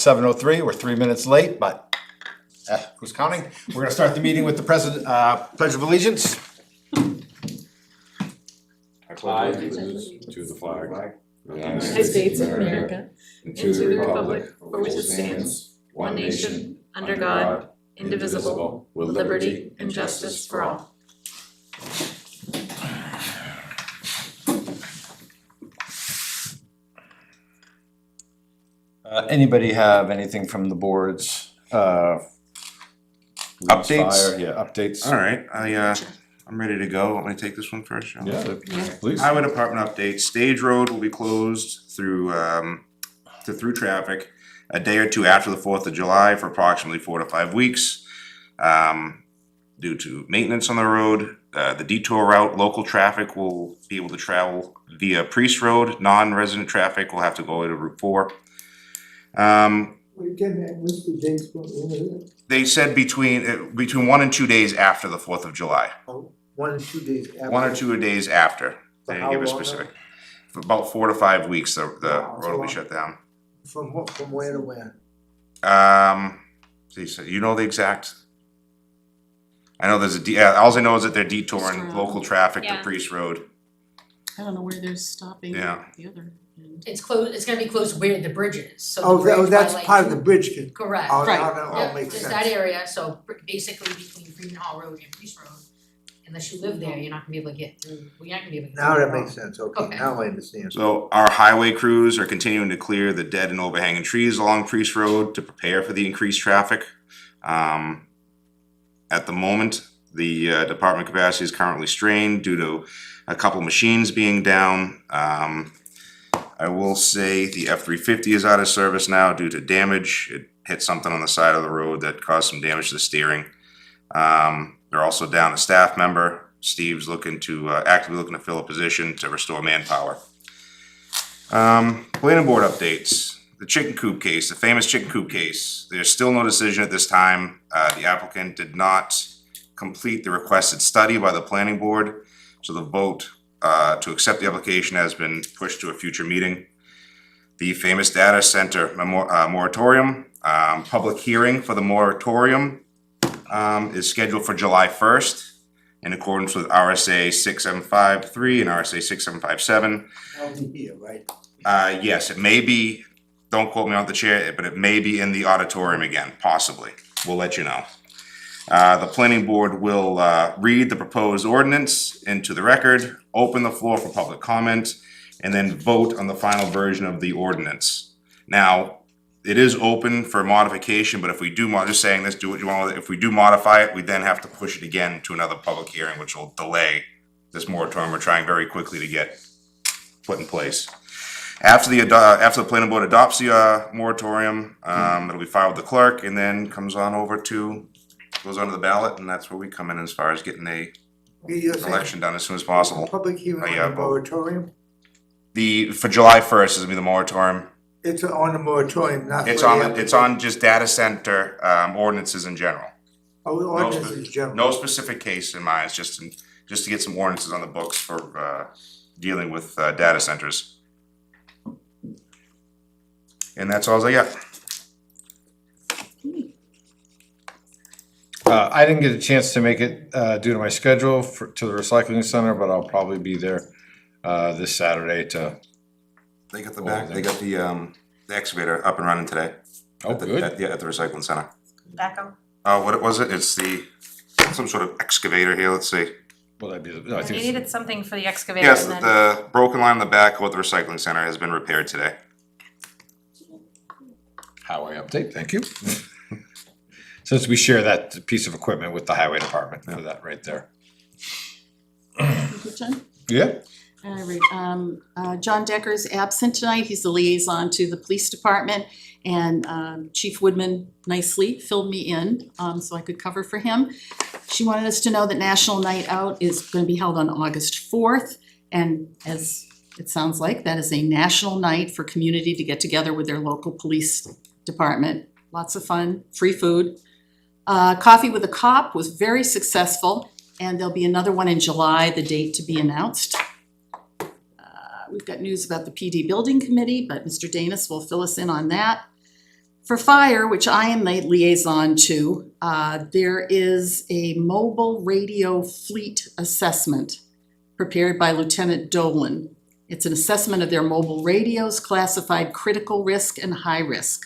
7:03, we're 3 minutes late, but who's counting? We're gonna start the meeting with the President, Pledge of Allegiance. I pledge allegiance to the flag of the United States of America, and to the republic for which it stands, one nation, under God, indivisible, with liberty and justice for all. Anybody have anything from the boards? Updates? Updates. All right, I'm ready to go. Want me to take this one first, Sean? Yeah, please. Highway Department update, Stage Road will be closed through traffic a day or two after the 4th of July for approximately 4 to 5 weeks. Due to maintenance on the road, the detour route, local traffic will be able to travel via Priest Road. Non-resident traffic will have to go to Route 4. What's the dates? When is it? They said between 1 and 2 days after the 4th of July. Oh, 1 or 2 days after. 1 or 2 days after. For They how give a long specific. For about 4 to 5 weeks, the Wow, road will be so shut down. From where to where? So you know the exact. I know there's all I know is that they're detouring Just around. local traffic to Yeah. Priest Road. I don't know where they're stopping Yeah. the other end. It's closed, it's gonna be closed where the bridge is, so Oh, the bridge by that's like part of the bridge. Correct. Oh, Right. that all Yeah, makes just sense. that area, so basically between Freeman Hall Road and Priest Road, unless you live there, you're not gonna be able to get through, well, you're not gonna be able to. get Now through that the makes road. sense, okay, Okay. now I understand. So our highway crews are continuing to clear the dead and overhanging trees along Priest Road to prepare for the increased traffic. At the moment, the department capacity is currently strained due to a couple machines being down. I will say the F-350 is out of service now due to damage. It hit something on the side of the road that caused some damage to the steering. They're also down a staff member. Steve's actively looking to fill a position to restore manpower. Planning board updates. The chicken coop case, the famous chicken coop case. There's still no decision at this time. The applicant did not complete the requested study by the planning board, so the vote to accept the application has been pushed to a future meeting. The famous data center moratorium, public hearing for the moratorium is scheduled for July 1st in accordance with RSA 6753 and RSA 6757. I'll be here, right? Yes, it may be, don't quote me on the chair, but it may be in the auditorium again, possibly. We'll let you know. The planning board will read the proposed ordinance into the record, open the floor for public comment, and then vote on the final version of the ordinance. Now, it is open for modification, but if we do, just saying this, do what you want with it. If we do modify it, we then have to push it again to another public hearing, which will delay this moratorium we're trying very quickly to get put in place. After the planning board adopts the moratorium, it'll be filed with the clerk and then goes onto the ballot, and that's where we come in as far as getting You're saying election done as soon as possible. public hearing Yeah, on the moratorium? For July 1st is gonna be the moratorium. It's on the moratorium, not for It's the on just data center ordinances in general. Oh, the ordinance is general. No specific case in mind, it's just to get some ordinances on the books for dealing with data centers. And that's all I got. I didn't get a chance to make it due to my schedule to the recycling center, but I'll probably be there this Saturday to. They got the excavator up and running today. Oh, good. At the recycling center. Backhoe? What was it? It's some sort of excavator here, let's see. Will that be? No, I They think it's- needed something for the excavator Yes, and then. the broken line in the back of the recycling center has been repaired today. Highway update, thank you. Since we share that piece of equipment with the highway department for that right there. Good, John? Yeah. All right, John Decker's absent tonight, he's the liaison to the police department, and Chief Woodman nicely filled me in, so I could cover for him. She wanted us to know that National Night Out is gonna be held on August 4th, and as it sounds like, that is a national night for community to get together with their local police department. Lots of fun, free food. Coffee with a Cop was very successful, and there'll be another one in July, the date to be announced. We've got news about the PD Building Committee, but Mr. Danis will fill us in on that. For fire, which I am the liaison to, there is a mobile radio fleet assessment prepared by Lieutenant Dolan. It's an assessment of their mobile radios classified critical risk and high risk.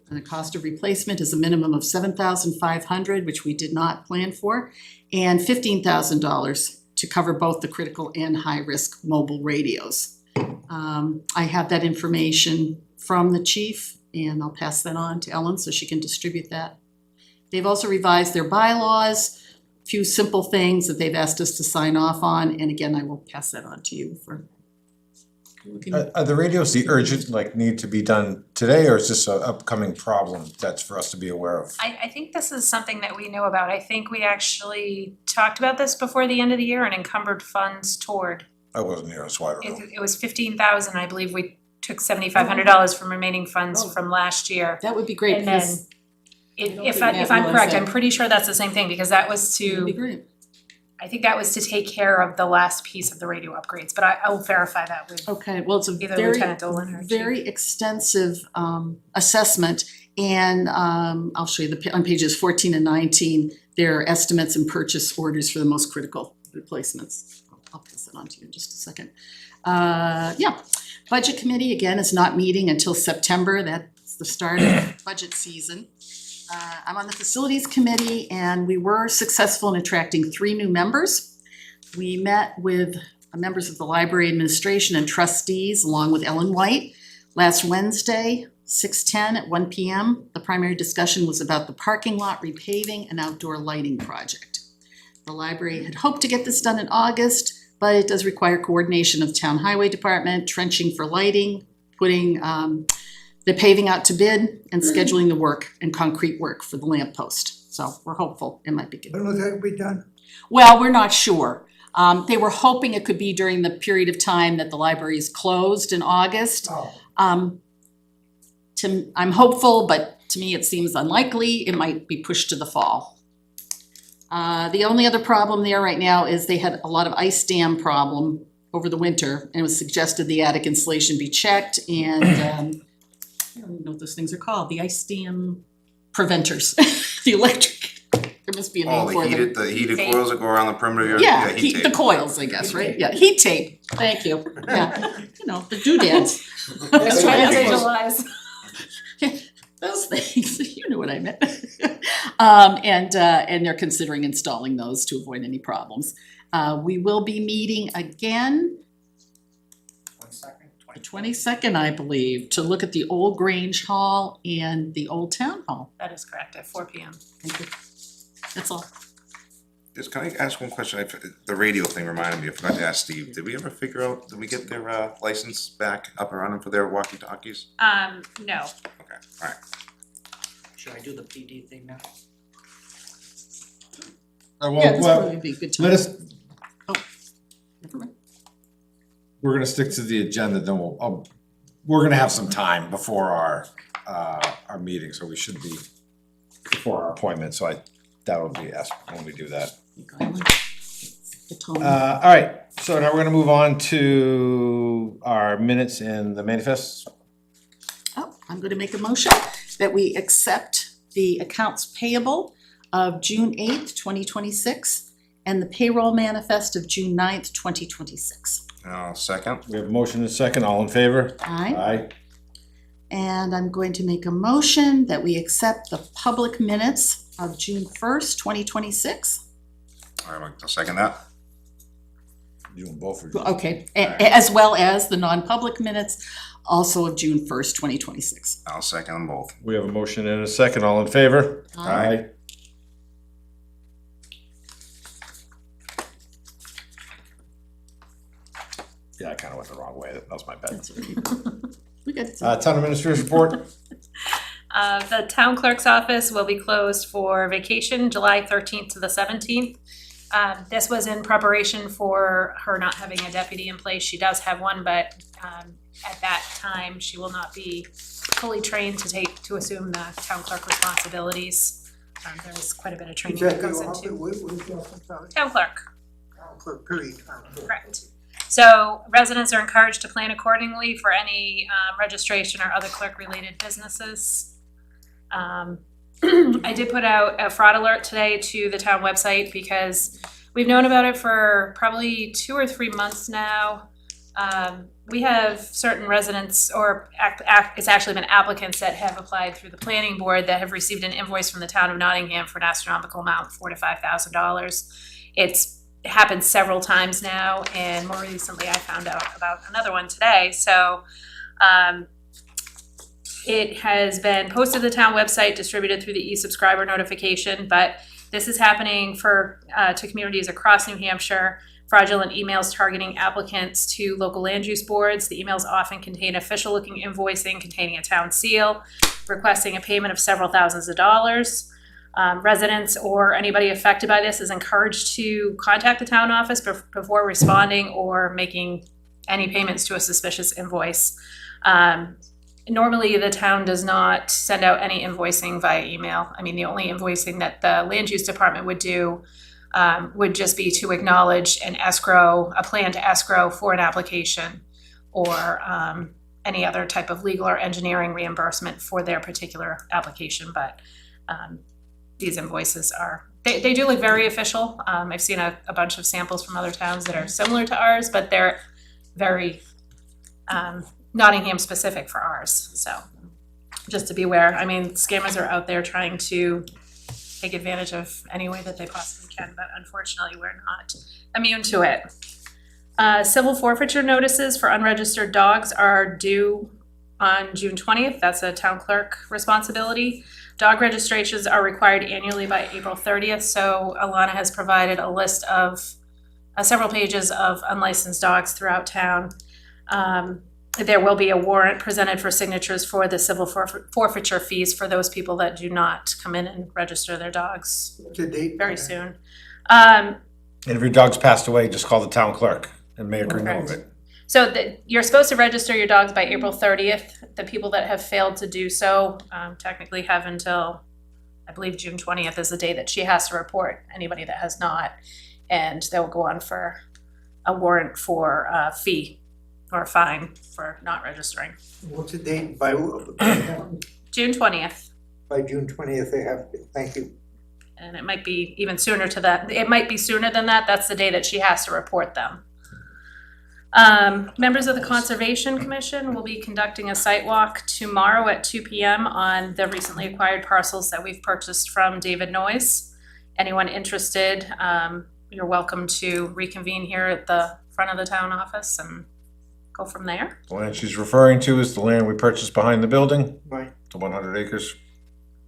And the cost of replacement is a minimum of $7,500, which we did not plan for, and $15,000 to cover both the critical and high risk mobile radios. I have that information from the chief, and I'll pass that on to Ellen so she can distribute that. They've also revised their bylaws, a few simple things that they've asked us to sign off on, and again, I will pass that on to you for. Are the radios the urgent, like need to be done today, or is this an upcoming problem that's for us to be aware of? I think this is something that we know about. I think we actually talked about this before the end of the year and encumbered funds toward. I wasn't here, so I don't know. It was 15,000, I believe we took $7,500 from remaining funds from last year. That would be great, And then, because if Matt I'm realized correct, that. I'm pretty sure that's the same thing, because that was it would be to, great. I think that was to take care of the last piece of the radio upgrades, but I will verify that with Okay, well, it's a either very, Lieutenant Dolan or Chief. very extensive assessment, and I'll show you on pages 14 and 19, there are estimates and purchase orders for the most critical replacements. I'll pass that on to you in just a second. Yeah, Budget Committee, again, is not meeting until September, that's the start of budget season. I'm on the Facilities Committee, and we were successful in attracting 3 new members. We met with members of the library administration and trustees, along with Ellen White, last Wednesday, 6:10 at 1 p.m. The primary discussion was about the parking lot repaving and outdoor lighting project. The library had hoped to get this done in August, but it does require coordination of town highway department, trenching for lighting, putting the paving out to bid, and scheduling the work and concrete work for the lamp post. So we're hopeful it might be good. When will that be done? Well, we're not sure. They were hoping it could be during the period of time that the library is closed in August. Oh, I'm hopeful, but to me it seems unlikely. It might be pushed to the fall. The only other problem there right now is they had a lot of ice dam problem over the winter, and it was suggested the attic insulation be checked, and I don't even know what those things are called, the ice dam preventers, the electric, there must be a name Oh, for them. the heated coils that go around the perimeter of your, Yeah, heat the tape. coils, I guess, right? Yeah, heat tape, thank you, yeah, you know, the doodads. I was trying to visualize. those things, you knew what I meant. And they're considering installing those to avoid any problems. We will be meeting again the 22nd, I believe, to look at the old Grange Hall and the old Town Hall. That is correct, at 4 p.m. Thank you. That's all. Just, can I ask one question? The radio thing reminded me, I forgot to ask Steve, did we ever figure out, did we get their license back up and running for their walkie-talkies? No, Okay, alright. Should I do the PD thing now? Yeah, this would probably be a good time. Let us, Never mind. we're gonna stick to the agenda, then we're gonna have some time before our meeting, so we should be before our appointment, so that'll be asked when we do that. The tone. All right, so now we're gonna move on to our minutes and the manifests. Oh, I'm going to make a motion that we accept the accounts payable of June 8th, 2026, and the payroll manifest of June 9th, 2026. Second. We have a motion and a second, all in favor? Aye. Aye. And I'm going to make a motion that we accept the public minutes of June 1st, 2026. Alright, I'll second that. You doing both or? Okay, as well as the non-public minutes also of June 1st, 2026. I'll second them both. We have a motion and a second, all in favor? Aye. Yeah, I kinda went the wrong way, that was my bad. That's okay. We got Town administrator's report? the town clerk's office will be closed for vacation, July 13th to the 17th. This was in preparation for her not having a deputy in place. She does have one, but at that time, she will not be fully trained to assume the town clerk responsibilities. There's quite a bit of training that goes into town clerk. Period. Correct. So residents are encouraged to plan accordingly for any registration or other clerk-related businesses. I did put out a fraud alert today to the town website because we've known about it for probably 2 or 3 months now. We have certain residents, or it's actually been applicants that have applied through the planning board that have received an invoice from the town of Nottingham for an astronomical amount, $4,000 to $5,000. It's happened several times now, and more recently I found out about another one today. So it has been posted to the town website, distributed through the e-subscriber notification, but this is happening to communities across New Hampshire. Fraudulent emails targeting applicants to local land use boards. The emails often contain official-looking invoicing containing a town seal, requesting a payment of several thousands of dollars. Residents or anybody affected by this is encouraged to contact the town office before responding or making any payments to a suspicious invoice. Normally, the town does not send out any invoicing via email. I mean, the only invoicing that the land use department would do would just be to acknowledge an escrow, a plan to escrow for an application, or any other type of legal or engineering reimbursement for their particular application. But these invoices they do look very official. I've seen a bunch of samples from other towns that are similar to ours, but they're very Nottingham specific for ours. So just to be aware, I mean, scammers are out there trying to take advantage of any way that they possibly can, but unfortunately we're not immune to it. Civil forfeiture notices for unregistered dogs are due on June 20th. That's a town clerk responsibility. Dog registrations are required annually by April 30th. So Alana has provided a list of several pages of unlicensed dogs throughout town. There will be a warrant presented for signatures for the civil forfeiture fees for those people that do not come in and register their dogs What's the date? very soon. And if your dog's passed away, just call the town clerk and make a note of it. So you're supposed to register your dogs by April 30th. The people that have failed to do so technically have until, I believe, June 20th is the day that she has to report anybody that has not. And they'll go on for a warrant for a fee or a fine for not registering. What's the date? By June 20th. June 20th, they have to. Thank you. And it might be even sooner to that. It might be sooner than that. That's the day that she has to report them. Members of the Conservation Commission will be conducting a site walk tomorrow at 2 p.m. on the recently acquired parcels that we've purchased from David Noyes. Anyone interested, you're welcome to reconvene here at the front of the town office and go from there. The land she's referring to is the land we purchased behind the building, Right. the 100 acres.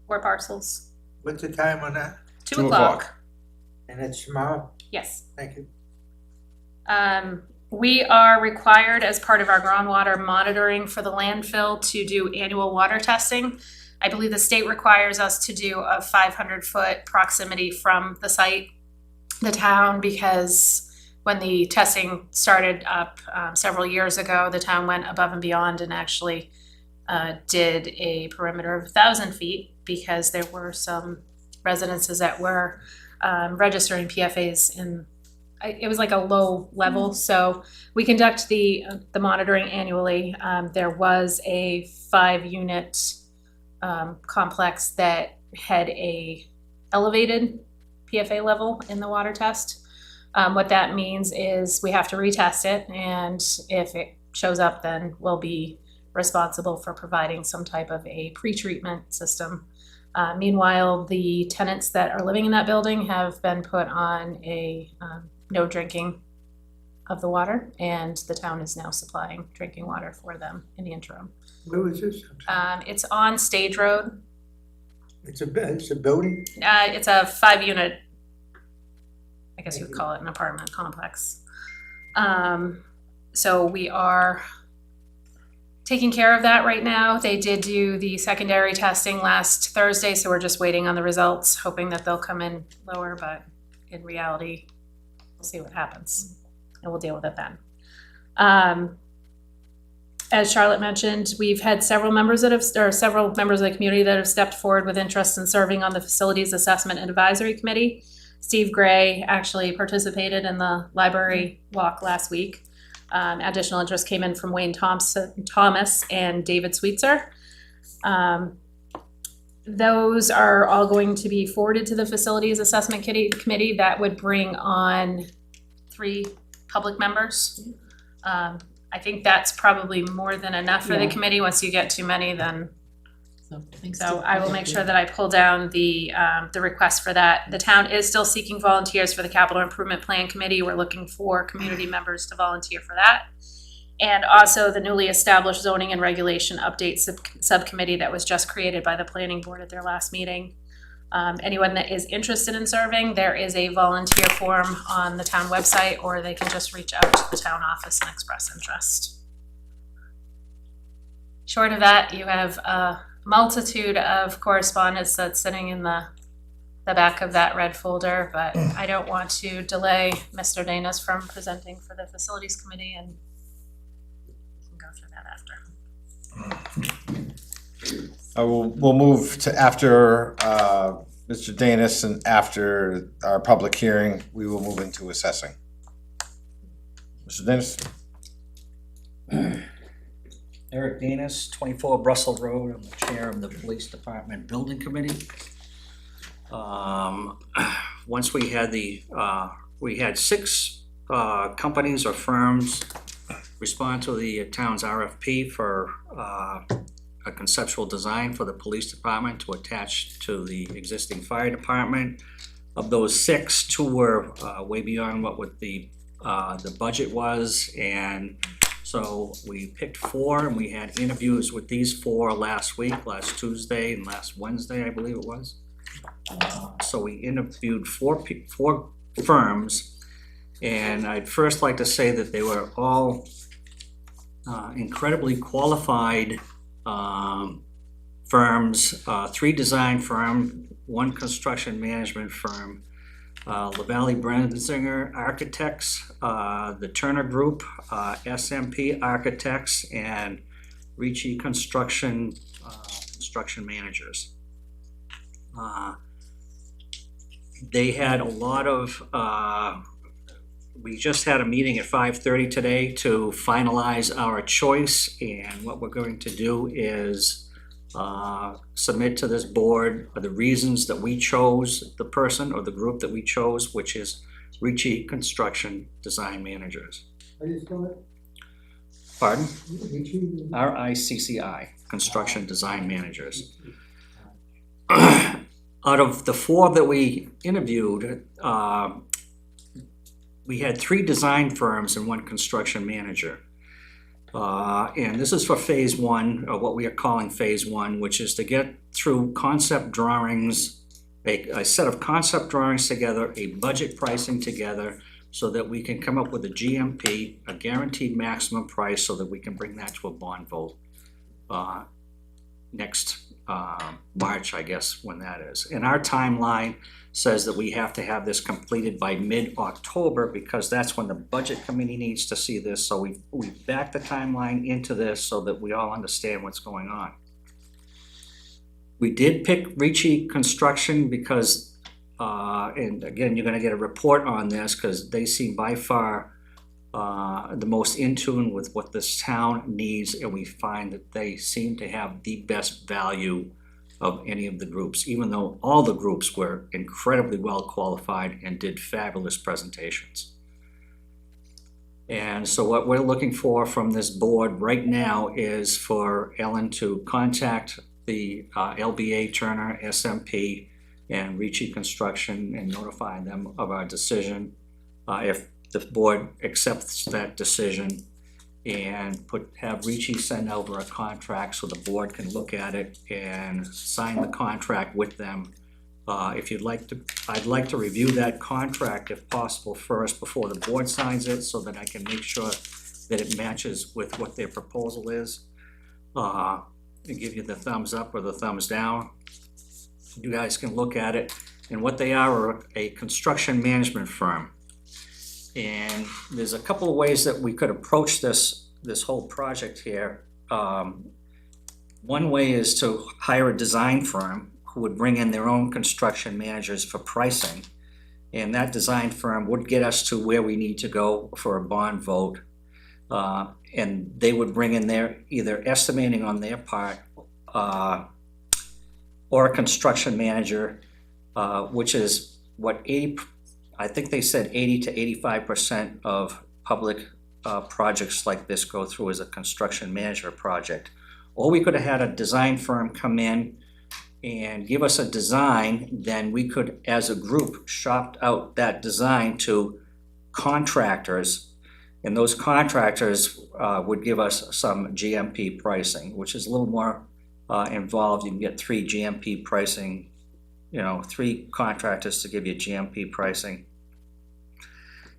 4 parcels. What's the time on that? 2 o'clock. And it's tomorrow? Yes. Thank you. We are required as part of our groundwater monitoring for the landfill to do annual water testing. I believe the state requires us to do a 500-foot proximity from the site, the town, because when the testing started up several years ago, the town went above and beyond and actually did a perimeter of 1,000 feet because there were some residences that were registering PFAs in, it was like a low level. So we conduct the monitoring annually. There was a 5-unit complex that had a elevated PFA level in the water test. What that means is we have to retest it, and if it shows up, then we'll be responsible for providing some type of a pre-treatment system. Meanwhile, the tenants that are living in that building have been put on a no drinking of the water, and the town is now supplying drinking water for them in the interim. Where was this? It's on Stage Road. It's a building? It's a 5-unit, I guess you would call it an apartment complex. So we are taking care of that right now. They did do the secondary testing last Thursday, so we're just waiting on the results, hoping that they'll come in lower, but in reality, we'll see what happens, and we'll deal with it then. As Charlotte mentioned, we've had several members of the community that have stepped forward with interest in serving on the Facilities Assessment and Advisory Committee. Steve Gray actually participated in the library walk last week. Additional interest came in from Wayne Thomas and David Sweetser. those are all going to be forwarded to the Facilities Assessment Committee. That would bring on 3 public members. I think that's probably more than enough for the Yeah. committee. Once you get too many, then, thanks so to- I will make sure that I pull down the request for that. The town is still seeking volunteers for the Capital Improvement Plan Committee. We're looking for community members to volunteer for that. And also the newly established Zoning and Regulation Update Subcommittee that was just created by the Planning Board at their last meeting. Anyone that is interested in serving, there is a volunteer form on the town website, or they can just reach out to the town office and express interest. Short of that, you have a multitude of correspondence that's sitting in the back of that red folder, but I don't want to delay Mr. Danis from presenting for the Facilities Committee, and we can go through that after. We'll move to after Mr. Danis, and after our public hearing, we will move into assessing. Mr. Danis? Eric Danis, 24 Brussel Road. I'm the chair of the Police Department Building Committee. Once we had we had 6 companies or firms respond to the town's RFP for a conceptual design for the police department to attach to the existing fire department. Of those 6, 2 were way beyond what the budget was, and so we picked 4, and we had interviews with these 4 last Tuesday and last Wednesday, I believe it was. So we interviewed 4 firms, and I'd first like to say that they were all incredibly qualified firms, 3 design firm, 1 construction management firm, LaValle Brenzinger Architects, the Turner Group, SMP Architects, and Ricci Construction Managers. They had a lot of, we just had a meeting at 5:30 today to finalize our choice, and what we're going to do is submit to this board the reasons that we chose the person or the group that we chose, which is Ricci Construction Design Managers. Pardon? RICCI, Construction Design Managers. Out of the 4 that we interviewed, we had 3 design firms and 1 construction manager. And this is for phase 1, or what we are calling phase 1, which is to get through concept drawings, a set of concept drawings together, a budget pricing together, so that we can come up with a GMP, a guaranteed maximum price, so that we can bring that to a bond vote next March, I guess, when that is. And our timeline says that we have to have this completed by mid-October, because that's when the budget committee needs to see this. So we backed the timeline into this so that we all understand what's going on. We did pick Ricci Construction because, and again, you're gonna get a report on this, because they seem by far the most in tune with what this town needs, and we find that they seem to have the best value of any of the groups, even though all the groups were incredibly well qualified and did fabulous presentations. And so what we're looking for from this board right now is for Ellen to contact the LBA Turner, SMP, and Ricci Construction and notify them of our decision. If the board accepts that decision, and have Ricci send over a contract so the board can look at it and sign the contract with them. If you'd like to, I'd like to review that contract if possible first before the board signs it, so that I can make sure that it matches with what their proposal is. And give you the thumbs up or the thumbs down. You guys can look at it. And what they are a construction management firm. And there's a couple of ways that we could approach this whole project here. One way is to hire a design firm who would bring in their own construction managers for pricing. And that design firm would get us to where we need to go for a bond vote. And they would bring in their, either estimating on their part, or a construction manager, which is what I think they said 80 to 85% of public projects like this go through as a construction manager project. Or we could have had a design firm come in and give us a design, then we could, as a group, shop out that design to contractors. And those contractors would give us some GMP pricing, which is a little more involved. You can get 3 GMP pricing, 3 contractors to give you GMP pricing.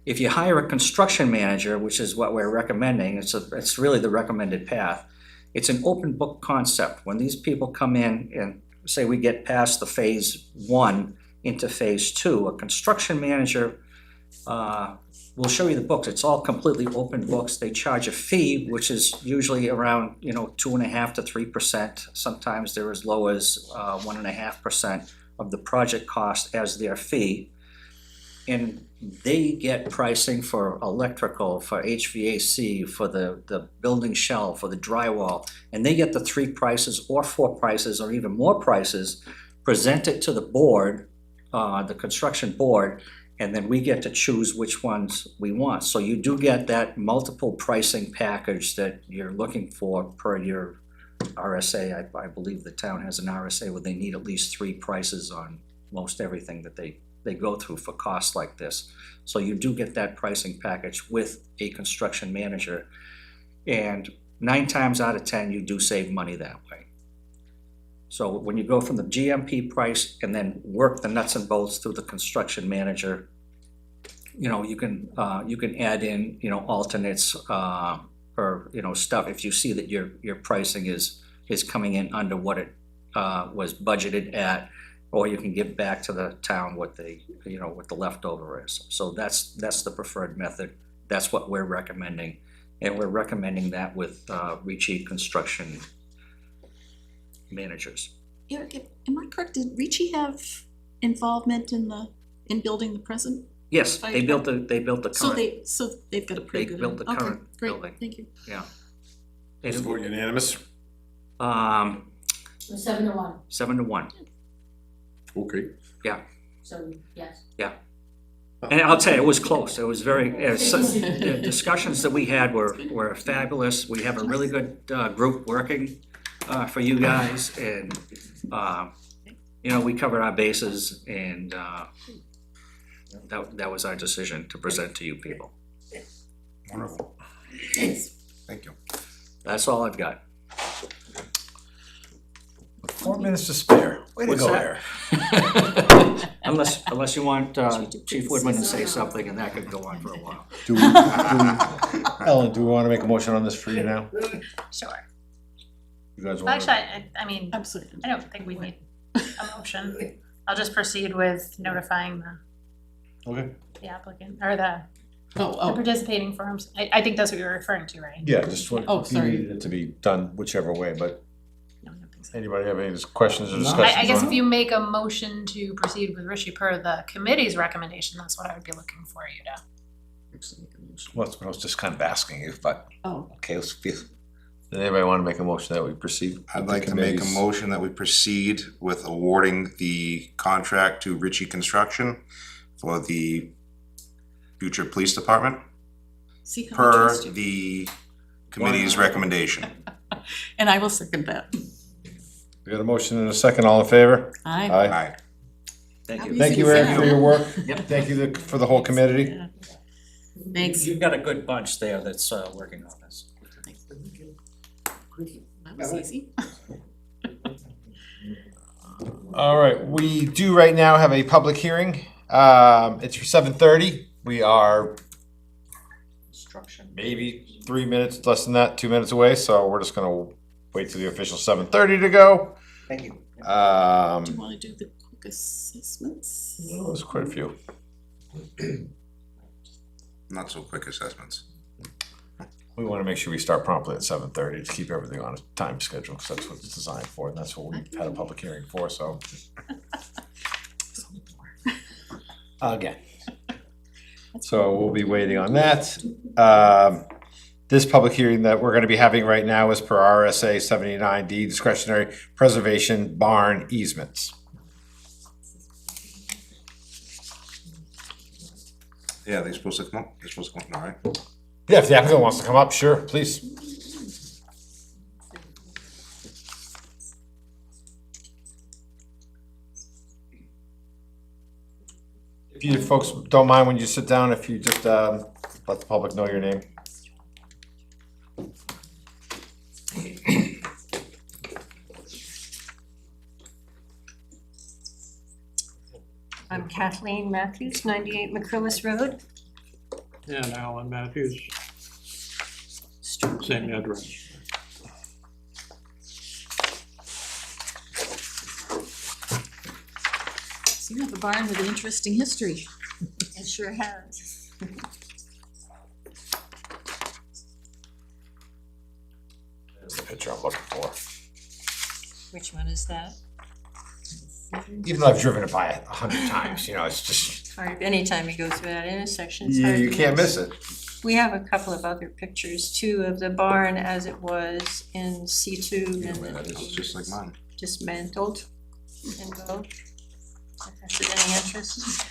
If you hire a construction manager, which is what we're recommending, it's really the recommended path. It's an open book concept. When these people come in and say we get past the phase 1 into phase 2, a construction manager will show you the books. It's all completely open books. They charge a fee, which is usually around 2.5% to 3%. Sometimes they're as low as 1.5% of the project cost as their fee. And they get pricing for electrical, for HVAC, for the building shell, for the drywall. And they get the 3 prices or 4 prices or even more prices presented to the board, the construction board, and then we get to choose which ones we want. So you do get that multiple pricing package that you're looking for per your RSA. I believe the town has an RSA where they need at least 3 prices on most everything that they go through for costs like this. So you do get that pricing package with a construction manager. And 9 times out of 10, you do save money that way. So when you go from the GMP price and then work the nuts and bolts through the construction manager, you can add in, alternates, or, stuff. If you see that your pricing is coming in under what it was budgeted at, or you can give back to the town what what the leftover is. So that's the preferred method. That's what we're recommending. And we're recommending that with Ricci Construction Managers. Eric, am I correct? Did Ricci have involvement in building the present? Yes, they built the current. So they've got a pretty They good. built the Okay, current great, building. thank you. Yeah. Just vote unanimous? 7 to 1, 7 to 1. Okay. so yes. And I'll tell you, it was close. It was very, the discussions that we had were fabulous. We have a really good group working for you guys, and we covered our bases, and that was our decision to present to you people. Wonderful. Thanks. Thank you. That's all I've got. 4 minutes to spare. Way to What's go that? there. Unless you want Chief Woodman to say something, and that could go on for a while. Ellen, do we want to make a motion on this for you now? Sure. You guys want Actually, I mean, Absolutely. I don't think we need a motion. I'll just proceed with notifying Okay. the applicant, or the Oh, participating firms. I think that's what you're referring to, right? Yeah, just want, Oh, sorry. you needed it to be done whichever way, but No, I don't think so. anybody have any questions or No. discussions? I guess on if you make a motion to proceed with Rishi per the committee's recommendation, that's what I would be looking for you to. Well, that's what I was just kind of asking you, but, oh, okay, let's feel. Does anybody want to make a motion that we proceed? I'd with the like to make a committees? motion that we proceed with awarding the contract to Ricci Construction for the future police department see how I per trust you. the committee's recommendation. And I will second that. We got a motion and a second, all in favor? Aye. Aye. Thank you. Happy Thank you, Eric, for your work. Yep. Thank you for the whole committee. Yeah. Thanks. You've got a good bunch there that's working on this. That was easy. All right, we do right now have a public hearing. It's for 7:30. We are maybe 3 minutes, less than that, 2 minutes away, so we're just gonna wait till the official 7:30 to go. Thank you. Do you wanna do the quick assessments? Well, there's quite a few. Not so quick assessments. We wanna make sure we start promptly at 7:30 to keep everything on a time schedule, because that's what it's designed for, and that's what we had a public hearing for, so. Again. So we'll be waiting on that. This public hearing that we're gonna be having right now is per RSA 79D discretionary preservation barn easements. Yeah, they're supposed to come up, they're supposed to come up, all right? Yeah, if the applicant wants to come up, sure, please. If you folks don't mind when you sit down, if you just let the public know your name. I'm Kathleen Matthews, 98 McCrillis Road. And Alan Matthews, same address. So you have a barn with an interesting history. It sure has. There's the picture I'm looking for. Which one is that? Even though I've driven it by 100 times, you know, it's just, Hard, anytime you go through that intersection, it's hard to you can't miss it. We have a couple of other pictures too of the barn as it was in C2 and then That is just like mine. dismantled in both. If that's of any interest.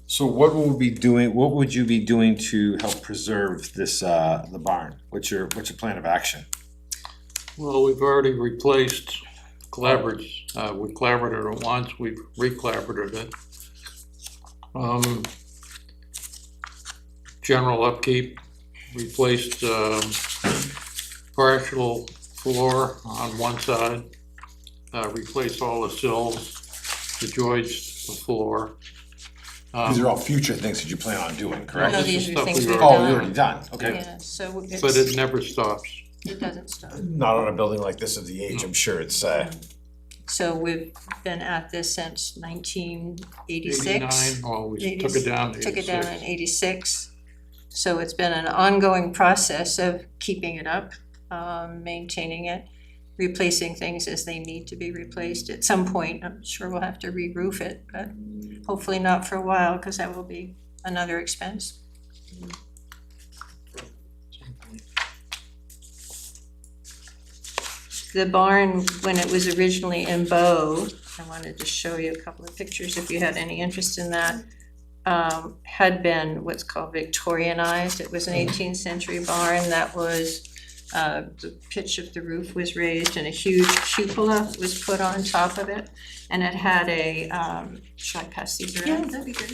So what would you be doing to help preserve this, the barn? What's your plan of action? Well, we've already replaced clapboards. We clapboarded it once, we've re-clapboarded it. General upkeep, replaced partial floor on one side, replaced all the sills, the joists, the floor. These are all future things that you plan on doing, correct? No, this is these are stuff things we've we've Oh, done. you already done, okay. Yeah, so But it it's, never stops. it doesn't stop. Not on a building like this at the age, I'm sure it's, So we've been at this since 1986. 89, oh, we took it down to Took it down 86. in 86. So it's been an ongoing process of keeping it up, maintaining it, replacing things as they need to be replaced. At some point, I'm sure we'll have to re-roof it, but hopefully not for a while, because that will be another expense. The barn, when it was originally in Bow, I wanted to show you a couple of pictures if you had any interest in that, had been what's called Victorianized. It was an 18th century barn that was, the pitch of the roof was raised and a huge cupola was put on top of it. And it had a, should I pass these around? that'd be great.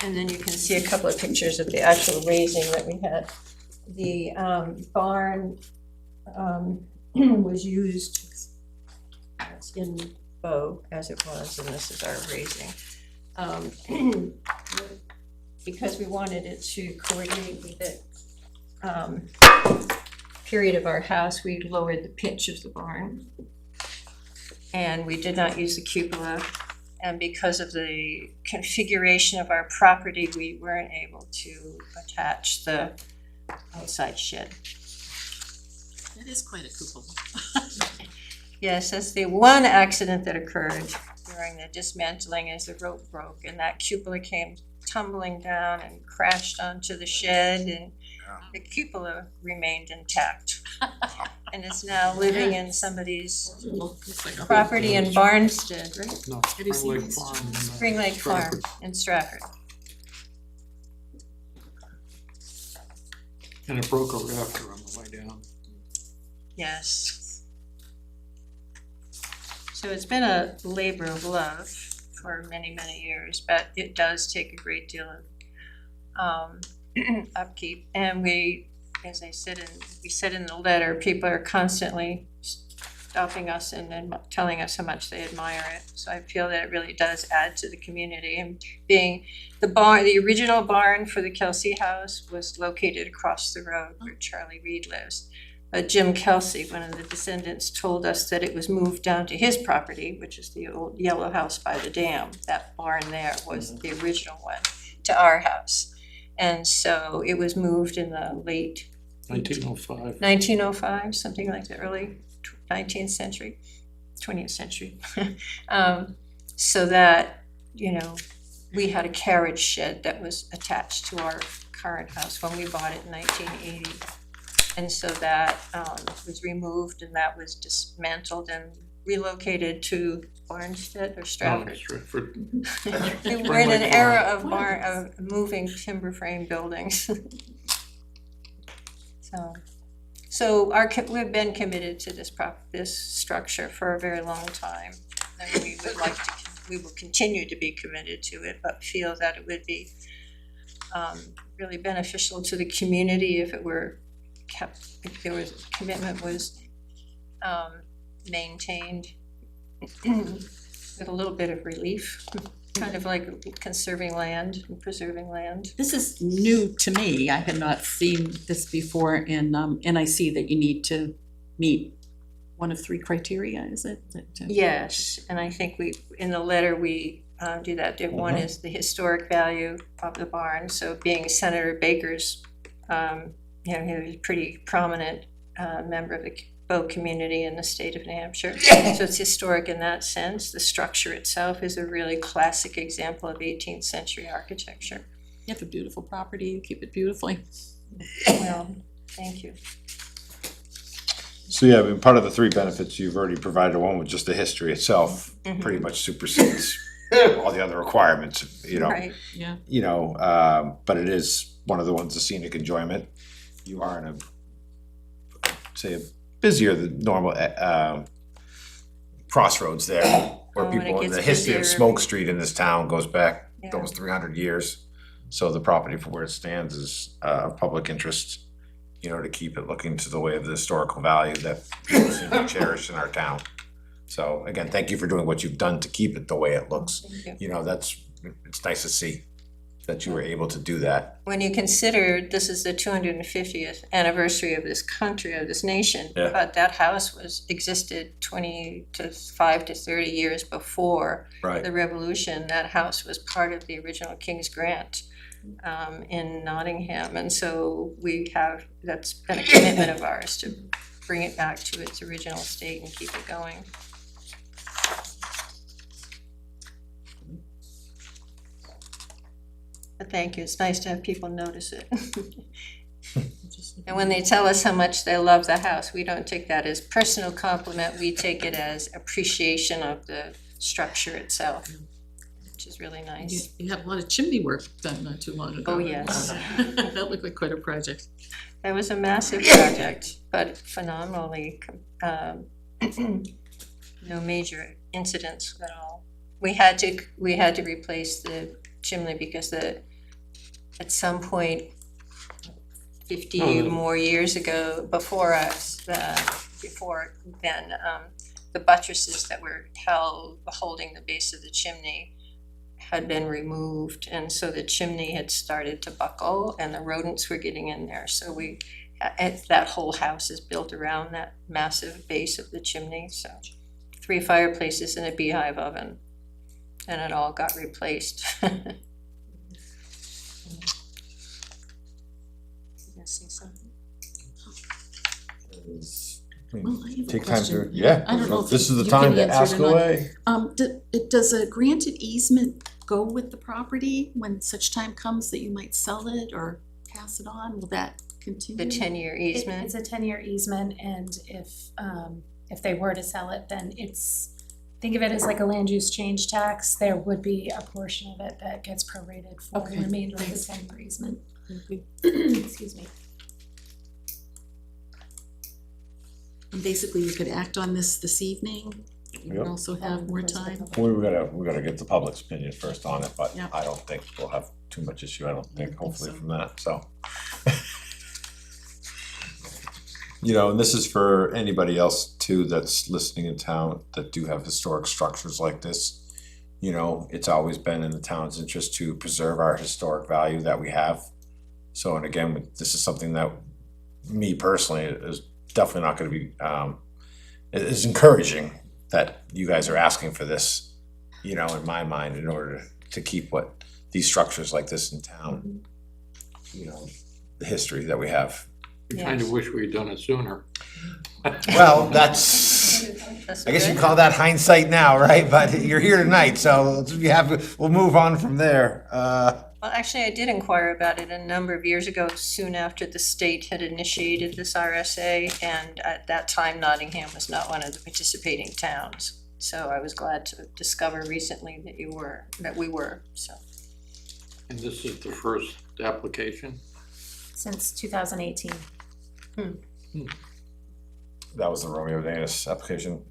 And then you can see a couple of pictures of the actual raising that we had. The barn was used in Bow as it was, and this is our raising. Because we wanted it to coordinate with the period of our house, we lowered the pitch of the barn. And we did not use the cupola. And because of the configuration of our property, we weren't able to attach the outside shed. That is quite a cupola. Yes, that's the one accident that occurred during the dismantling is the rope broke and that cupola came tumbling down and crashed onto the shed and the cupola remained intact. And it's now living in somebody's Looks like a- property in Barnstead, right? No, you Spring seen Lake this? Farm. in, Spring Lake Farm Stratford. in Stratford. And it broke a rafter on the way down. Yes. So it's been a labor of love for many, many years, but it does take a great deal of upkeep. And we, as I said we said in the letter, people are constantly stopping us and then telling us how much they admire it. So I feel that it really does add to the community. And being the barn, the original barn for the Kelsey house was located across the road where Charlie Reed lives. Jim Kelsey, one of the descendants, told us that it was moved down to his property, which is the old yellow house by the dam. That barn there was the original one, to our house. And so it was moved in the late 1905. 1905, something like the early 19th century, 20th century. so that, you know, we had a carriage shed that was attached to our current house when we bought it in 1980. And so that was removed and that was dismantled and relocated to Barnstead or Stratford. We're in an era of moving timber frame buildings. We've been committed to this structure for a very long time. And we will continue to be committed to it, but feel that it would be really beneficial to the community if it were kept, if there was, commitment was maintained with a little bit of relief, kind of like conserving land and preserving land. This is new to me. I had not seen this before, and I see that you need to meet one of 3 criteria, is it? Yes, and I think in the letter, we do that. One is the historic value of the barn, so being Senator Baker's, he was a pretty prominent member of the boat community in the state of New Hampshire. So it's historic in that sense. The structure itself is a really classic example of 18th century architecture. You have a beautiful property, you keep it beautifully. Well, thank you. So yeah, I mean, part of the 3 benefits you've already provided, one with just the history itself, pretty much supersedes all the other requirements, you know. Right. Yeah. You know, but it is one of the ones, the scenic enjoyment. You are in a busier than normal crossroads there, where Oh, and it people, gets the history of busier. Smoke Street in this town goes back Yeah. almost 300 years. So the property for where it stands is of public interest, you know, to keep it looking to the way of the historical value that people seem to cherish in our town. So again, thank you for doing what you've done to keep it the way it looks. Thank you. You know, it's nice to see that you were able to do that. When you consider this is the 250th anniversary of this country, of this nation, Yeah. but that house existed 25 to 30 years before Right. the revolution. That house was part of the original King's Grant in Nottingham, and so that's been a commitment of ours to bring it back to its original state and keep it going. But thank you, it's nice to have people notice it. And when they tell us how much they love the house, we don't take that as personal compliment, we take it as appreciation of the structure itself, which is really nice. You had a lot of chimney work done not too long ago. Oh, yes. That looked like quite a project. That was a massive project, but phenomenally, no major incidents at all. We had to replace the chimney because at some point 50 more years ago, before then, the buttresses that were holding the base of the chimney had been removed, and so the chimney had started to buckle and the rodents were getting in there. So that whole house is built around that massive base of the chimney, so 3 fireplaces and a beehive oven, and it all got replaced. You see something? Well, I have a Take time to, question. yeah, I don't know if this is the you time can to answer ask it or not. away. Does a granted easement go with the property when such time comes that you might sell it or pass it on? Will that continue? The 10-year easement? It's a 10-year easement, and if they were to sell it, then think of it as like a land use change tax. There would be a portion of it that gets prorated for the Okay, remainder of the thanks. 10-year easement. Okay. Excuse me. And basically, you could act on this evening. You would Yep. also have more time. We gotta get the public's opinion first on it, but Yeah. I don't think we'll have too much issue, I don't think, hopefully so. from that, so. You know, and this is for anybody else too that's listening in town that do have historic structures like this. You know, it's always been in the town's interest to preserve our historic value that we have. So, and again, this is something that me personally is definitely not gonna be, it is encouraging that you guys are asking for this, you know, in my mind, in order to keep these structures like this in town. You know, the history that we have. I kind of wish we'd done it sooner. Well, that's That's I guess you good. call that hindsight now, right? But you're here tonight, so we'll move on from there. Well, actually, I did inquire about it a number of years ago, soon after the state had initiated this RSA, and at that time Nottingham was not one of the participating towns. So I was glad to discover recently that we were, so. And this is the first application? Since 2018. That was the Romeo Danis application.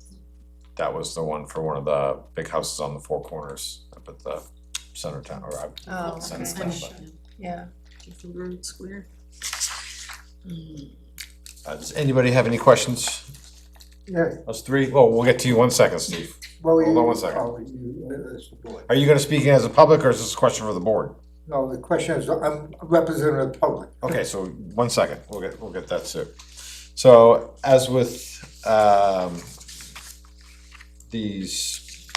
That was the one for one of the big houses on the Four Corners up at the center town, or Oh, center okay. town, but- Yeah. Sheffield Road Square. Does anybody have any questions? Yeah, Us three? Oh, we'll get to you 1 second, Steve. well, Hold on 1 second. That's the board. Are you gonna speak as a public, or is this a question for the board? No, the question is, I'm representing the public. Okay, so 1 second, we'll get that too. So as with, these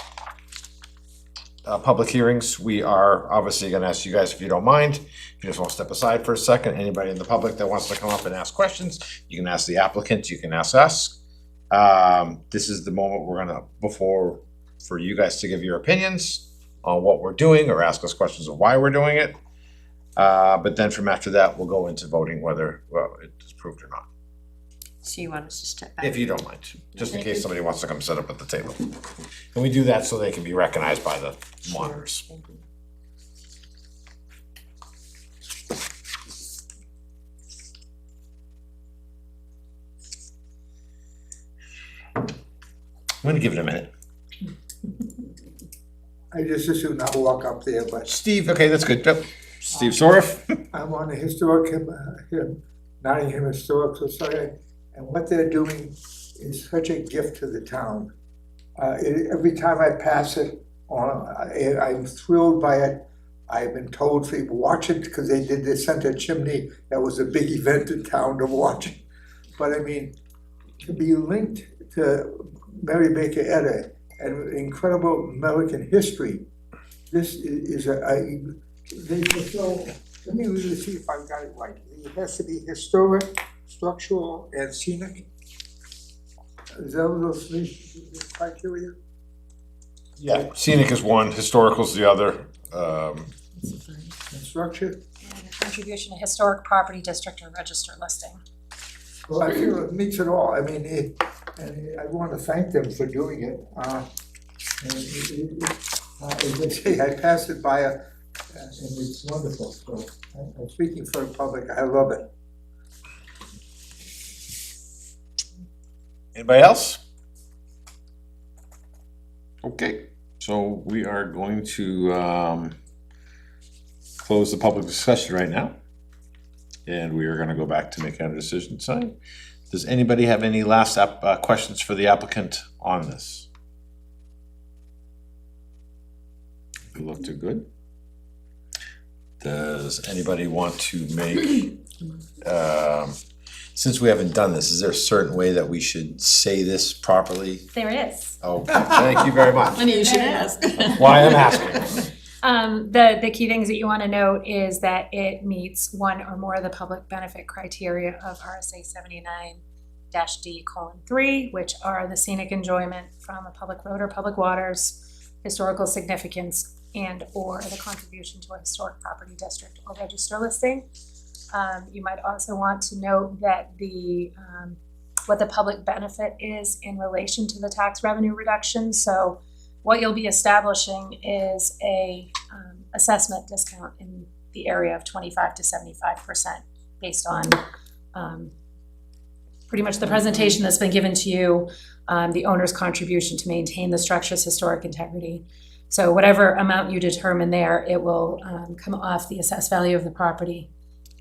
public hearings, we are obviously gonna ask you guys, if you don't mind, if you just wanna step aside for a second, anybody in the public that wants to come up and ask questions, you can ask the applicant, you can ask us. This is the moment we're gonna, for you guys to give your opinions on what we're doing, or ask us questions of why we're doing it. But then from after that, we'll go into voting whether, well, it's approved or not, So you want us to step back? if you don't mind, just in case somebody wants to come sit up at the table. And we do that so they can be recognized by the monitors. I'm gonna give it a minute. I just assume I'll walk up there, but Steve, okay, that's good. Yep. Steve Soroff? I'm on the Nottingham Historic Society, and what they're doing is such a gift to the town. Every time I pass it, I'm thrilled by it. I've been told people watch it because they did the center chimney. That was a big event in town to watch it. But I mean, to be linked to Mary Baker Eddy and incredible American history, this is they fulfill, let me really see if I've got it right. It has to be historic, structural, and scenic. Is that those three criteria? Yeah, scenic is one, historical is the other. And structure? And contribution to historic property district or register listing. Well, I feel it meets it all. I mean, and I want to thank them for doing it. As they say, I passed it by and it's wonderful. So I'm speaking for the public. I love it. Anybody else? Okay, so we are going to close the public discussion right now. And we are gonna go back to make our decision tonight. Does anybody have any last questions for the applicant on this? You look too good. Does anybody want to make, since we haven't done this, is there a certain way that we should say this properly? There is. Oh, thank you very much. Funny you should ask. Why I'm asking. The key things that you wanna note is that it meets one or more of the public benefit criteria of RSA 79-D:3, which are the scenic enjoyment from a public road or public waters, historical significance, and or the contribution to a historic property district or register listing. You might also want to note that what the public benefit is in relation to the tax revenue reduction. So what you'll be establishing is a assessment discount in the area of 25 to 75% based on pretty much the presentation that's been given to you, the owner's contribution to maintain the structure's historic integrity. So whatever amount you determine there, it will come off the assessed value of the property.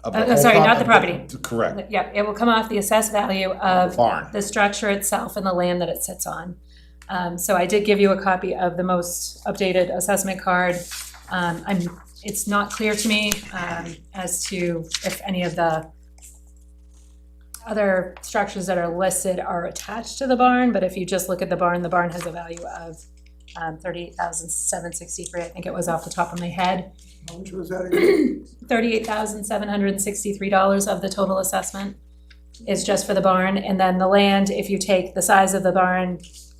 Sorry, not the property. Correct. Yeah, it will come off the assessed value of Barn. the structure itself and the land that it sits on. So I did give you a copy of the most updated assessment card. It's not clear to me as to if any of the other structures that are listed are attached to the barn, but if you just look at the barn has a value of $38,763. I think it was off the top of my head. How much was that again? $38,763 of the total assessment. is just for the barn, and then the land, if you take the size of the barn,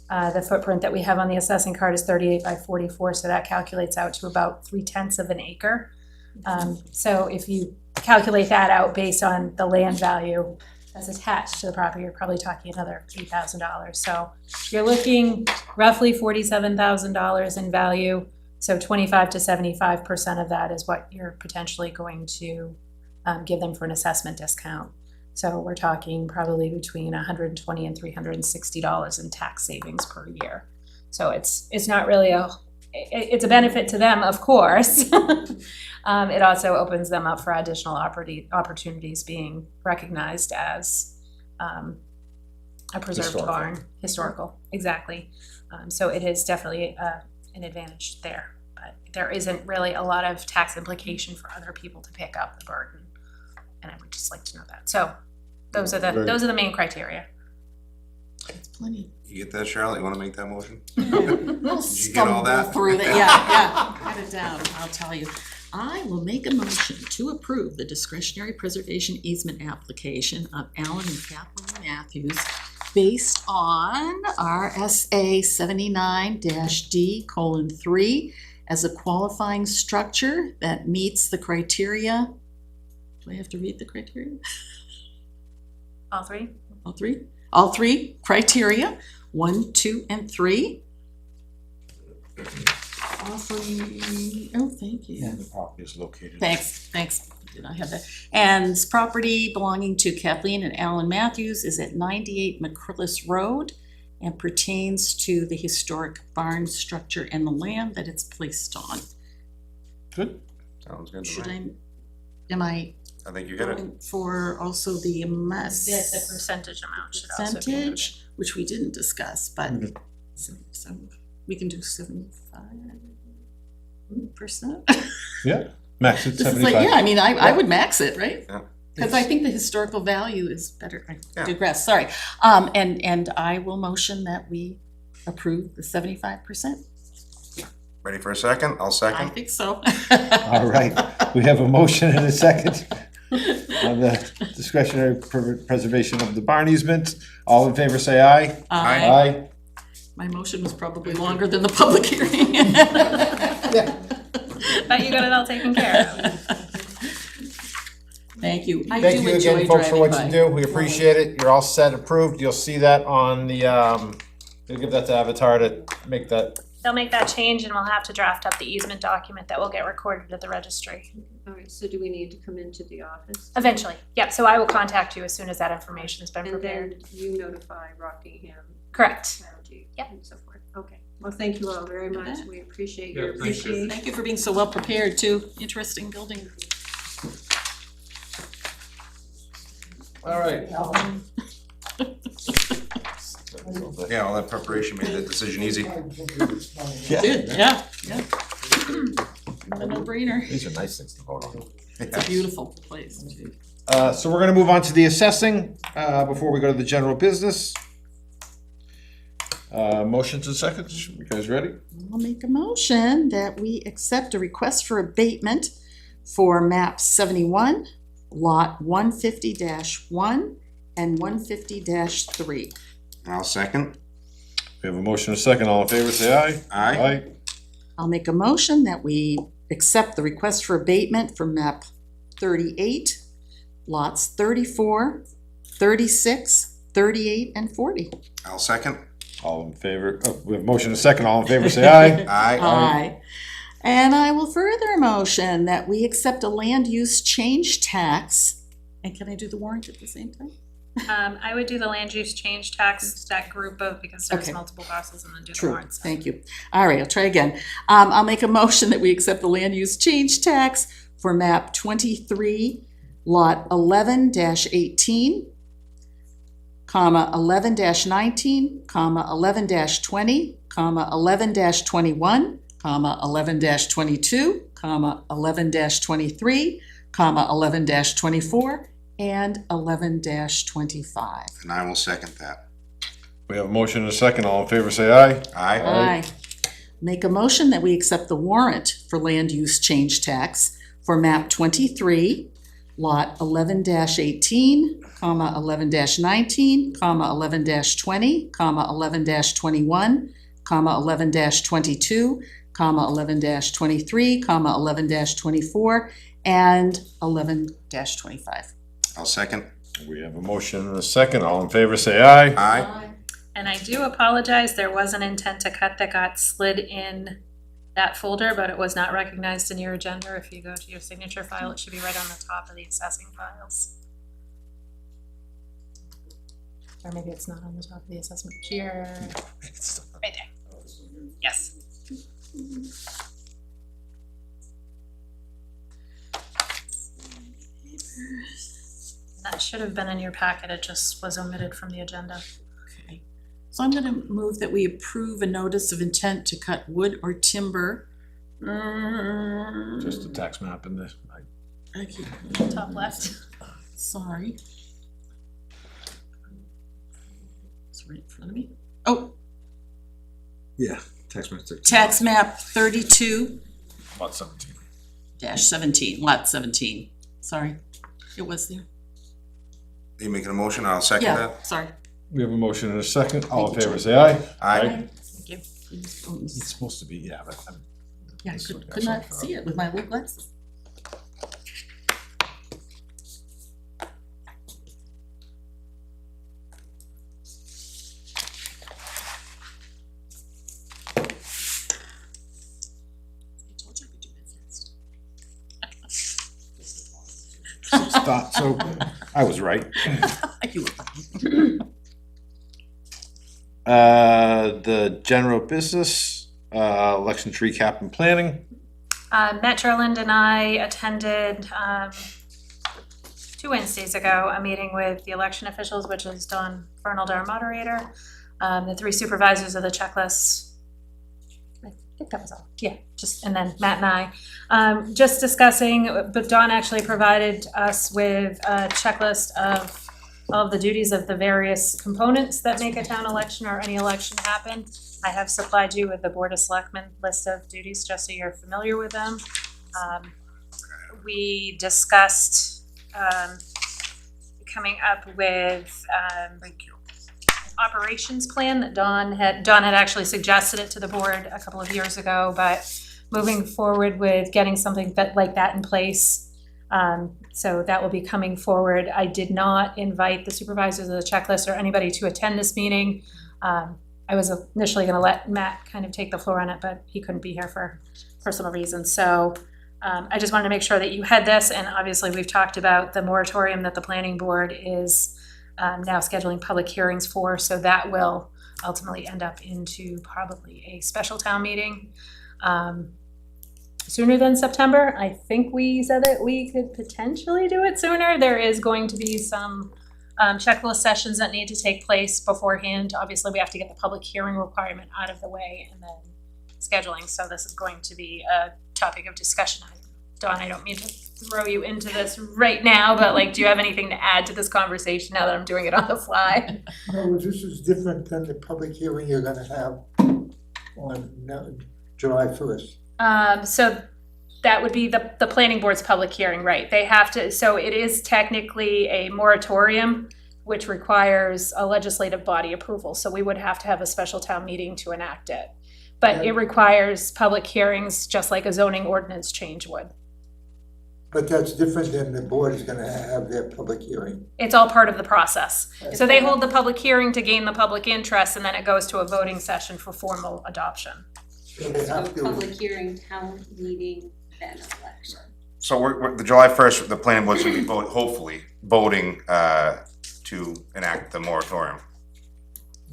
the footprint that we have on the assessing card is 38 by 44, so that calculates out to about 3/10 of an acre. So if you calculate that out based on the land value that's attached to the property, you're probably talking another $3,000. So you're looking roughly $47,000 in value. So 25 to 75% of that is what you're potentially going to give them for an assessment discount. So we're talking probably between $120 and $360 in tax savings per year. So it's not really it's a benefit to them, of course. It also opens them up for additional opportunities, being recognized as a preserved barn, historical, exactly. So it is definitely an advantage there, but there isn't really a lot of tax implication for other people to pick up the burden. And I would just like to know that. So those are the main criteria. It's plenty. You get that, Charlotte? You wanna make that motion? We'll Did you get all that? stumble through that, yeah, get it down, I'll tell you. I will make a motion to approve the discretionary preservation easement application of Alan and Kathleen Matthews based on RSA 79-D:3 as a qualifying structure that meets the criteria. Do I have to read the criteria? All three? All three? All three criteria, 1, 2, and 3. Offering, oh, thank you. The property is located. Thanks, did I have that? And this property belonging to Kathleen and Alan Matthews is at 98 McCrillis Road and pertains to the historic barn structure and the land that it's placed on. Good. Sounds good to Should me. am I I think you hit it. going for also the mass? The percentage amount should also be noted. Percentage, which we didn't discuss, but Mhm. so we can do 75%. Yeah, max at This is like, 75. yeah, I mean, I would max it, right? Yeah. Because I think the historical value is better, I Yeah. digress, sorry. And I will motion that we approve the 75%. Ready for a second? I'll I second. think so. All right, we have a motion and a second on the discretionary preservation of the barn easement. All in favor, say aye. Aye. My motion was probably longer than the public hearing. But you got it all taken care of. Thank you. I Thank do you enjoy again, folks, for driving what you by. do. We appreciate it. You're all set, approved. You'll see that on the, we'll give that to Avatar to make that. They'll make that change and we'll have to draft up the easement document that will get recorded at the registry. All right, so do we need to come into the office? Eventually, yep, so I will contact you as soon as that information's been And prepared. then you notify Rockingham Correct. County Yep. and so forth. Okay, well, thank you all very much. We appreciate your Yeah, thank you. appreciation. Thank you for being so well prepared too. Interesting building. All right. Yeah, all that preparation made the decision easy. Good, yeah. A no-brainer. These are nice things to vote on. It's a beautiful place too. So we're gonna move on to the assessing, before we go to the general business. Motions and seconds, you guys ready? I'll make a motion that we accept a request for abatement for map 71, lot 150-1 and 150-3. I'll second. We have a motion and a second. All in favor, say aye. Aye. I'll make a motion that we accept the request for abatement for map 38, lots 34, 36, 38, and 40. I'll second. All in favor, we have a motion and a second. All in favor, say aye. Aye. Aye. And I will further motion that we accept a land use change tax. And can I do the warrant at the same time? I would do the land use change tax, that group of, because there's Okay. multiple parcels, and then do the True, warrants. thank you. All right, I'll try again. I'll make a motion that we accept the land use change tax for map 23, lot 11-18, comma 11-19, comma 11-20, comma 11-21, comma 11-22, comma 11-23, comma 11-24, and 11-25. And I will second that. We have a motion and a second. All in favor, say aye. Aye. Aye. Make a motion that we accept the warrant for land use change tax for map 23, lot 11-18, 11-19, 11-20, 11-21, 11-22, 11-23, 11-24, and 11-25. I'll second. We have a motion and a second. All in favor, say aye. Aye. And I do apologize, there was an intent to cut that got slid in that folder, but it was not recognized in your agenda. If you go to your signature file, it should be right on the top of the assessing files. Or maybe it's not on the top of the assessment here. Right there. Yes. That should have been in your packet, it just was omitted from the agenda. Okay. So I'm gonna move that we approve a notice of intent to cut wood or timber. Just a tax map in this. I keep- Top left. Sorry. It's right in front of me. Oh, Yeah, tax map 13. tax map 32-17, Lot 17. lot 17. Sorry, it was there. You making a motion? I'll second Yeah, that. sorry. We have a motion and a second. All in favor, say aye. Aye. Thank you. It's supposed to be, yeah, but I'm. Yeah, I could not see it with my little glasses. I told you I could do that fast. Stop, so, I was right. You- The general business, election tree cap and planning. Metroland and I attended 2 Wednesdays ago, a meeting with the election officials, which is Dawn Fernald, our moderator, the 3 supervisors of the checklist. I think that was all, yeah, just, and then Matt and I, just discussing, but Dawn actually provided us with a checklist of all of the duties of the various components that make a town election or any election happen. I have supplied you with the Board of Selectmen list of duties, just so you're familiar with them. We discussed coming up with operations plan that Dawn had actually suggested it to the board a couple of years ago, but moving forward with getting something like that in place. So that will be coming forward. I did not invite the supervisors of the checklist or anybody to attend this meeting. I was initially gonna let Matt kind of take the floor on it, but he couldn't be here for personal reasons. So I just wanted to make sure that you had this, and obviously we've talked about the moratorium that the planning board is now scheduling public hearings for, so that will ultimately end up into probably a special town meeting. Sooner than September. I think we said that we could potentially do it sooner. There is going to be some checklist sessions that need to take place beforehand. Obviously, we have to get the public hearing requirement out of the way and then scheduling. So this is going to be a topic of discussion. Dawn, I don't mean to throw you into this right now, but like, do you have anything to add to this conversation now that I'm doing it on the fly? No, this is different than the public hearing you're gonna have on July 1st. So that would be the planning board's public hearing, right? They have to, so it is technically a moratorium, which requires a legislative body approval. So we would have to have a special town meeting to enact it. But it requires public hearings, just like a zoning ordinance change would. But that's different than the board is gonna have their public hearing. It's all part of the process. So they hold the public hearing to gain the public interest, and then it goes to a voting session for formal adoption. So they have to, Public hearing, town meeting, then election. So we're the July 1st, the planning board's gonna be hopefully voting to enact the moratorium.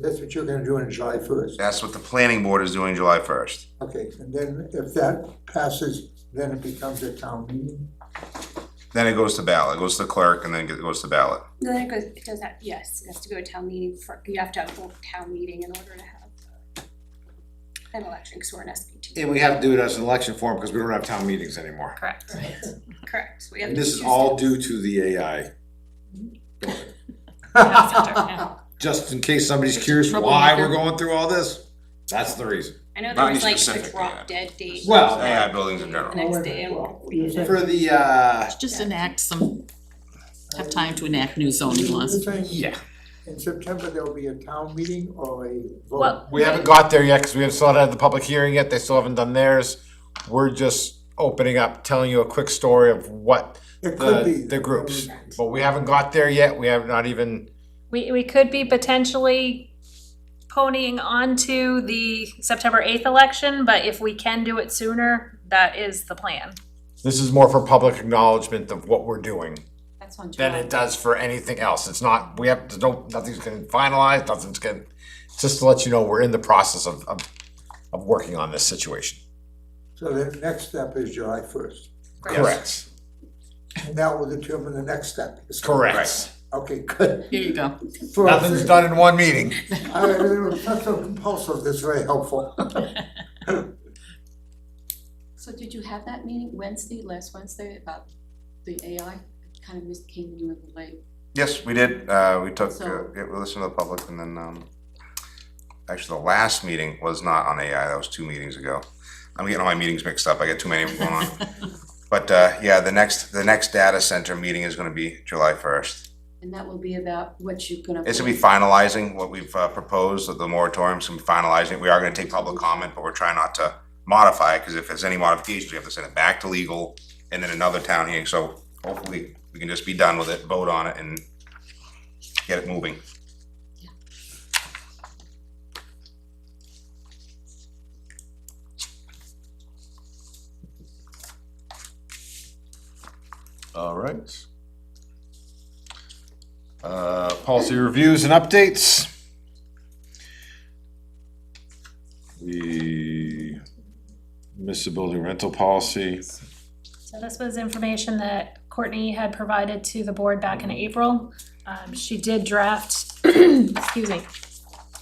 that's what you're gonna do on July 1st. That's what the planning board is doing July 1st. Okay, and then if that passes, then it becomes a town meeting? Then it goes to ballot, it goes to the clerk, and then it goes to ballot. No, then it does that, yes, it has to go to town meeting for, you have to have a full town meeting in order to have an election, because we're an SB2. And we have to do it as an election form because we don't have town meetings anymore. Correct. Correct, so we have And to this is choose all to- due to the AI. Yeah. Just in case somebody's curious why Troublemaker. we're going through all this, that's the reason. I know Not there any was like a specific, yeah. drop dead date. Well, AI buildings in The general. next day, and You're saying- For the, Just enact some have time to enact new zoning You're laws. saying Yeah. in September, there'll be a town meeting or a vote? Well, We haven't got there yet, because we haven't still had the public hearing yet, they still haven't done theirs. We're just opening up, telling you a quick story of what It could be. the groups, but we haven't got there yet, we have not even, we could be potentially ponying on to the September 8th election, but if we can do it sooner, that is the plan. this is more for public acknowledgement of what we're doing That's on than it does for anything else. It's not, there's nothing's getting finalized, nothing's getting, just to let you know, we're in the process of working on this situation. So the next step is July 1st, Correct. and that will determine the next step. Correct. Okay, good. Here you go. Nothing's done in one meeting. It's not so compulsive, that's very helpful. So did you have that meeting last Wednesday about the AI? It kind of came in a little late. Yes, we did, we took, So- we listened to the public, and then, actually, the last meeting was not on AI, that was 2 meetings ago. I'm getting all my meetings mixed up, I got too many of them going on. But, yeah, the next data center meeting is gonna be July 1st. And that will be about what you're gonna. It's gonna be finalizing what we've proposed, the moratorium's gonna be finalizing it. We are gonna take public comment, but we're trying not to modify it, because if there's any modifications, we have to send it back to legal and then another town hearing. So hopefully we can just be done with it, vote on it, and get it moving. All right. Policy reviews and updates. We missed the building rental policy. So this was information that Courtney had provided to the board back in April. She did draft, excuse me,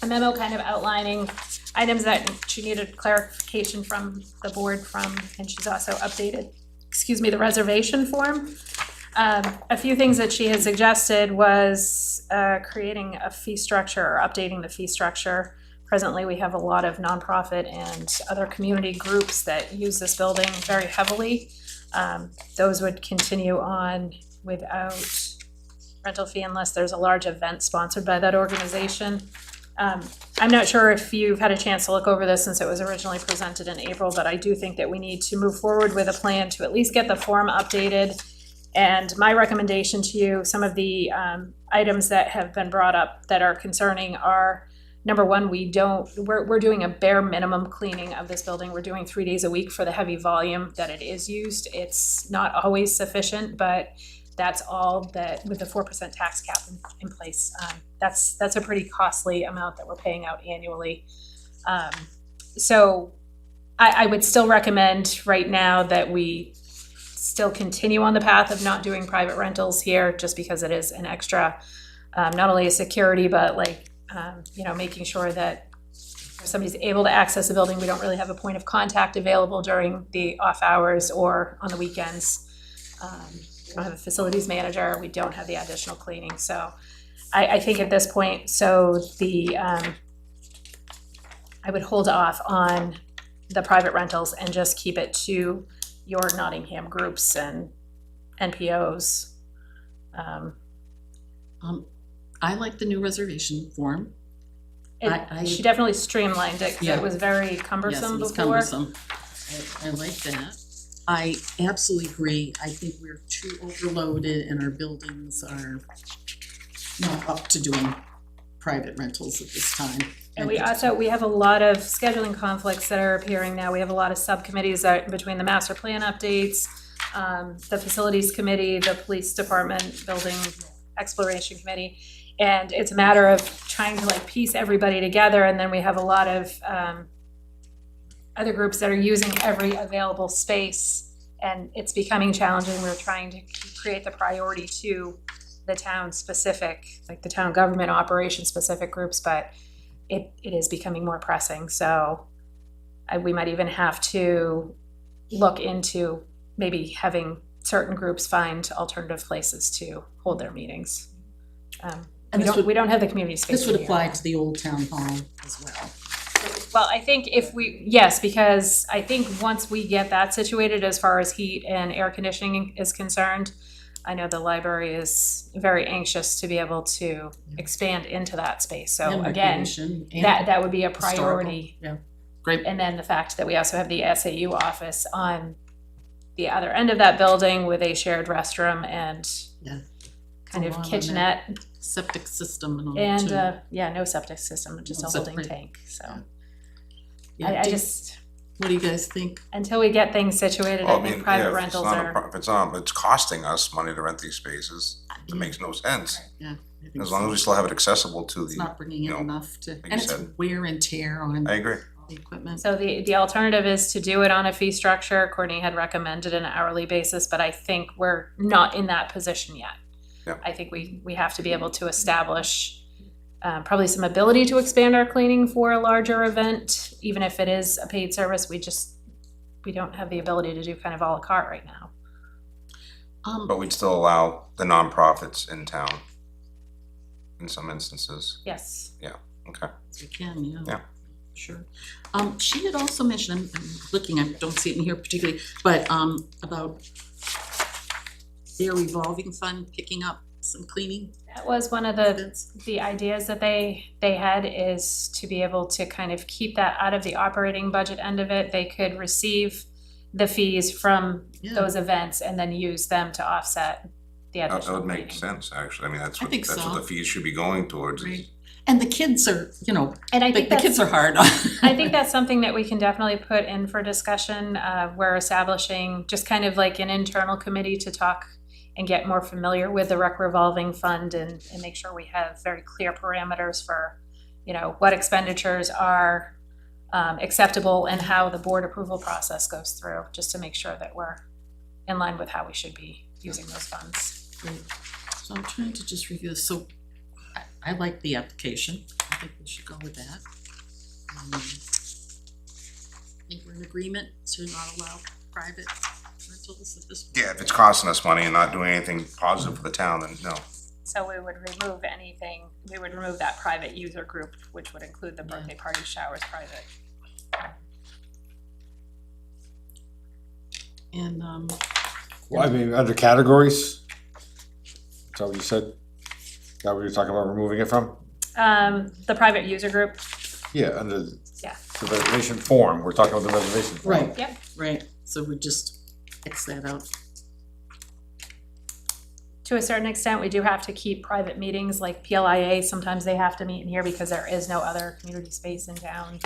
a memo kind of outlining items that she needed clarification from the board from, and she's also updated, excuse me, the reservation form. A few things that she had suggested was creating a fee structure or updating the fee structure. Presently, we have a lot of nonprofit and other community groups that use this building very heavily. Those would continue on without rental fee unless there's a large event sponsored by that organization. I'm not sure if you've had a chance to look over this since it was originally presented in April, but I do think that we need to move forward with a plan to at least get the form updated. And my recommendation to you, some of the items that have been brought up that are concerning are, number one, we're doing a bare minimum cleaning of this building. We're doing 3 days a week for the heavy volume that it is used. It's not always sufficient, but that's all that, with the 4% tax cap in place, that's a pretty costly amount that we're paying out annually. So I would still recommend right now that we still continue on the path of not doing private rentals here, just because it is an extra, not only a security, but like, making sure that if somebody's able to access the building, we don't really have a point of contact available during the off hours or on the weekends. We don't have a facilities manager, we don't have the additional cleaning, so I think at this point, I would hold off on the private rentals and just keep it to your Nottingham groups and NPOs. I like the new reservation form. She definitely streamlined it, because Yeah. it was very Yes, cumbersome it was before. cumbersome. I like that. I absolutely agree. I think we're too overloaded and our buildings are not up to doing private rentals at this time. And we have a lot of scheduling conflicts that are appearing now. We have a lot of subcommittees that, between the master plan updates, the facilities committee, the police department, building exploration committee. And it's a matter of trying to like piece everybody together, and then we have a lot of other groups that are using every available space, and it's becoming challenging. We're trying to create the priority to the town specific, like the town government operation specific groups, but it is becoming more pressing. So we might even have to look into maybe having certain groups find alternative places to hold their meetings. And We don't have the community space. This would here. apply to the old town hall as well. Well, I think yes, because I think once we get that situated as far as heat and air conditioning is concerned, I know the library is very anxious to be able to expand into that space, so And again, recreation and that would be a historical. priority. Yeah, great. And then the fact that we also have the SAU office on the other end of that building with a shared restroom and Yeah. kind It's of a lot on kitchenette Septic system and all and, that yeah, no septic system, just a No holding septic. tank, so. too. Yeah, I just, what do you guys think? until we get things situated, Well, I think private rentals are, If it's on, but it's costing us money to rent these spaces, it makes no sense. Yeah. I think As long so. as we still have it accessible to It's the, not bringing you in know, enough to, you and it's said. wear and tear on I agree. all the equipment. so the alternative is to do it on a fee structure. Courtney had recommended an hourly basis, but I think we're not in that position yet. Yeah. I think we have to be able to establish probably some ability to expand our cleaning for a larger event, even if it is a paid service. We don't have the ability to do kind of a la carte right now. But we'd still allow the nonprofits in town in some instances. Yes. Okay. We can, yeah. Yeah. Sure. She had also mentioned, I'm looking, I don't see it in here particularly, but, about their revolving fund picking up some cleaning. That was one of the ideas that they had, is to be able to kind of keep that out of the operating budget end of it. They could receive the fees from Yeah. those events and then use them to offset the That additional would make cleaning. sense, actually. I mean, that's I what, think that's what so. the fees should be going towards. is- Right. And the kids are, you know, And I the think kids that's, are hard. I think that's something that we can definitely put in for discussion. We're establishing just kind of like an internal committee to talk and get more familiar with the rec revolving fund and make sure we have very clear parameters for, you know, what expenditures are acceptable and how the board approval process goes through, just to make sure that we're in line with how we should be using those funds. Great. So I'm trying to just review this. So I like the application. I think we should go with that. I think we're in agreement to not allow private rentals at this point. Yeah, if it's costing us money and not doing anything positive for the town, then no. So we would remove anything, we would remove that private user group, which would include the birthday party showers private. And, Well, I mean, under categories? Is that what you said? Is that what you're talking about removing it from? The private user group, Yeah, under Yeah. the reservation form, we're talking about the reservation form. right. Yep. Right. So we just X that out. to a certain extent, we do have to keep private meetings, like PLIA, sometimes they have to meet in here because there is no other community space in town.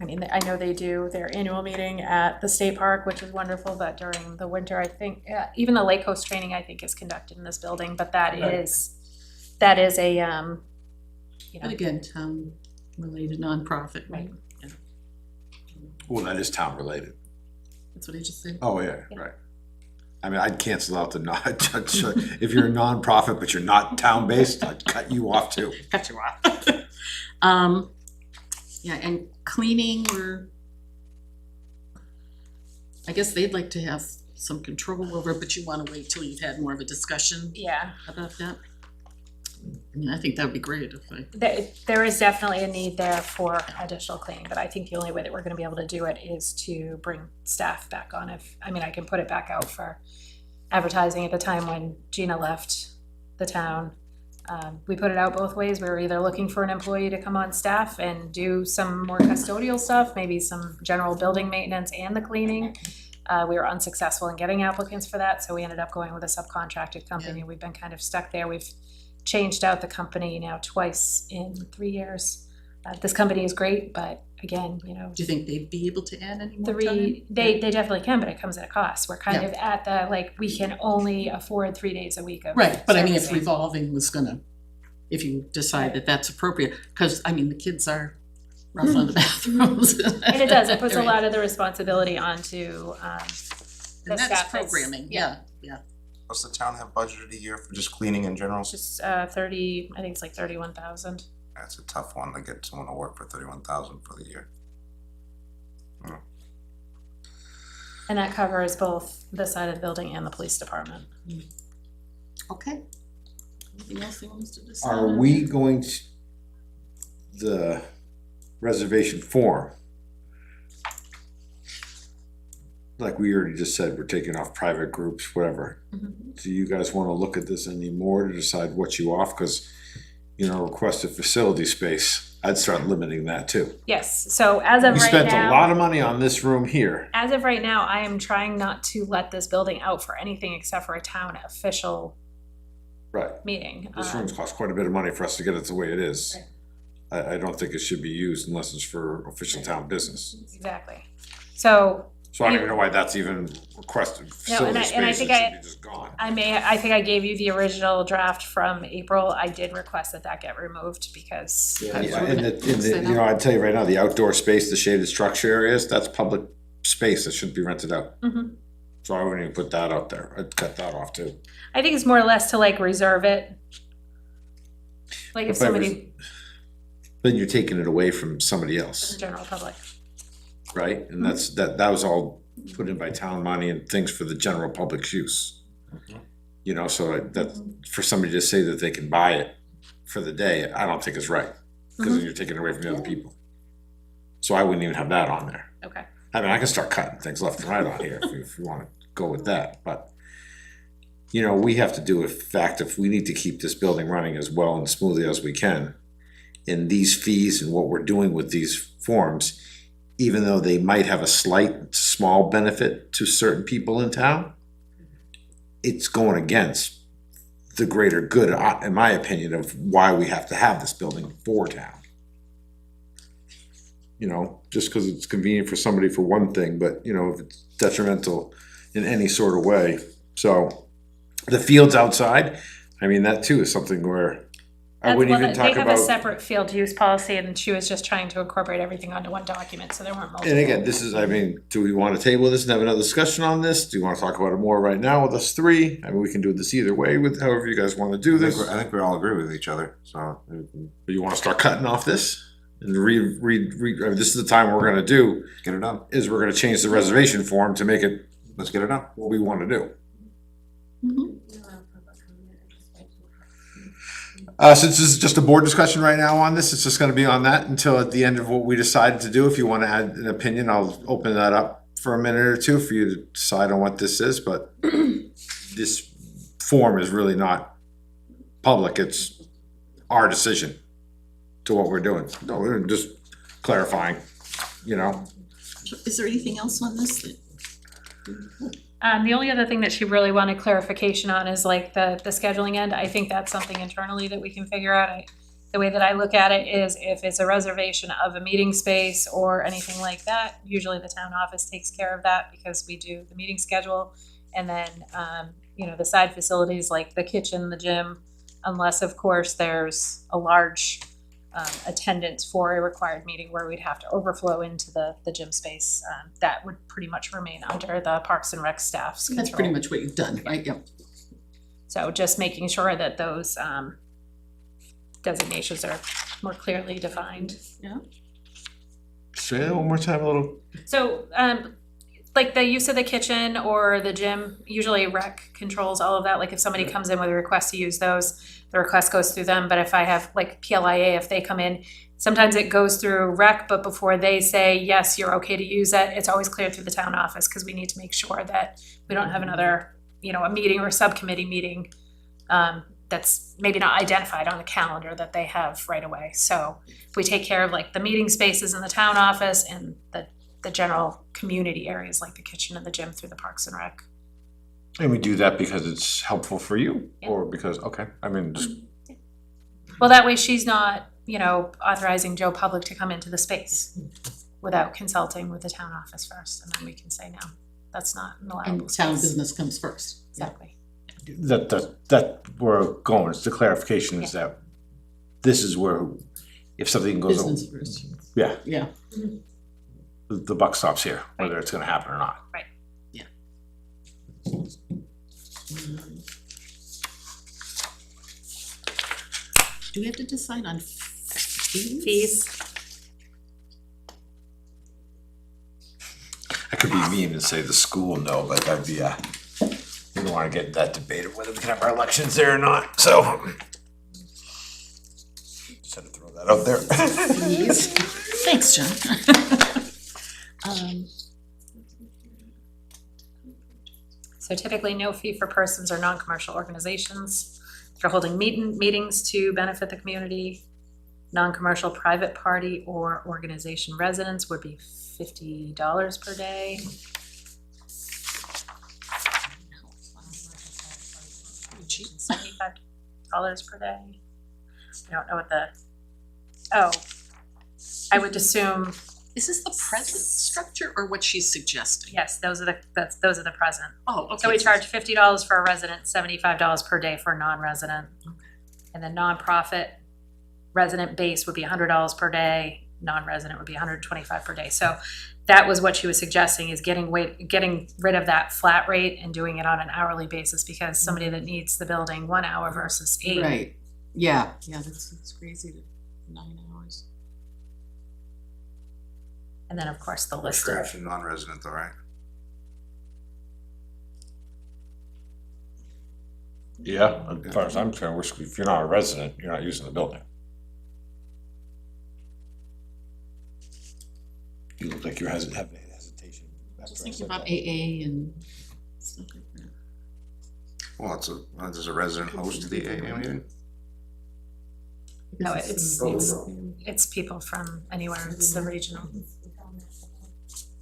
I mean, I know they do their annual meeting at the state park, which is wonderful, but during the winter, I think, even the Lake Coast training, I think, is conducted in this building, but that is a, you know, And again, town related nonprofit, right? Yeah. Well, that is town related. That's what I just said. Oh, yeah, Yeah. right. I mean, I'd cancel out the non, if you're a nonprofit, but you're not town-based, I'd cut you off too. Cut you off. Yeah, and cleaning, I guess they'd like to have some control over, but you wanna wait till you've had more of a discussion yeah. about that? I mean, I think that'd be great if I, There is definitely a need there for additional cleaning, but I think the only way that we're gonna be able to do it is to bring staff back on. I mean, I can put it back out for advertising at the time when Gina left the town. We put it out both ways. We were either looking for an employee to come on staff and do some more custodial stuff, maybe some general building maintenance and the cleaning. We were unsuccessful in getting applicants for that, so we ended up going with a subcontracted company. We've been kind of stuck there. We've changed out the company now twice in 3 years. This company is great, but again, you know, do you think they'd be able to add any more time? they definitely can, but it comes at a cost. We're kind Yeah. of at the, like, we can only afford 3 days a week of Right, but I mean, if servicing. revolving was gonna, if you decide that that's appropriate, cause I mean, the kids are rough on the bathrooms. And it does, it puts a lot of the responsibility onto, the And that's staff that's- programming, yeah, yeah. Does the town have budgeted a year for just cleaning in general? just 30, I think it's like 31,000. That's a tough one to get someone to work for 31,000 for the year. And that covers both this side of the building and the police department. Okay. Anything else you want us to decide? Are we going to, the reservation form? like we already just said, we're taking off private groups, whatever. Do you guys wanna look at this anymore to decide what you off? Cause, requested facility space, I'd start limiting that too. Yes, so as of We right spent a lot now, of money on this room here. as of right now, I am trying not to let this building out for anything except for a town official Right. meeting. This room's cost quite a bit of money for us to get it the way it is. I don't think it should be used unless it's for official town business. Exactly. So So I don't even know why that's even requested No, and facility I space, it should think be just gone. I think I gave you the original draft from April. I did request that get removed because. Yeah, I'd tell you right now, the outdoor space, the shaded structure areas, that's public space that shouldn't be rented out. Mhm. So I wouldn't even put that out there, I'd cut that off too. I think it's more or less to like reserve it. Like if If I somebody, Then you're taking it away from somebody else, the general public. right? And that was all put in by town money and things for the general public's use. So that, for somebody to say that they can buy it for the day, I don't think is right, because then you're taking it away from the other people. So I wouldn't even have that on there. Okay. I mean, I can start cutting things left and right on here if you wanna go with that, but we have to do a fact, if we need to keep this building running as well and smoothly as we can, in these fees and what we're doing with these forms, even though they might have a slight, small benefit to certain people in town, it's going against the greater good, in my opinion, of why we have to have this building for town. Just cause it's convenient for somebody for one thing, but if it's detrimental in any sort of way. So the fields outside, I mean, that too is something where I wouldn't even talk They have a about. separate field use policy and she was just trying to incorporate everything onto one document, so there weren't multiple. And again, this is, do we wanna table this and have another discussion on this? Do you wanna talk about it more right now with us three? I mean, we can do this either way with however you guys wanna do this. I think we all agree with each other, so. But you wanna start cutting off this? And this is the time we're gonna do, Get it done. is we're gonna change the reservation form to make it Let's get it done. what we wanna do. Since this is just a board discussion right now on this, it's just gonna be on that until at the end of what we decided to do. If you wanna add an opinion, I'll open that up for a minute or two for you to decide on what this is, but this form is really not public, it's our decision to what we're doing. No, we're just clarifying, Is there anything else on this that? The only other thing that she really wanted clarification on is like the scheduling end. I think that's something internally that we can figure out. The way that I look at it is if it's a reservation of a meeting space or anything like that, usually the town office takes care of that because we do the meeting schedule. And then, the side facilities like the kitchen, the gym, unless of course there's a large attendance for a required meeting where we'd have to overflow into the gym space, that would pretty much remain under the Parks and Rec staff's control. That's pretty much what you've done, right? Yep. So just making sure that those designations are more clearly defined. Say that one more time, a little. So like the use of the kitchen or the gym, usually rec controls all of that. Like if somebody comes in with a request to use those, the request goes through them. But if I have like PLIA, if they come in, sometimes it goes through rec, but before they say, yes, you're okay to use it, it's always cleared through the town office because we need to make sure that we don't have another, a meeting or a subcommittee meeting that's maybe not identified on the calendar that they have right away. So if we take care of like the meeting spaces in the town office and the general community areas like the kitchen and the gym through the Parks and Rec. And we do that because it's helpful for you, Yeah. or because, okay, I mean, just, Well, that way she's not, authorizing Joe Public to come into the space without consulting with the town office first, and then we can say, no, that's not an allowable And town space. business comes first. Exactly. that we're going, it's the clarification is that this is where, if something goes, Business first. yeah, Yeah. the buck stops here, whether it's gonna happen or not. Right. Yeah. Do we have to decide on fees? Fees. I could be mean and say the school, no, but that'd be, we don't wanna get that debated whether we can have our elections there or not, so. Just had to throw that out there. Fees. Thanks, John. So typically no fee for persons or non-commercial organizations. If you're holding meetings to benefit the community, non-commercial private party or organization residents would be $50 per day. $75 per day. I don't know what I would assume, Is this the present structure or what she's suggesting? yes, those are the present. Oh, okay. So we charge $50 for a resident, $75 per day for a non-resident. And the nonprofit resident base would be $100 per day, non-resident would be $125 per day. So that was what she was suggesting, is getting rid of that flat rate and doing it on an hourly basis, because somebody that needs the building 1 hour versus 8. Right, yeah, that's crazy, 9 hours. And then, of course, the We're list of, scratching non-resident though, right? Yeah, as far as I'm concerned, if you're not a resident, you're not using the building. You look like you're having hesitation. Just thinking about AA and stuff like that. Well, there's a resident host to the AA meeting. no, it's people from anywhere, it's the regional.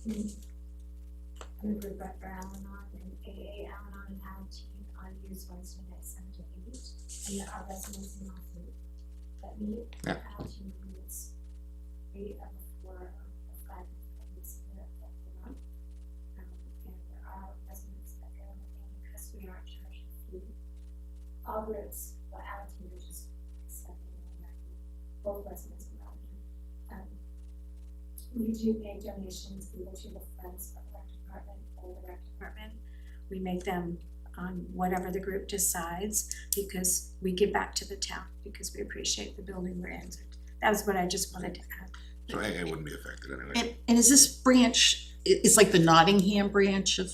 I'm a group rep for Al-Anon, and AA, Al-Anon, and Al-Anon use Wednesday at 7 to 8, and there are residents in Norfolk that meet. Yeah. Al-Anon meets 3 of the 4 or 5 weeks a month. And there are residents that go, and because we aren't charging a fee, all groups, well, Al-Anon is just accepting both residents and Al-Anon. We do pay donations either to the Friends of the Rec Department or the Rec Department. We make them on whatever the group decides, because we give back to the town, because we appreciate the building we're in. That was what I just wanted to add. So AA wouldn't be affected anyway. And is this branch, it's like the Nottingham branch of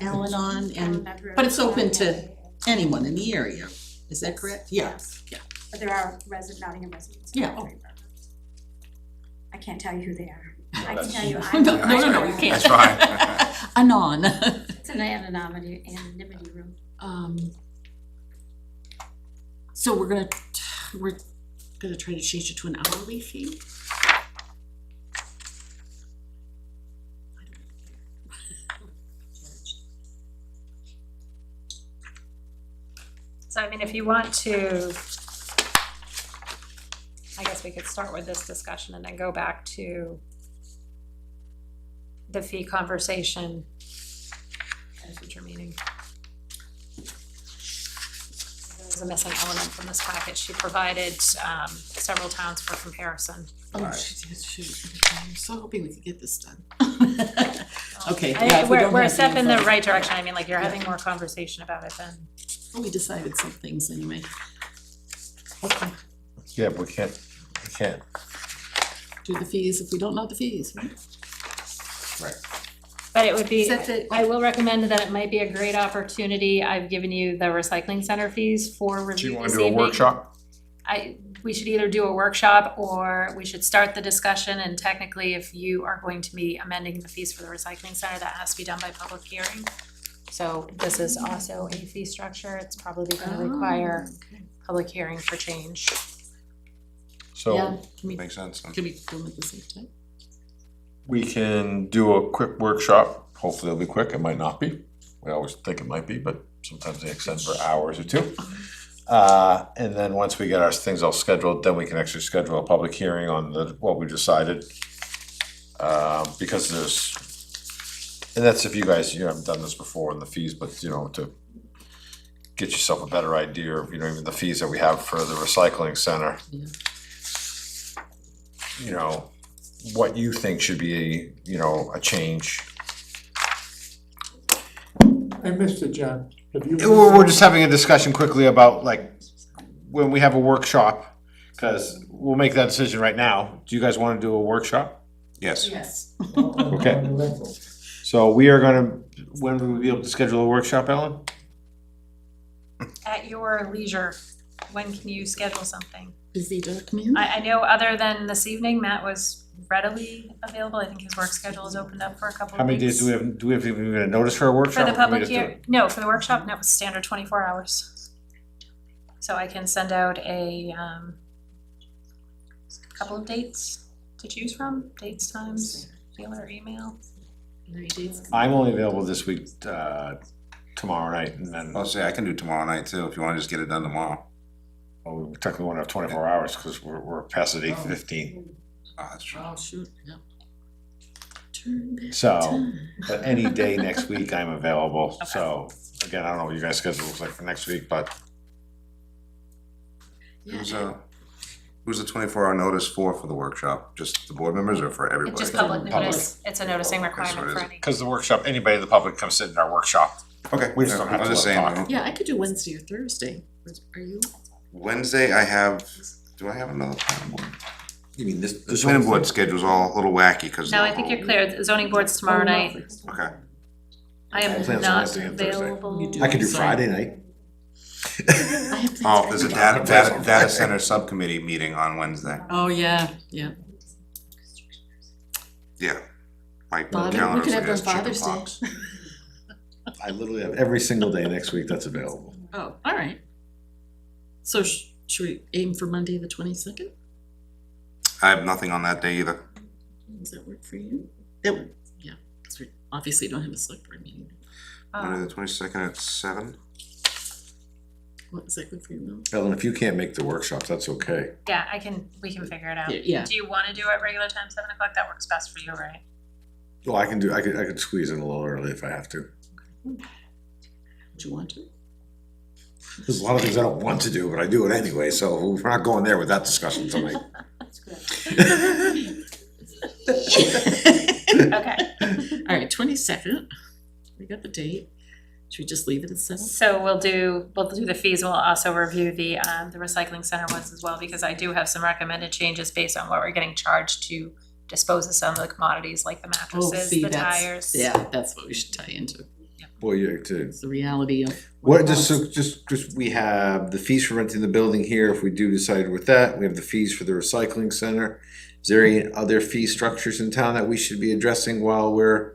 Al-Anon, but it's open to anyone in the area, is that correct? Yeah. Yeah. But there are Nottingham residents. Yeah. I can't tell you who they are. No, I can that's- tell you. No, you can't. That's fine. Anon. It's an anonymity room. So we're gonna try to change it to an hourly fee? So I mean, if you want to, I guess we could start with this discussion and then go back to the fee conversation at a future meeting. There's a missing element from this package. She provided several towns for comparison. Oh, shoot. I'm so hoping we could get this done. Okay, yeah, if we don't We're a have step the in the info. right direction. I mean, like, you're having more conversation about it then. Well, we decided some things anyway. Okay, Yeah, but we can't do the fees if we don't know the fees, right? Right. But it would be, Is that the- I will recommend that it might be a great opportunity. I've given you the recycling center fees for do review you wanna this do a evening. workshop? We should either do a workshop, or we should start the discussion, and technically, if you are going to be amending the fees for the recycling center, that has to be done by public hearing. So this is also a fee structure. It's probably gonna require okay. public hearing for change. Yeah, So Makes sense. can we do them at the same time? we can do a quick workshop. Hopefully it'll be quick. It might not be. We always think it might be, but sometimes they extend for hours or two. And then once we get our things all scheduled, then we can actually schedule a public hearing on what we decided. Because and that's if you guys, haven't done this before in the fees, but to get yourself a better idea of, even the fees that we have for the recycling center. Yeah. What you think should be, a change. Hey, Mr. John, have you? We're just having a discussion quickly about when we have a workshop, because we'll make that decision right now. Do you guys want to do a workshop? Yes. Yes. Okay. So we are when will we be able to schedule a workshop, Ellen? At your leisure. when can you schedule something? Busy document? I know other than this evening, Matt was readily available. I think his work schedule is opened up for a couple How of many weeks. days do we have even a notice for a workshop? For the or can we public just do here, no, for the workshop, no, it's standard 24 hours. So I can send out a couple of dates to choose from, dates, times, dealer, email. I'm only available this week, tomorrow night, and then, I'll say I can do tomorrow night too, if you wanna just get it done tomorrow. oh, we technically won't have 24 hours, cause we're past at 8:15. Oh, that's true. Oh, shoot, yeah. Turn back So, time. but any day next week I'm available, Okay. so, again, I don't know what you guys' schedule looks like for next week, but Who's the 24-hour notice for the workshop? Just the board members or for everybody? It's just public Public. notice, it's a noticing Okay, so requirement it for is. any. because the workshop, anybody in the public come sit in our workshop. Okay, We just don't have I was to just let saying, talk. Yeah, I could do Wednesday or Thursday. Are you? Wednesday I have, do I have another planning board? You mean this? The planning board schedule's all a little wacky, cause. No, I think you're clear, the zoning board's tomorrow night. Okay, I am Plans on not Wednesday and Thursday. available. You do. I could do Sorry. Friday night. I have plans oh, for there's a everybody. data center subcommittee meeting on Wednesday, Oh, yeah, yeah. yeah. My Father- we calendar's could have like done chicken Father's Day. pox. I literally have every single day next week that's available. Oh, all right. So should we aim for Monday, the 22nd? I have nothing on that day either. Does that work for you? That would, yeah, 'cause we obviously don't have a select board meeting. Monday the 22nd at 7. What, is that good for you, Ellen, if you can't make the workshop, that's okay. Yeah, we can figure it out. Mel? Yeah. Do you wanna do it regular time, 7 o'clock? That works best for you, right? Well, I could squeeze in a little early if I have to. Would you want to? There's a lot of things I don't want to do, but I do it anyway, so we're not going there with that discussion tonight. That's good. Okay, All right, 22nd. We got the date. Should we just leave it at 7? so we'll do the fees, we'll also review the recycling center ones as well, because I do have some recommended changes based on what we're getting charged to dispose of some of the commodities like the mattresses, the tires. Yeah, that's what we should tie into. Well, yeah, to, It's the reality of. what, it just, so, costs. just, we have the fees for renting the building here, if we do decide with that, we have the fees for the recycling center. Is there any other fee structures in town that we should be addressing while we're,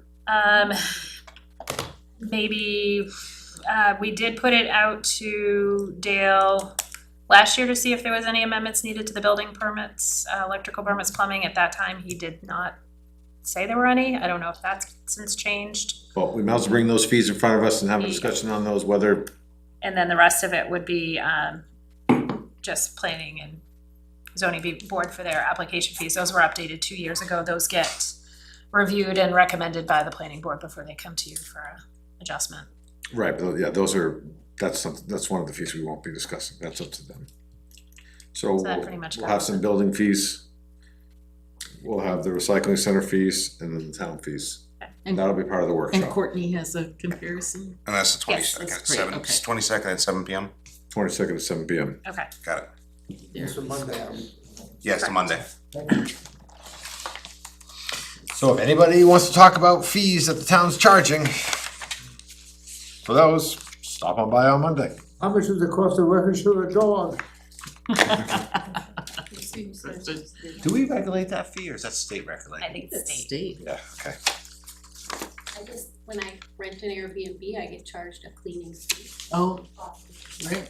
Maybe, we did put it out to Dale last year to see if there was any amendments needed to the building permits, electrical permits, plumbing. At that time, he did not say there were any. I don't know if that's since changed. well, we might as well bring those fees in front of us and have a discussion on those, whether, And then the rest of it would be, just planning and zoning board for their application fees. Those were updated 2 years ago. Those get reviewed and recommended by the planning board before they come to you for a adjustment. right, but yeah, that's something, that's one of the fees we won't be discussing, that's up to them. So So that pretty much we'll have covers some it. building fees. We'll have the recycling center fees and then the town fees. And That'll be part of the and workshop. Courtney has a comparison. And that's the Yes, 22nd that's at great, 7. okay. 22nd at 7 p.m. 22nd at 7 p.m. Okay. Got it. It's a Monday. Yes, the Monday. So if anybody wants to talk about fees that the town's charging for those, stop on by on Monday. How much does it cost to register a dog? Do we regulate that fee or is that state I regulated? think it's That's state. state. Yeah, okay. I just, when I rent an Airbnb, I get charged a cleaning fee. Oh, right.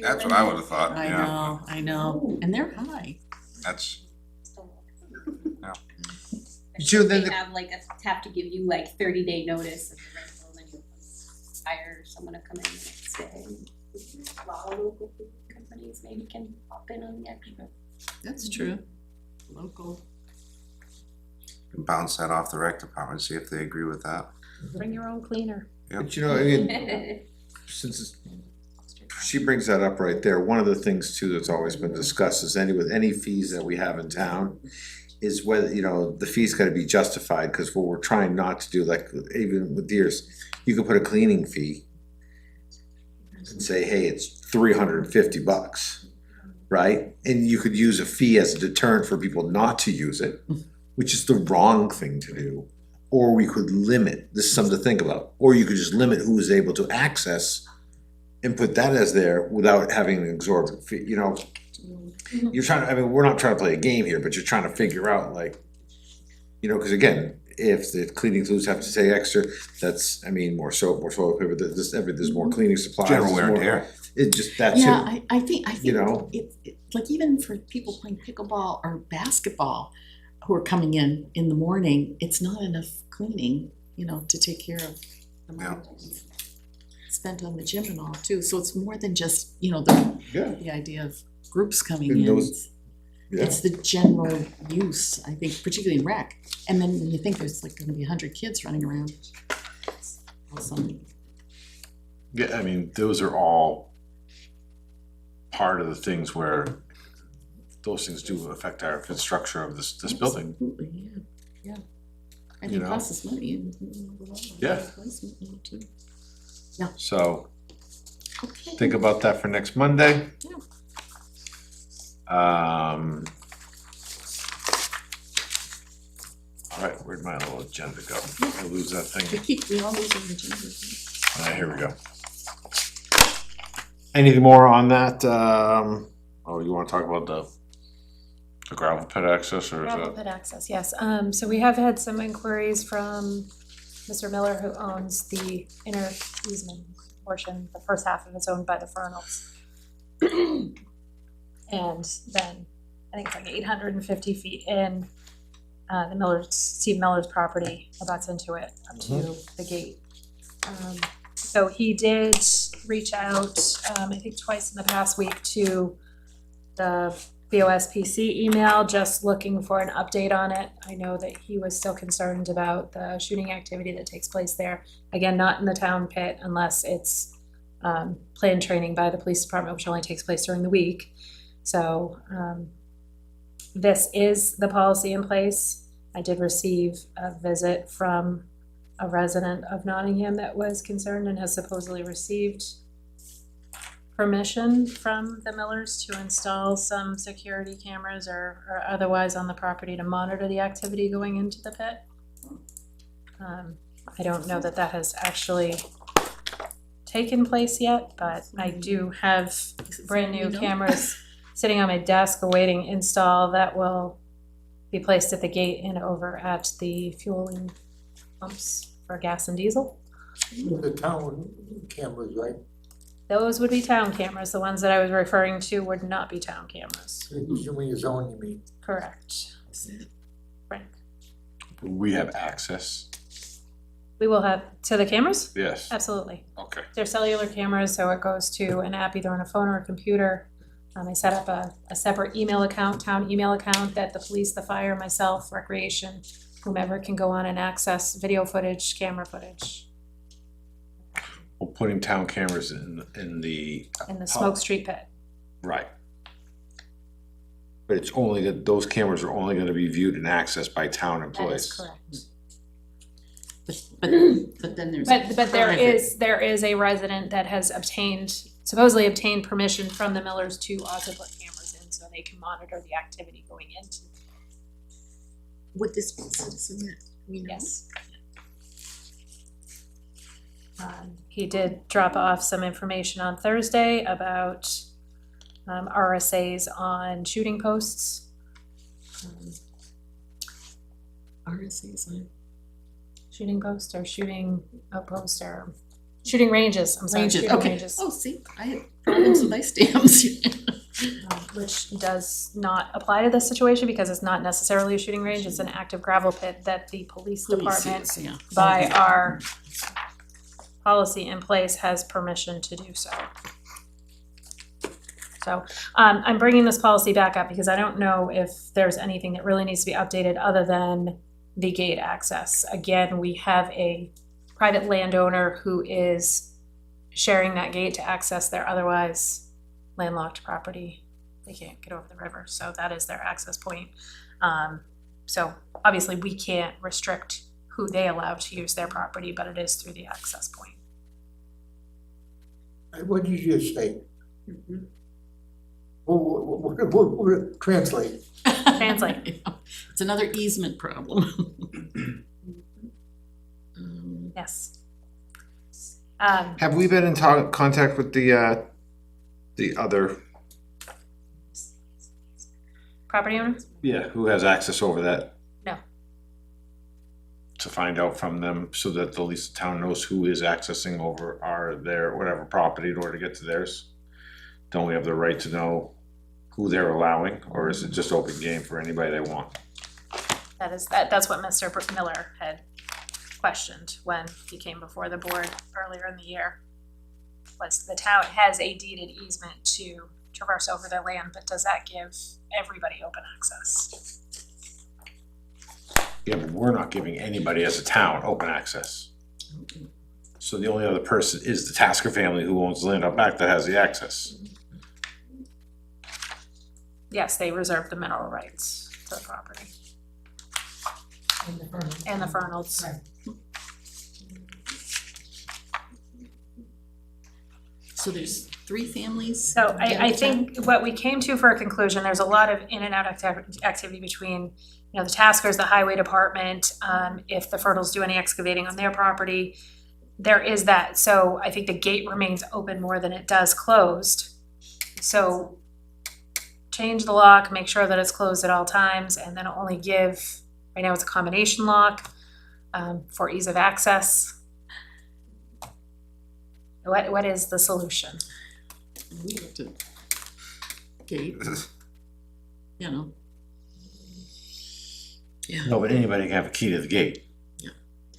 That's what I would have thought, yeah. I know, and they're high. That's, So then They the- have have to give you 30-day notice of the rental, and then you hire someone to come in the next day. A lot of local food companies maybe can pop in on the extra. That's true. Local. bounce that off the rec department, see if they agree with that. Bring your own cleaner. But you know, I mean, since she brings that up right there, one of the things too that's always been discussed is with any fees that we have in town is whether, you know, the fee's gotta be justified, cause what we're trying not to do, like even with Deers, you could put a cleaning fee and say, hey, it's $350, right? And you could use a fee as a deterrent for people not to use it, which is the wrong thing to do. Or we could limit, this is something to think about, or you could just limit who is able to access input that as there without having an exorbitant fee, you know? You're trying to, I mean, we're not trying to play a game here, but you're trying to figure out like, you know, cause again, if the cleaning fluids have to say extra, that's, I mean, more soap, more toilet paper, there's more cleaning supplies. General wear and there's more- tear. It just, that's Yeah, it, I think you know? like even for people playing pickleball or basketball who are coming in the morning, it's not enough cleaning, you know, to take care of the Yeah. money spent on the gym and all too, so it's more than just, you know, Yeah. the idea of groups coming And in. those- Yeah. It's the general use, I think, particularly in rec, and then when you think there's like gonna be 100 kids running around. Awesome. Yeah, I mean, those are all part of the things where those things do affect our structure of this building. Absolutely, yeah. And You it know? costs us money and. Yeah. Replacement money too. So Okay. think about that for next Monday. Yeah. All right, where'd my little agenda go? I lose that thing. We all lose our agendas. All right, here we go. Anything more on that? Oh, you wanna talk about the gravel pit access or is Gravel that? pit access, yes. So we have had some inquiries from Mr. Miller, who owns the inner easement portion. The first half of it's owned by the Fernals. And then, I think it's like 850 feet in, the Miller's, Steve Miller's property abuts into it, up to the gate. So he did reach out, I think twice in the past week, to the BOSPC email, just looking for an update on it. I know that he was still concerned about the shooting activity that takes place there. Again, not in the town pit unless it's planned training by the police department, which only takes place during the week. So this is the policy in place. I did receive a visit from a resident of Nottingham that was concerned and has supposedly received permission from the Millers to install some security cameras or otherwise on the property to monitor the activity going into the pit. I don't know that that has actually taken place yet, but I do have brand new cameras sitting on my desk awaiting install that will be placed at the gate and over at the fueling pumps for gas and diesel. The town cameras, right? Those would be town cameras. The ones that I was referring to would not be town cameras. Assuming your zone, you mean? Correct. Frank. We have access. We will have, to the cameras? Yes. Absolutely. Okay. They're cellular cameras, so it goes to an app either on a phone or a computer. I set up a separate email account, town email account, that the police, the fire, myself, recreation, whomever can go on and access video footage, camera footage Well, putting town cameras in the. in the Smoke Street pit. Right. But it's only that those cameras are only gonna be viewed and accessed by town That employees. is correct. But then there's. But private- there is a resident that has supposedly obtained permission from the Millers to also put cameras in so they can monitor the activity going into. Would this be citizen yet? Yes. He did drop off some information on Thursday about RSAs on shooting posts. RSA's on. Shooting posts or shooting outposts or shooting ranges, I'm sorry, Ranges, shooting okay. ranges. Oh, see, I had problems with ice dams. Which does not apply to this situation because it's not necessarily a shooting range, it's an active gravel pit that the police department, Yeah. by our policy in place, has permission to do so. So, I'm bringing this policy back up because I don't know if there's anything that really needs to be updated other than the gate access. Again, we have a private landowner who is sharing that gate to access their otherwise landlocked property. They can't get over the river, so that is their access point. So obviously we can't restrict who they allow to use their property, but it is through the access point. What did you just say? What, translate? Translate. It's another easement problem. Yes. Have we been in contact with the other, Property owners? yeah, who has access over that? No. To find out from them so that at least the town knows who is accessing over their whatever property in order to get to theirs? Don't we have the right to know who they're allowing, or is it just open game for anybody they want? That's what Mr. Miller had questioned when he came before the board earlier in the year. Was the town has a deeded easement to traverse over their land, but does that give everybody open access? Yeah, but we're not giving anybody as a town open access. So the only other person is the Tasker family who owns the land out back that has the access. Yes, they reserve the mineral rights to the property In the firm. and the Fernalds. Right. So there's 3 families? So I think what we came to for a conclusion, there's a lot of in and out activity between, you know, the Taskers, the highway department, if the Fernalds do any excavating on their property, there is that. So I think the gate remains open more than it does closed. So change the lock, make sure that it's closed at all times, and then only give, right now it's a combination lock, for ease of access. What is the solution? We have to gate, you know. Yeah. No, but anybody can have a key to the gate. Yeah.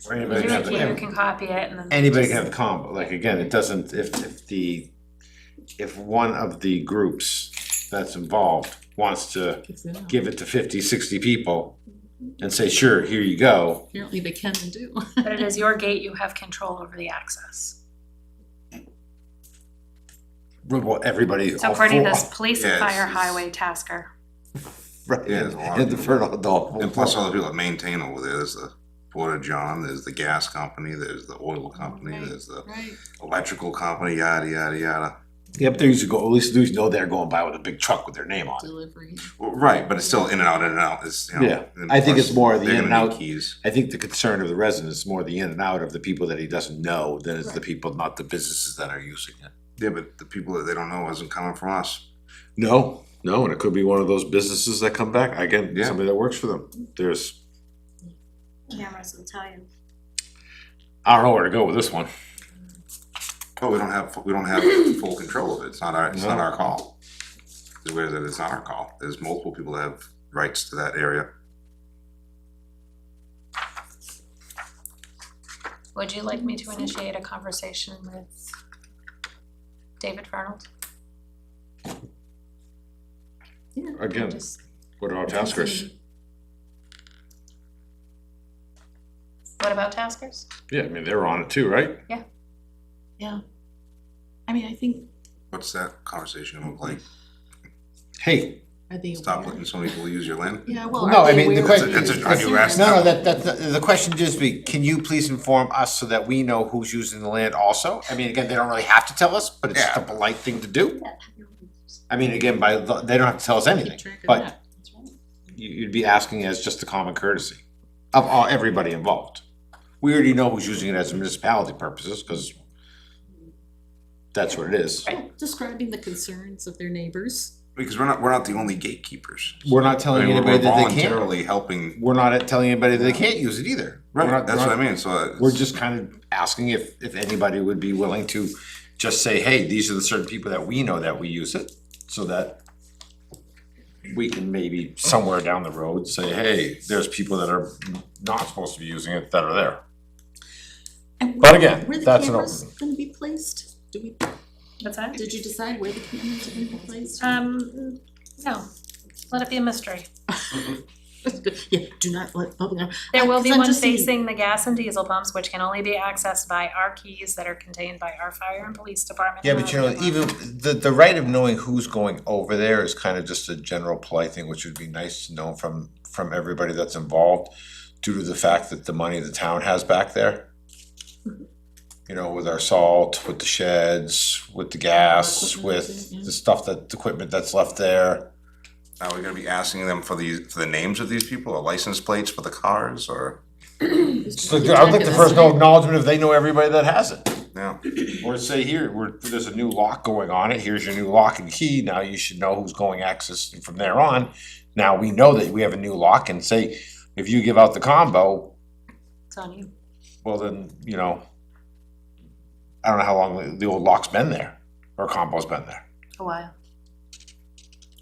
Or anybody You can have can copy it and then. anybody can have the combo, like, again, it doesn't, if one of the groups that's involved wants to give it to 50, 60 people and say, sure, here you go. Apparently they can and do. But it is your gate, you have control over the access. Well, everybody. So all according to four- this, police and Yeah, fire, it's- highway, Tasker. Right, Yeah, there's a lot of and the Fertile Adult. And plus all the people that maintain over there, there's the Porter John, there's the gas company, there's the oil company, Right. there's the Right. electrical company, yada, yada, yada. Yep, they usually go, at least you know they're going by with a big truck with their name on it. Delivery. Well, right, but it's still in and out, it's, you know. Yeah, and I think plus it's more the they're in and gonna need out. Keys. I think the concern of the residents is more the in and out of the people that he doesn't know than it's the Right. people, not the businesses that are using it. Yeah, but the people that they don't know isn't coming from us. No, and it could be one of those businesses that come back, again, Yeah. somebody that works for them. There's, Cameras will tell you. I don't know where to go with this one. Oh, we don't have full control of it, it's not No. our call. The way that it's not our call, there's multiple people that have rights to that area. Would you like me to initiate a conversation with David Fernald? Yeah. Again, just- what are our taskers? What about Taskers? Yeah, I mean, they're on it too, right? Yeah. I mean, I think, What's that conversation gonna look like? Hey, are they Stop aware? letting so many people use your land? Yeah, well, No, are I they mean, the aware? question- It's a- are you asking- no, the question just be, can you please inform us so that we know who's using the land also? I mean, again, they don't really have to tell us, but it's just a polite thing to do. I mean, again, they don't have to tell us anything, Keep track of but that. That's right. you'd be asking as just a common courtesy of everybody involved. We already know who's using it as municipality purposes, because that's what it is. Right, describing the concerns of their neighbors. Because we're not the only gatekeepers. We're not telling I mean, anybody we're that they can't. voluntarily helping. We're not telling anybody that they can't use it either. We're Right, not- that's we're what I not- mean, so. it's- We're just kind of asking if anybody would be willing to just say, hey, these are the certain people that we know that we use it, so that we can maybe somewhere down the road say, hey, there's people that are not supposed to be using it that are there. And But again, where the that's an cameras open- gonna be placed? What's that? Did you decide where the cameras are gonna be placed? No, let it be a mystery. Yeah, do not let, There will be 'cause I'm one just thinking- facing the gas and diesel pumps, which can only be accessed by our keys that are contained by our fire and police department. Yeah, but you know, even the right of knowing who's going over there is kind of just a general polite thing, which would be nice to know from everybody that's involved, due to the fact that the money the town has back there. You know, with our salt, with the sheds, with the gas, with the stuff the equipment that's left there. Are we gonna be asking them for the names of these people, or license plates for the cars, or? So I'd like to first know acknowledgement if they know everybody that has it. Yeah, Or say here, there's a new lock going on it, here's your new lock and key, now you should know who's going access, and from there on, now we know that we have a new lock, and say, if you give out the combo, It's on you. well then, you know, I don't know how long the old lock's been there, or combo's been there. A while.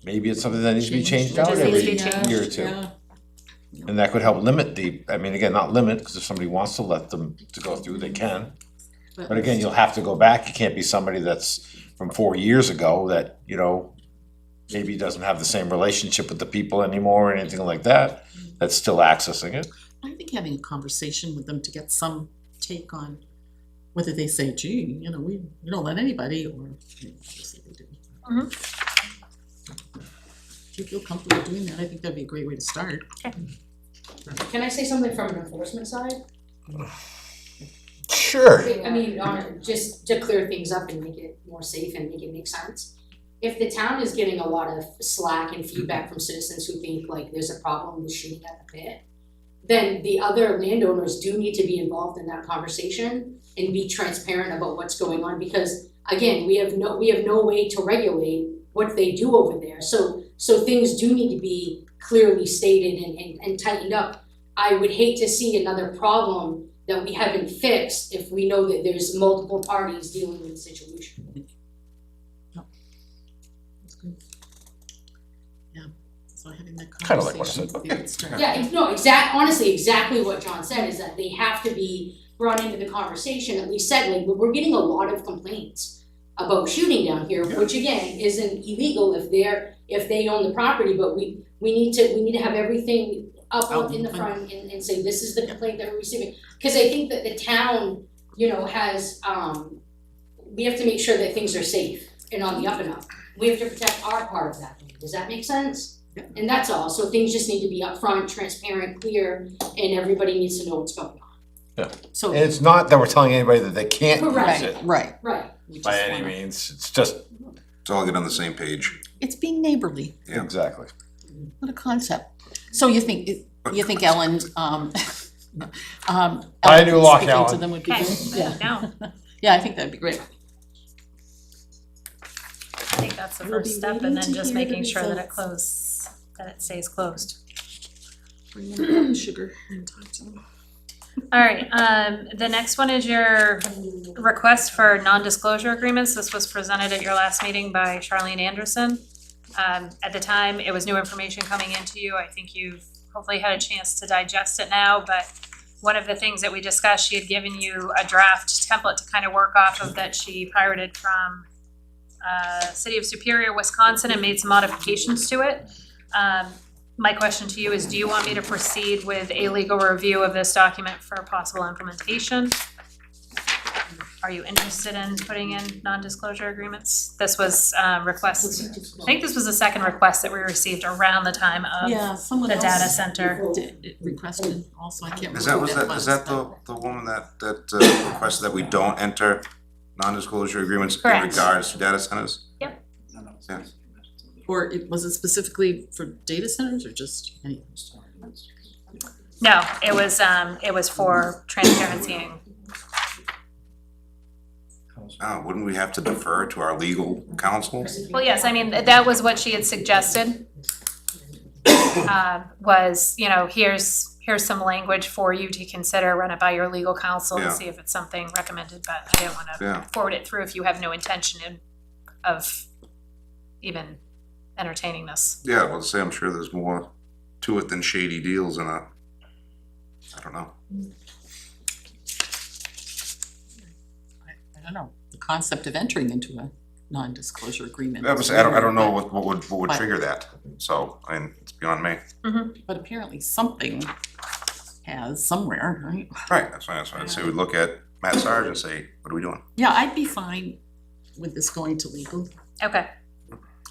Maybe it's something that needs to be changed It out just needs every to be changed. year or two. Yeah. And that could help limit I mean, again, not limit, because if somebody wants to let them to go through, they can. But again, you'll have to go back, it can't be somebody that's from 4 years ago that, you know, maybe doesn't have the same relationship with the people anymore or anything like that, that's still accessing it. I think having a conversation with them to get some take on whether they say, gee, you know, we don't let anybody, or obviously they do. If you feel comfortable doing that, I think that'd be a great way to start. Can I say something from an enforcement side? Sure. I mean, just to clear things up and make it more safe and make it make sense. If the town is getting a lot of slack and feedback from citizens who think like there's a problem with shooting at the pit, then the other landowners do need to be involved in that conversation and be transparent about what's going on, because again, we have no way to regulate what they do over there. So things do need to be clearly stated and tightened up. I would hate to see another problem that we haven't fixed if we know that there's multiple parties dealing with the situation. That's good. Yeah, so having that Kinda like what I conversation. said, but- would be a good start. Yeah, no, honestly, exactly what John said is that they have to be brought into the conversation. That we said, like, we're getting a lot of complaints about shooting down here, which again isn't illegal if they own the property, but we need to have everything up in the front and say, this is the complaint that we're receiving. Cause I think that the town, you know, has, we have to make sure that things are safe and on the up and up. We have to protect our part of that. Does that make sense? And that's all. So things just need to be upfront, transparent, clear, and everybody needs to know what's going on. So, And it's not that we're telling anybody that they can't use Correct. it right. Right. We just by any wanna- means, it's just, so I'll get on the same page. It's being neighborly. Yeah. exactly. What a concept. So you think Ellen, Buy a new lock, speaking to Ellen. them would be Okay, good? Yeah, now, yeah, I think that'd be great. I think that's the We'll first be step, waiting and then to just hear the making sure that it results. that it stays closed. Bring in sugar and talk to them. All right, the next one is your request for non-disclosure agreements. This was presented at your last meeting by Charlene Anderson. At the time, it was new information coming into you. I think you've hopefully had a chance to digest it now, but one of the things that we discussed, she had given you a draft template to kind of work off of that she pirated from City of Superior, Wisconsin, and made some modifications to it. My question to you is, do you want me to proceed with a legal review of this document for possible implementation? Are you interested in putting in non-disclosure agreements? This was request, I think this was the second request that we received around the time of Yeah, someone the else. data center. Requested also, I can't remember. Is that, who was that, was, is that but- the woman that requested that we don't enter non-disclosure agreements in Correct. regards to data centers? Yep. Yeah. Or was it specifically for data centers or just any? No, it was for transparency and Wouldn't we have to defer to our legal counsel? well, yes, I mean, that was what she had suggested. Was, you know, here's some language for you to consider, run it by your legal counsel and Yeah. see if it's something recommended, but I didn't Yeah. wanna forward it through if you have no intention of even entertaining this. Yeah, well, say I'm sure there's more to it than shady deals in I don't know. I don't know, the concept of entering into a non-disclosure agreement. I don't know what would But- trigger that, so, I mean, it's beyond me. But apparently something has somewhere, right? Right, that's why I'd say we look at Matt Sarge and say, what are we doing? Yeah, I'd be fine with this going to legal. Okay,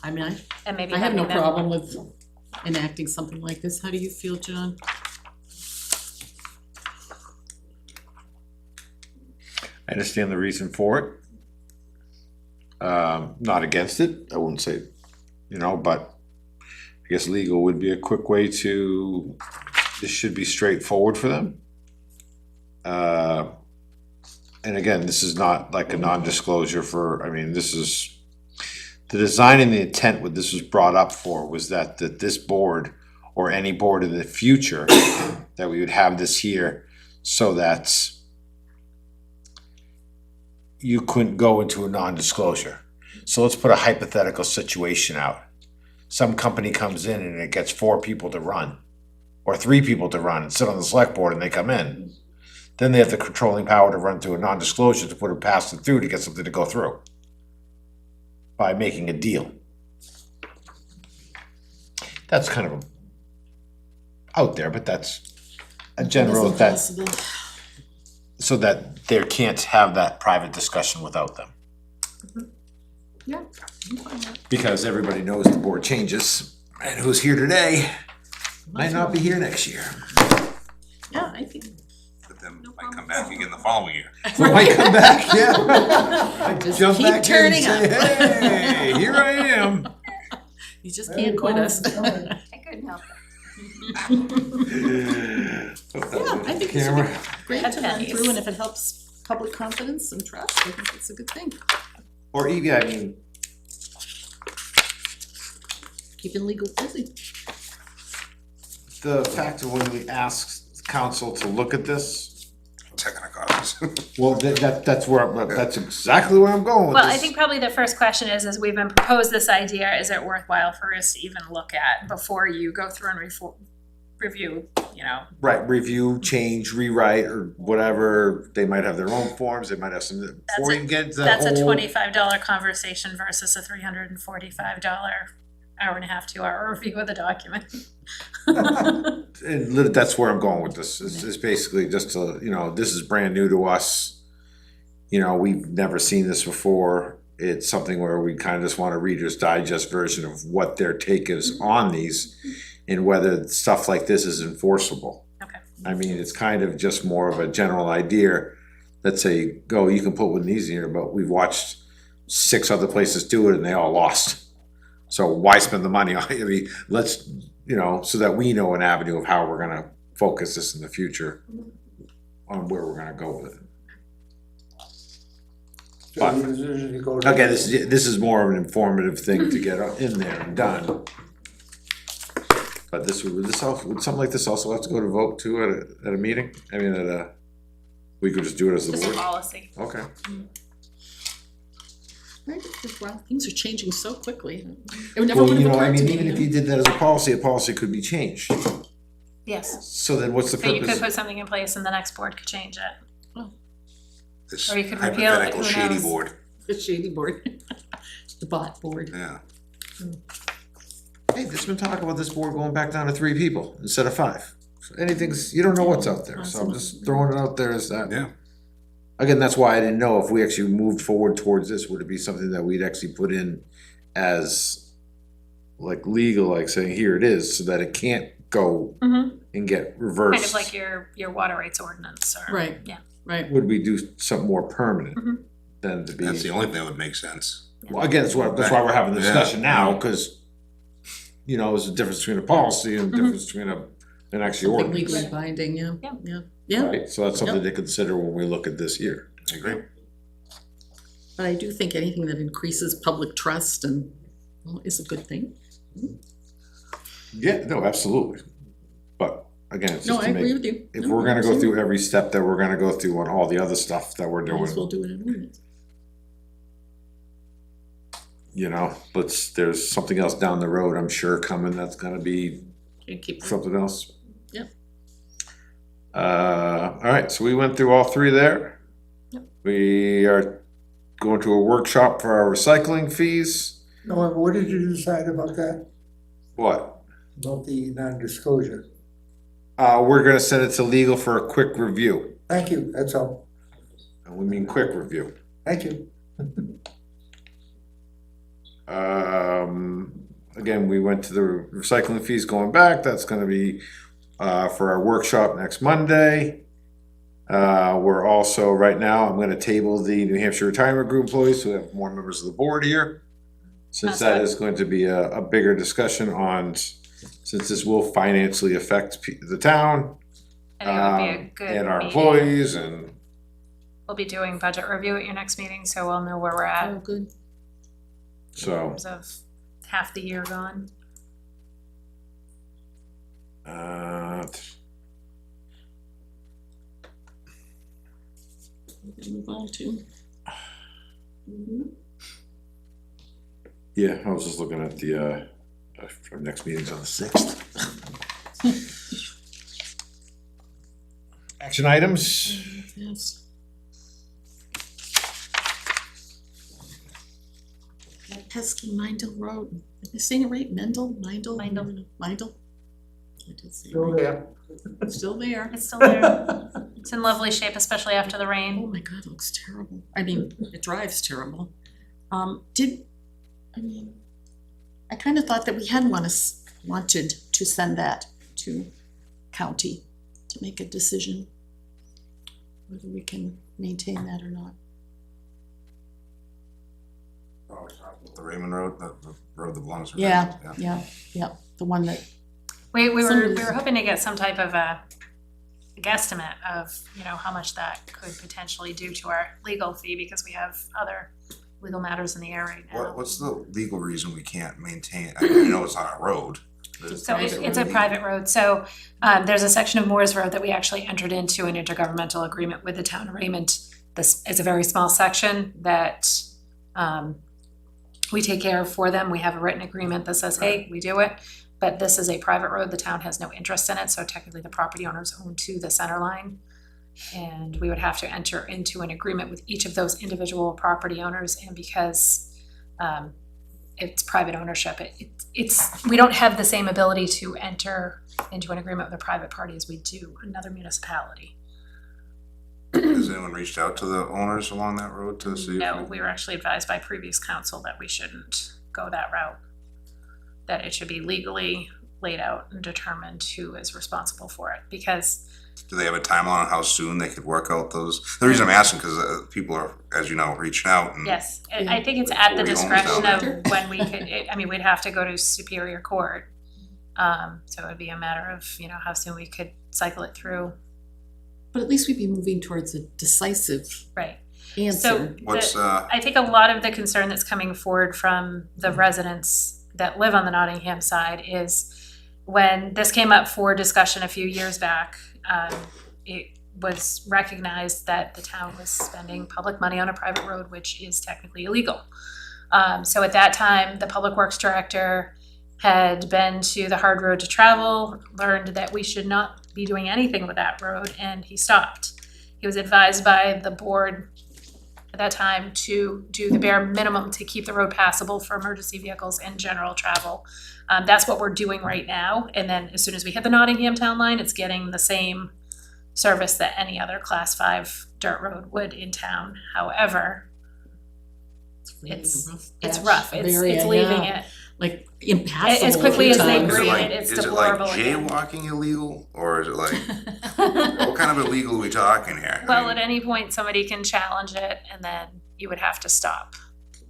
I mean, and maybe I have no having them- problem with enacting something like this. How do you feel, John? I understand the reason for it. Not against it, I wouldn't say, you know, but I guess legal would be a quick way to, this should be straightforward for them. and again, this is not like a non-disclosure for, I mean, this is, the design and the intent what this was brought up for was that this board, or any board in the future, that we would have this here, so that you couldn't go into a non-disclosure. So let's put a hypothetical situation out. Some company comes in and it gets 4 people to run, or 3 people to run, and sit on the select board, and they come in. Then they have the controlling power to run through a non-disclosure to put it past it through to get something to go through. By making a deal. That's kind of out there, but that's a general, Isn't that, possible. so that they can't have that private discussion without them. Yeah. Because everybody knows the board changes, and who's here today might not be here next year. Yeah, I think. But then might come back again the following year. We might come back, yeah. Just Jump keep back in and turning say, up. hey, here I am. You just can't quit us. I couldn't help it. Yeah, I think this would be Camera. great to run Pennies. through, and if it helps public confidence and trust, I think it's a good thing. Or even, I mean, Keeping legal busy. the fact of when we asked council to look at this, Technicalities. well, that's where, that's exactly where I'm going with this. Well, I think probably the first question is we've been proposed this idea, is it worthwhile for us to even look at before you go through and review, you know? Right, review, change, rewrite, or whatever, they might have their own forms, they might have some, before you get to that That's a whole. $25 conversation versus a $345 hour and a half, 2 hour review of the document. And that's where I'm going with this, is basically just to, you know, this is brand new to us. You know, we've never seen this before, it's something where we kind of just want a Reader's Digest version of what their take is on these, and whether stuff like this is enforceable. Okay. I mean, it's kind of just more of a general idea. Let's say, go, you can put one of these in here, but we've watched 6 other places do it and they all lost. So why spend the money on it? I mean, let's, you know, so that we know an avenue of how we're gonna focus this in the future on where we're gonna go with it. So you usually go to- Okay, this is more of an informative thing to get in there and done. But would something like this also have to go to vote too at a meeting? I mean, we could just do it as the Just a board? policy. Okay. Right, because, well, things are changing so quickly. It never Well, would you have know, I occurred to mean, me. even if you did that as a policy could be changed. Yes. So then what's the So you could purpose? put something in place and the next board could change it. This Or you could repeal it, hypothetical who shady knows? board, The shady board. The bot board. yeah. Hey, there's been talk about this board going back down to 3 people instead of 5. So anything's, you don't know what's out there, so I'm just throwing it out there as that. Yeah. Again, that's why I didn't know if we actually moved forward towards this, would it be something that we'd actually put in as like legal, like saying, here it is, so that it can't go Mm-hmm. and get reversed? Kind of like your water rights ordinance or. Right. Yeah. Right. Would we do something more permanent Mhm. than to be? That's the only thing that would make sense. Well, again, that's why we're having the Yeah. discussion now, cause you know, there's a difference between a policy and a difference between an actual Something ordinance. legally binding, yeah, Yeah. yeah, yeah. Right, so that's something to consider when we look at this here. I agree. But I do think anything that increases public trust and, well, is a good thing. Yeah, no, absolutely. But again, it's No, just I to agree make, with you. if No, we're gonna go absolutely. through every step that we're gonna go through on all the other stuff that we're Might as well doing, do it in ordinance. you know, there's something else down the road, I'm sure, coming that's gonna be Can't keep. something else. Yep. All right, so we went through all 3 there. Yep. We are going to a workshop for our recycling fees. Norm, what did you decide about that, What? about the non-disclosure? We're gonna send it to legal for a quick review, Thank you, that's all, and we mean quick review. thank you. Again, we went to the recycling fees going back, that's gonna be, for our workshop next Monday. We're also, right now, I'm gonna table the New Hampshire Retirement Group employees, so we have more members of the board here. Since that is going to be a bigger discussion on, since this will financially affect the town, I think it would be a good and our meeting. employees, and we'll be doing budget review at your next meeting, so we'll know where we're at Oh, in good. So, terms of half the year gone. We can move on to. Mhm. yeah, I was just looking at the, our next meeting's on the 6th. Action items? Yes. That pesky Mindle Road, am I saying it right? Mindle? Mindle. Mindle? I did say it Still right. there. Still there. It's still there. It's in lovely shape, especially after the Oh rain. my God, it looks terrible. I mean, it drives terrible. I kind of thought that we had wanted to send that to county to make a decision whether we can maintain that or not. Oh, the Raymond Road, the road that belongs to Yeah, Raymond, yeah, the one that, We were Somebody's- hoping to get some type of a guesstimate of, you know, how much that could potentially do to our legal fee, because we have other legal matters in the air right now. What's the legal reason we can't maintain, I know it's not a road. but So it's a legal. private road, so there's a section of Moores Road that we actually entered into an intergovernmental agreement with the town of Raymond. This is a very small section that we take care of for them. We have a written agreement that says, hey, we do it. But this is a private road, the town has no interest in it, so technically the property owners own to the center line. And we would have to enter into an agreement with each of those individual property owners, and because it's private ownership, we don't have the same ability to enter into an agreement with a private party as we do another municipality. Has anyone reached out to the owners along that road to see? No, we were actually advised by previous council that we shouldn't go that route. That it should be legally laid out and determined who is responsible for it, because Do they have a timeline on how soon they could work out those? The reason I'm asking, because people are, as you know, reaching out and. yes, I think it's at the Before we own discretion them. of when we could, we'd have to go to Superior Court. So it would be a matter of, you know, how soon we could cycle it through. but at least we'd be moving towards a decisive Right. answer. So What's, I think a lot of the concern that's coming forward from the residents that live on the Nottingham side is when this came up for discussion a few years back, it was recognized that the town was spending public money on a private road, which is technically illegal. So at that time, the Public Works Director had been to the hard road to travel, learned that we should not be doing anything with that road, and he stopped. He was advised by the board at that time to do the bare minimum to keep the road passable for emergency vehicles and general travel. That's what we're doing right now, and then as soon as we hit the Nottingham town line, it's getting the same service that any other class 5 dirt road would in town. However, really it's patch rough, of it's area, leaving yeah. it Like impassable. as quickly as they times. grade like, it's is it like deplorable again. jaywalking illegal, or is it like, what kind of illegal are we talking here? I Well, mean, at any point, somebody can challenge it, and then you would have to stop.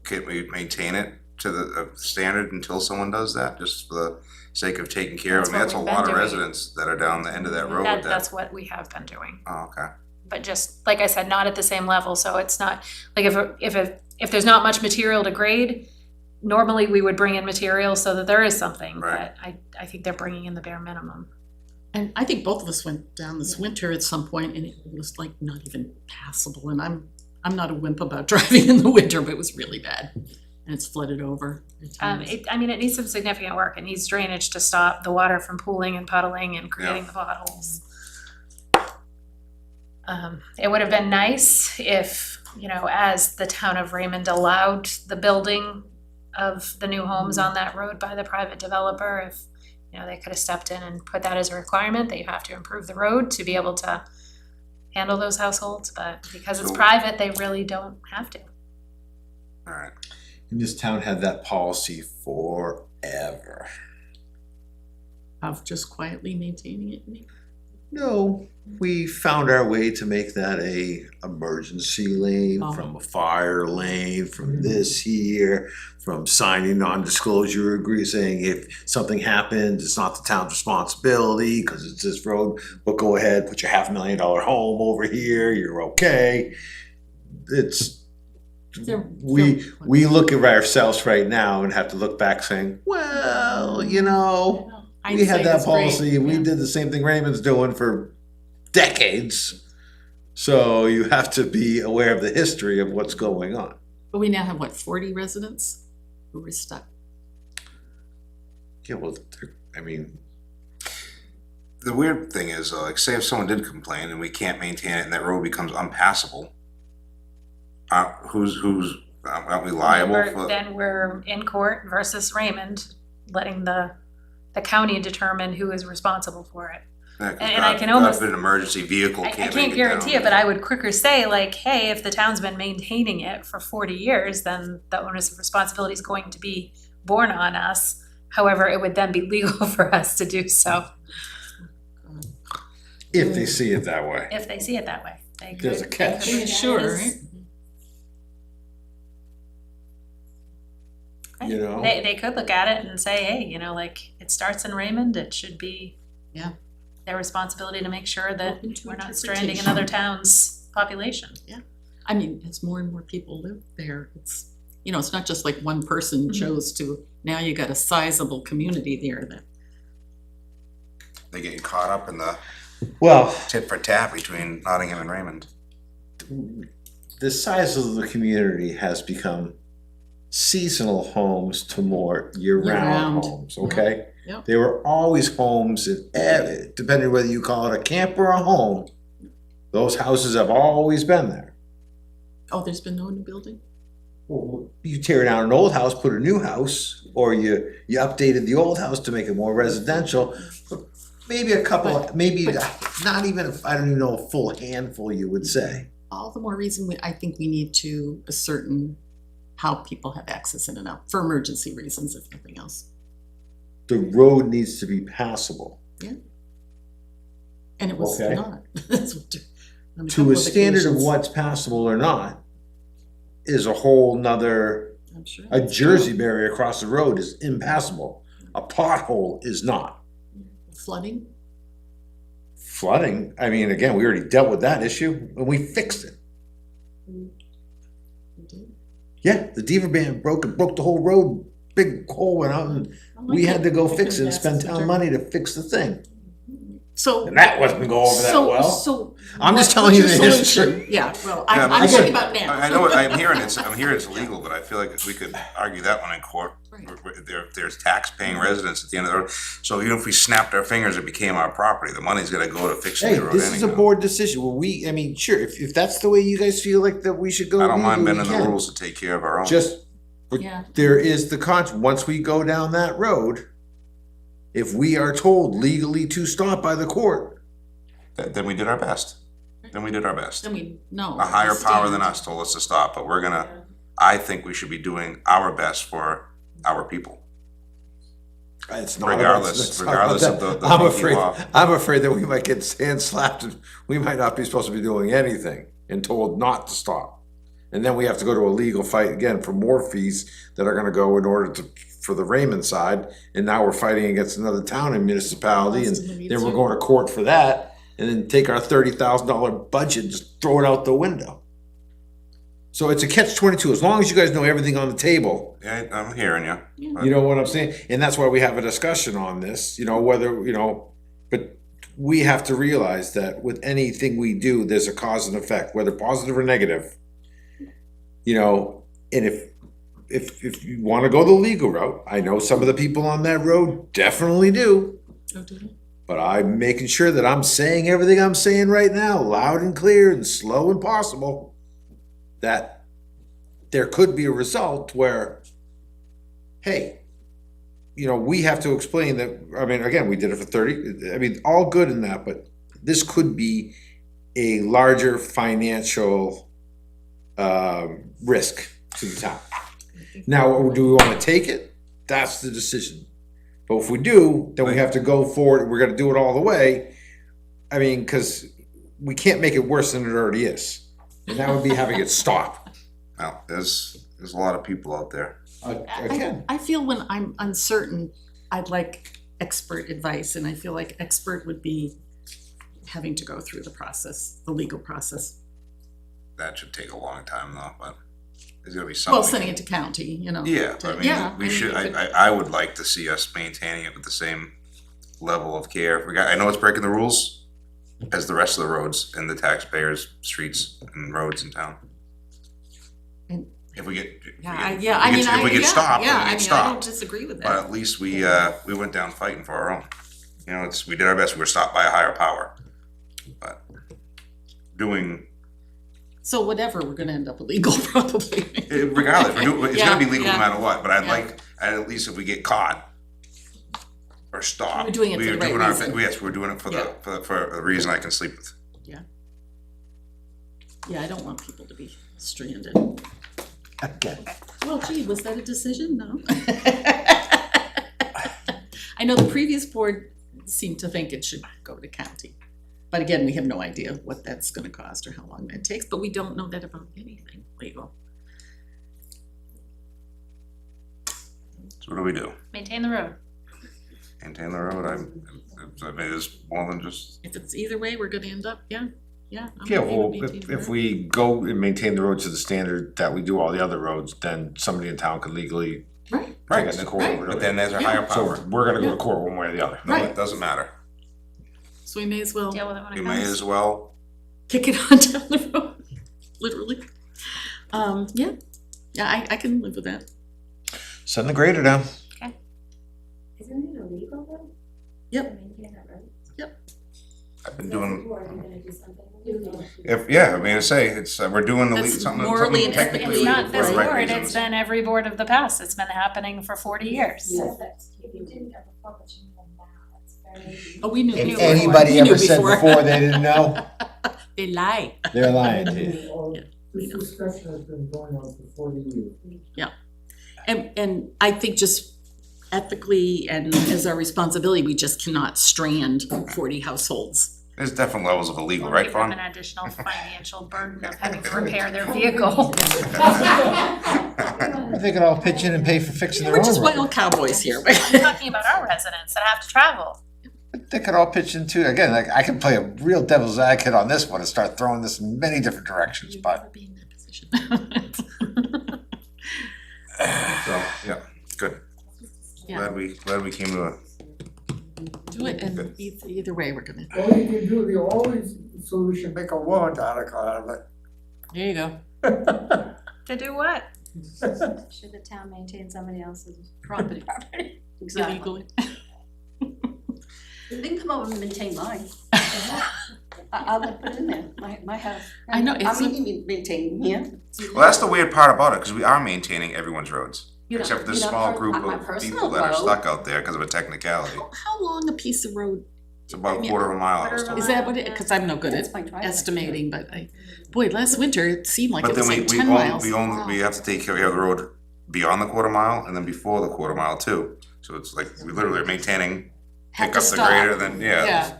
Can we maintain it to the standard until someone does that, just for the sake of taking care of? I mean, That's that's a what we've lot of been doing. residents that are down the end of that road that. That's what we have been doing. Oh, okay. But just, like I said, not at the same level, so it's not, like, if there's not much material to grade, normally we would bring in material so that there is something, Right. but I think they're bringing in the bare minimum. And I think both of us went down this winter at some point and it was like not even passable, and I'm not a wimp about driving in the winter, but it was really bad. And it's flooded over at times. It needs some significant work. It needs drainage to stop the water from pooling and puddling and creating the potholes. It would have been nice if, as the town of Raymond allowed the building of the new homes on that road by the private developer, if, they could have stepped in and put that as a requirement, that you have to improve the road to be able to handle those households, but because it's So- private, they really don't have to. All right. And this town had that policy forever. Of just quietly maintaining it. No, we found our way to make that a emergency lane, Oh. from a fire lane, from this here, from signing non-disclosure agree saying if something happens, it's not the town's responsibility because it's this road, but go ahead, put your $500,000 home over here, you're okay. it's, They're- we look at ourselves right now and have to look back saying, well, you know, we had Hindsight that is great, policy and we yeah. did the same thing Raymond's doing for decades. So you have to be aware of the history of what's going on. But we now have, what, 40 residents who were stuck? Yeah, well, I mean, The weird thing is, like, say if someone did complain and we can't maintain it and that road becomes unpassable, aren't we liable Remember, for? then we're in court versus Raymond, letting the county determine who is responsible for it. Yeah, 'cause and I God- can God almost- forbid an emergency vehicle I can't make can't it guarantee down. it, but I would quicker say like, hey, if the town's been maintaining it for 40 years, then the onus of responsibility is going to be borne on us. However, it would then be legal for us to do so, if they see it that way. if they see it that way. They could- There's a they could catch. look at it Sure, as- right? You know? They could look at it and say, hey, you know, like, it starts in Raymond, it should be Yeah. their responsibility to make sure that Open to we're not stranding interpretation. another town's population. I mean, as more and more people live there, it's, you know, it's not just like one person chose to, now you got a sizable community there that. They get caught up in the Well, tit for tat between Nottingham and Raymond. the size of the community has become seasonal homes to more year-round Year-round. homes, okay? Yep. They were always homes, depending whether you call it a camp or a home, those houses have always been there. Oh, there's been no new building? Well, you tear down an old house, put a new house, or you updated the old house to make it more residential. Maybe a couple, maybe not even, I don't even know, a full handful, you would say. All the more reason I think we need to ascertain how people have access in and out, for emergency reasons, if nothing else. The road needs to be passable. And it was Okay. not. That's what- on To couple a of standard of occasions, what's passable or not is a whole nother, I'm sure a that's Jersey barrier across the road is impassable. A pothole is not. true. Flooding, Flooding, I mean, again, we already dealt with that issue and we fixed it. we did. Yeah, the Deaver Band broke the whole road, big hole went out and we had to go fix it and spend town money to fix the thing. So. And that wasn't go over that well. So. I'm just what- telling you what's the your history. solution? Yeah, well, Yeah, I'm but talking about now. I know, I'm hearing it's illegal, but I feel like we could argue that one in court. Right. There's tax-paying residents at the end of the road, so even if we snapped our fingers, it became our property, the money's gonna go to fixing Hey, the road this is a anyhow. board decision. Well, I mean, sure, if that's the way you guys feel like that we should go. I don't mind legally, we bending the can. rules to take care of our own. Just, but Yeah. there is the once we go down that road, if we are told legally to stop by the court, Then we did our best. Then we did our best. Then we know. A higher power than stand. us told us to stop, but I think we should be doing our best for our people. it's not. Regardless of the I'm funky afraid, law. I'm afraid that we might get hand slapped and we might not be supposed to be doing anything and told not to stop. And then we have to go to a legal fight again for more fees that are gonna go in order for the Raymond side. And now we're fighting against another town and municipality and then we're going to court for that. And then take our $30,000 budget and just throw it out the window. So it's a catch-22. As long as you guys know everything on the table, Yeah, I'm hearing you. you know what I'm saying? And that's why we have a discussion on this, but we have to realize that with anything we do, there's a cause and effect, whether positive or negative. And if you wanna go the legal route, I know some of the people on that road definitely do. Oh, do they? But I'm making sure that I'm saying everything I'm saying right now, loud and clear and slow and possible, that there could be a result where, hey, we have to explain that, I mean, again, we did it for 30, I mean, all good in that, but this could be a larger financial risk to the town. Now, do we wanna take it? That's the decision. But if we do, then we have to go forward, we're gonna do it all the way. I mean, cause we can't make it worse than it already is. And that would be having it stop. Well, there's a lot of people out there. Again, I feel when I'm uncertain, I'd like expert advice, and I feel like expert would be having to go through the process, the legal process. that should take a long time though, but there's gonna be something. Well, sending it to county, you know. Yeah, to- I yeah, mean, we should, if it- I would like to see us maintaining it with the same level of care. I know it's breaking the rules as the rest of the roads and the taxpayers' streets and roads in town. And- If we get, If we get stopped, yeah, we I get mean, I stopped. don't disagree with But that. at least we went down fighting for our own. You know, we did our best, we were stopped by a higher power. But doing, So whatever, we're gonna end up illegal probably. regardless, it's gonna be legal no Yeah, matter what, but I'd yeah. like, at least if we get caught or stopped. We're doing it for we are the right doing our reason. Yes, we're doing it for for a reason I can sleep with. Yeah, I don't want people to be stranded. Again. Well, gee, was that a decision? No. I know the previous board seemed to think it should go to county. But again, we have no idea what that's gonna cost or how long that takes, but we don't know that about anything legal. So what do we do? Maintain the road. Maintain the road, I mean, it's more than just, If it's either way, we're gonna end up, yeah. I'm Yeah, okay with well, maintaining the if road. we go and maintain the road to the standard that we do all the other roads, then somebody in town could legally Right, take it in the court right. over but then there's a higher So power. we're gonna go to court one way or the other. No, Right. it doesn't matter. so we may as well Deal with it when it You comes. may as well, kick it on down the road, literally. Yeah, I can live with that. Send the grader down. Isn't it illegal though? Yep. To maintain that road? I've been So doing, people are gonna do something illegal. I mean, I say, it's, we're doing the, That's something morally and technically ethically It's legal not for this the right board, reasons. it's been every board of the past, it's been happening for 40 years. Yes, that's, if you didn't have a publishing on that, that's very. Oh, we knew If before. anybody We knew ever said before they didn't know, They lie. they're lying to you. This discussion has been going on for 40 years. And I think just ethically and as our responsibility, we just cannot strand 40 households. There's different levels of illegal, Or right, give them Fawn? an additional financial burden of having to repair their vehicle. They could all pitch in and pay for fixing their We're own just road. wild cowboys here. I'm talking about our residents that have to travel. They could all pitch in too. Again, like, I can play a real devil's advocate on this one and start throwing this in many different directions, You'll but never be in that position. So, yeah, good. Yeah. Glad we came to a, Do it, and either way, we're gonna, All you can do, the only solution, make a warrant article out of it. there you go. To do what? Should the town maintain somebody else's Property. Exactly. Illegally. They can come over and maintain mine. I'll put it in there, my house. I know, it's I'm even maintaining here. well, that's the weird part about it, cause we are maintaining everyone's roads. You know, Except for this you know, small for- group on my of personal people that are road- stuck out there because of a technicality. How long a piece of road, It's about a quarter of a mile, I was Quarter of a told. is that what it, cause I'm no good That's at my driveway. estimating, but boy, last winter, it seemed like But it then was we, like we 10 own, miles. we own, Wow. we have to take care of the road beyond the quarter mile and then before the quarter mile too. So it's like, we literally are maintaining, Have pick to up the stop. grader, then, yeah, Yeah.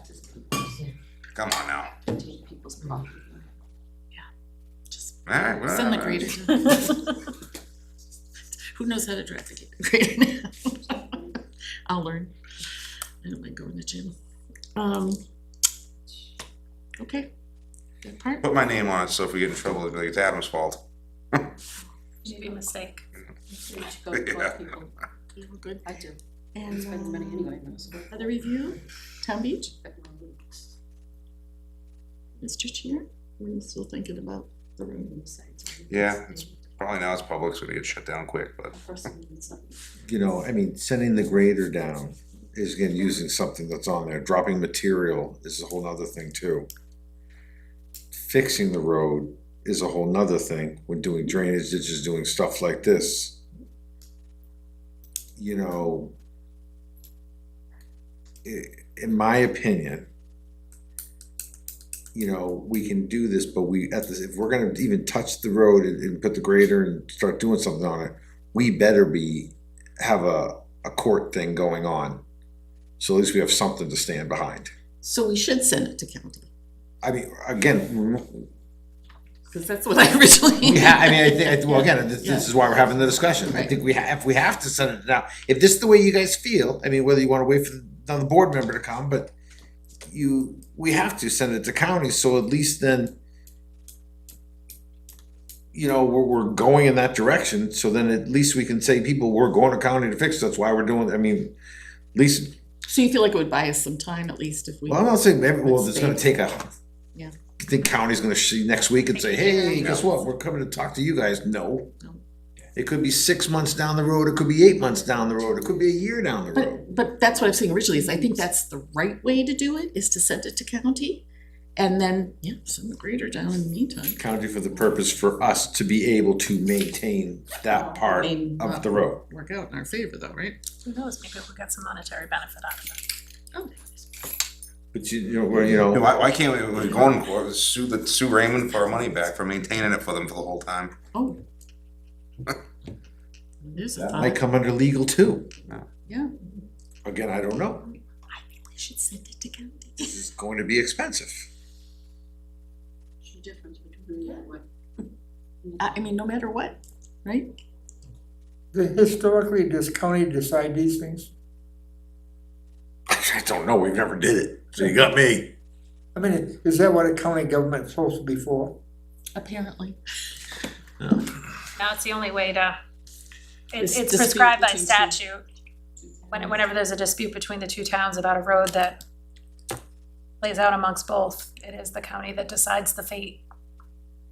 come on now. Take people's property. Just Alright, well, send the grader. Who knows how to drive the grader now? I'll learn. I don't like going to the gym. Okay. That part? Put my name on it, so if we get in trouble, it'll be like, it's Adam's fault. Maybe a mistake. We should go to Yeah. people. Yeah, we're good. I do. And Spend the money anyway. other review, Town Beach, Mr. Chair, are you still thinking about the road? Yeah, it's probably now it's public, so we get shut down quick, but you know, I mean, sending the grader down is again using something that's on there. Dropping material is a whole nother thing too. Fixing the road is a whole nother thing when doing drainage ditches, doing stuff like this. You know, in my opinion, you know, we can do this, but if we're gonna even touch the road and put the grader and start doing something on it, we better have a court thing going on. So at least we have something to stand behind. So we should send it to county, I mean, again, because that's what I originally. I think, well, again, this is why we're having the discussion. I think if we have to send it down, if this is the way you guys feel, I mean, whether you wanna wait for another board member to come, but we have to send it to county, so at least then you know, we're going in that direction, so then at least we can say, people, we're going to county to fix it, that's why we're doing, I mean, at least, So you feel like it would buy us some time at least if we? well, I'm not saying, well, it's gonna take a. Yeah. You think county's gonna see next week and say, hey, guess what, we're coming to talk to you guys, no. No. It could be 6 months down the road, it could be 8 months down the road, it could be a year down the road. But that's what I'm saying originally, is I think that's the right way to do it, is to send it to county. And then, yeah, send the grader down in the meantime. County for the purpose for us to be able to maintain that part of the road. Work out in our favor though, right? Who knows, maybe we'll get some monetary benefit out of it. Oh, But you know, Why can't we go in court, sue Raymond for our money back for maintaining it for them for the whole time? oh. There's a that thought. might come under legal too. Yeah. Again, I don't know, I think we should send it to county. it's going to be expensive. The difference between what? I mean, no matter what, right? Historically, does county decide these things? I don't know, we've never did it, so you got me. I mean, is that what a county government is supposed to be for? Apparently. Now it's the only way to, It's it's dispute prescribed by between two. statute. Whenever there's a dispute between the two towns about a road that lays out amongst both, it is the county that decides the fate.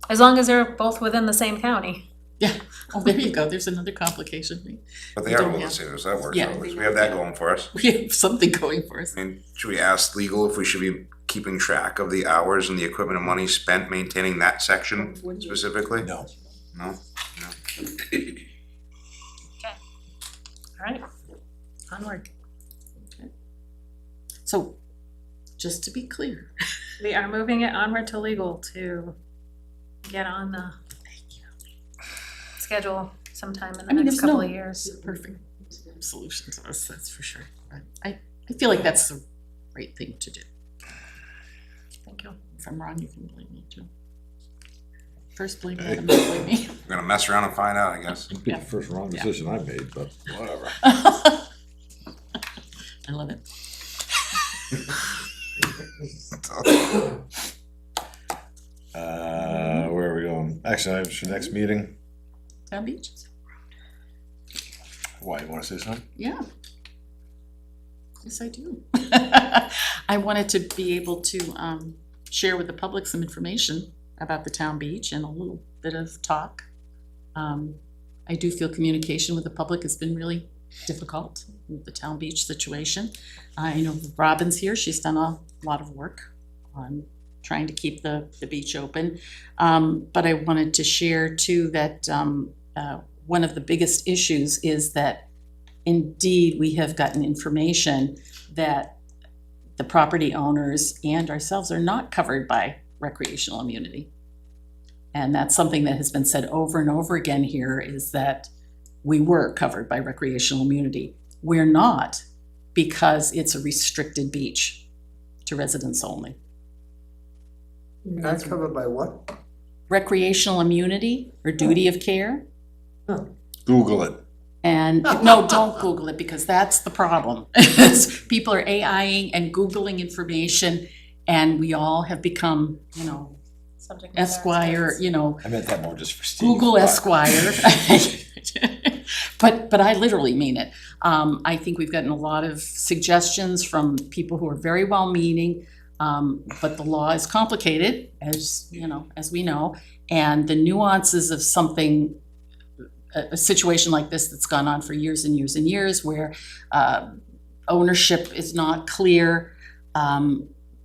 As long as they're both within the same county. Yeah. Oh, there you go. There's another complication. But they We are don't both the have- same, so that works Yeah. out, at least we have that going for us. We have something going for us. I mean, should we ask legal if we should be keeping track of the hours and the equipment and money spent maintaining that section specifically? No. No? All right, onward. So, just to be clear, We are moving it onward to legal to get on the schedule sometime in the I mean, next there's couple no of years. perfect solution to this, that's for sure. I feel like that's the right thing to do. Thank you. If I'm wrong, you can blame me too. First blame Adam, then blame me. We're gonna mess around and find out, I guess. It'd be the first wrong decision I made, but whatever. I love it. Where are we going? Action items for next meeting? Town Beach? Why, you wanna say something? Yeah. Yes, I do. I wanted to be able to share with the public some information about the town beach and a little bit of talk. I do feel communication with the public has been really difficult with the town beach situation. I know Robin's here, she's done a lot of work on trying to keep the beach open. But I wanted to share too that one of the biggest issues is that indeed we have gotten information that the property owners and ourselves are not covered by recreational immunity. And that's something that has been said over and over again here, is that we were covered by recreational immunity. We're not, because it's a restricted beach to residents only. Not covered by what? Recreational immunity or duty of care. Google it. And no, don't Google it, because that's the problem. Is people are AIing and Googling information, and we all have become, Subject matter Esquire, experts. I meant that more just for Steve. Google but- Esquire. But I literally mean it. I think we've gotten a lot of suggestions from people who are very well-meaning, but the law is complicated, as we know, and the nuances of something, a situation like this that's gone on for years and years and years, where ownership is not clear.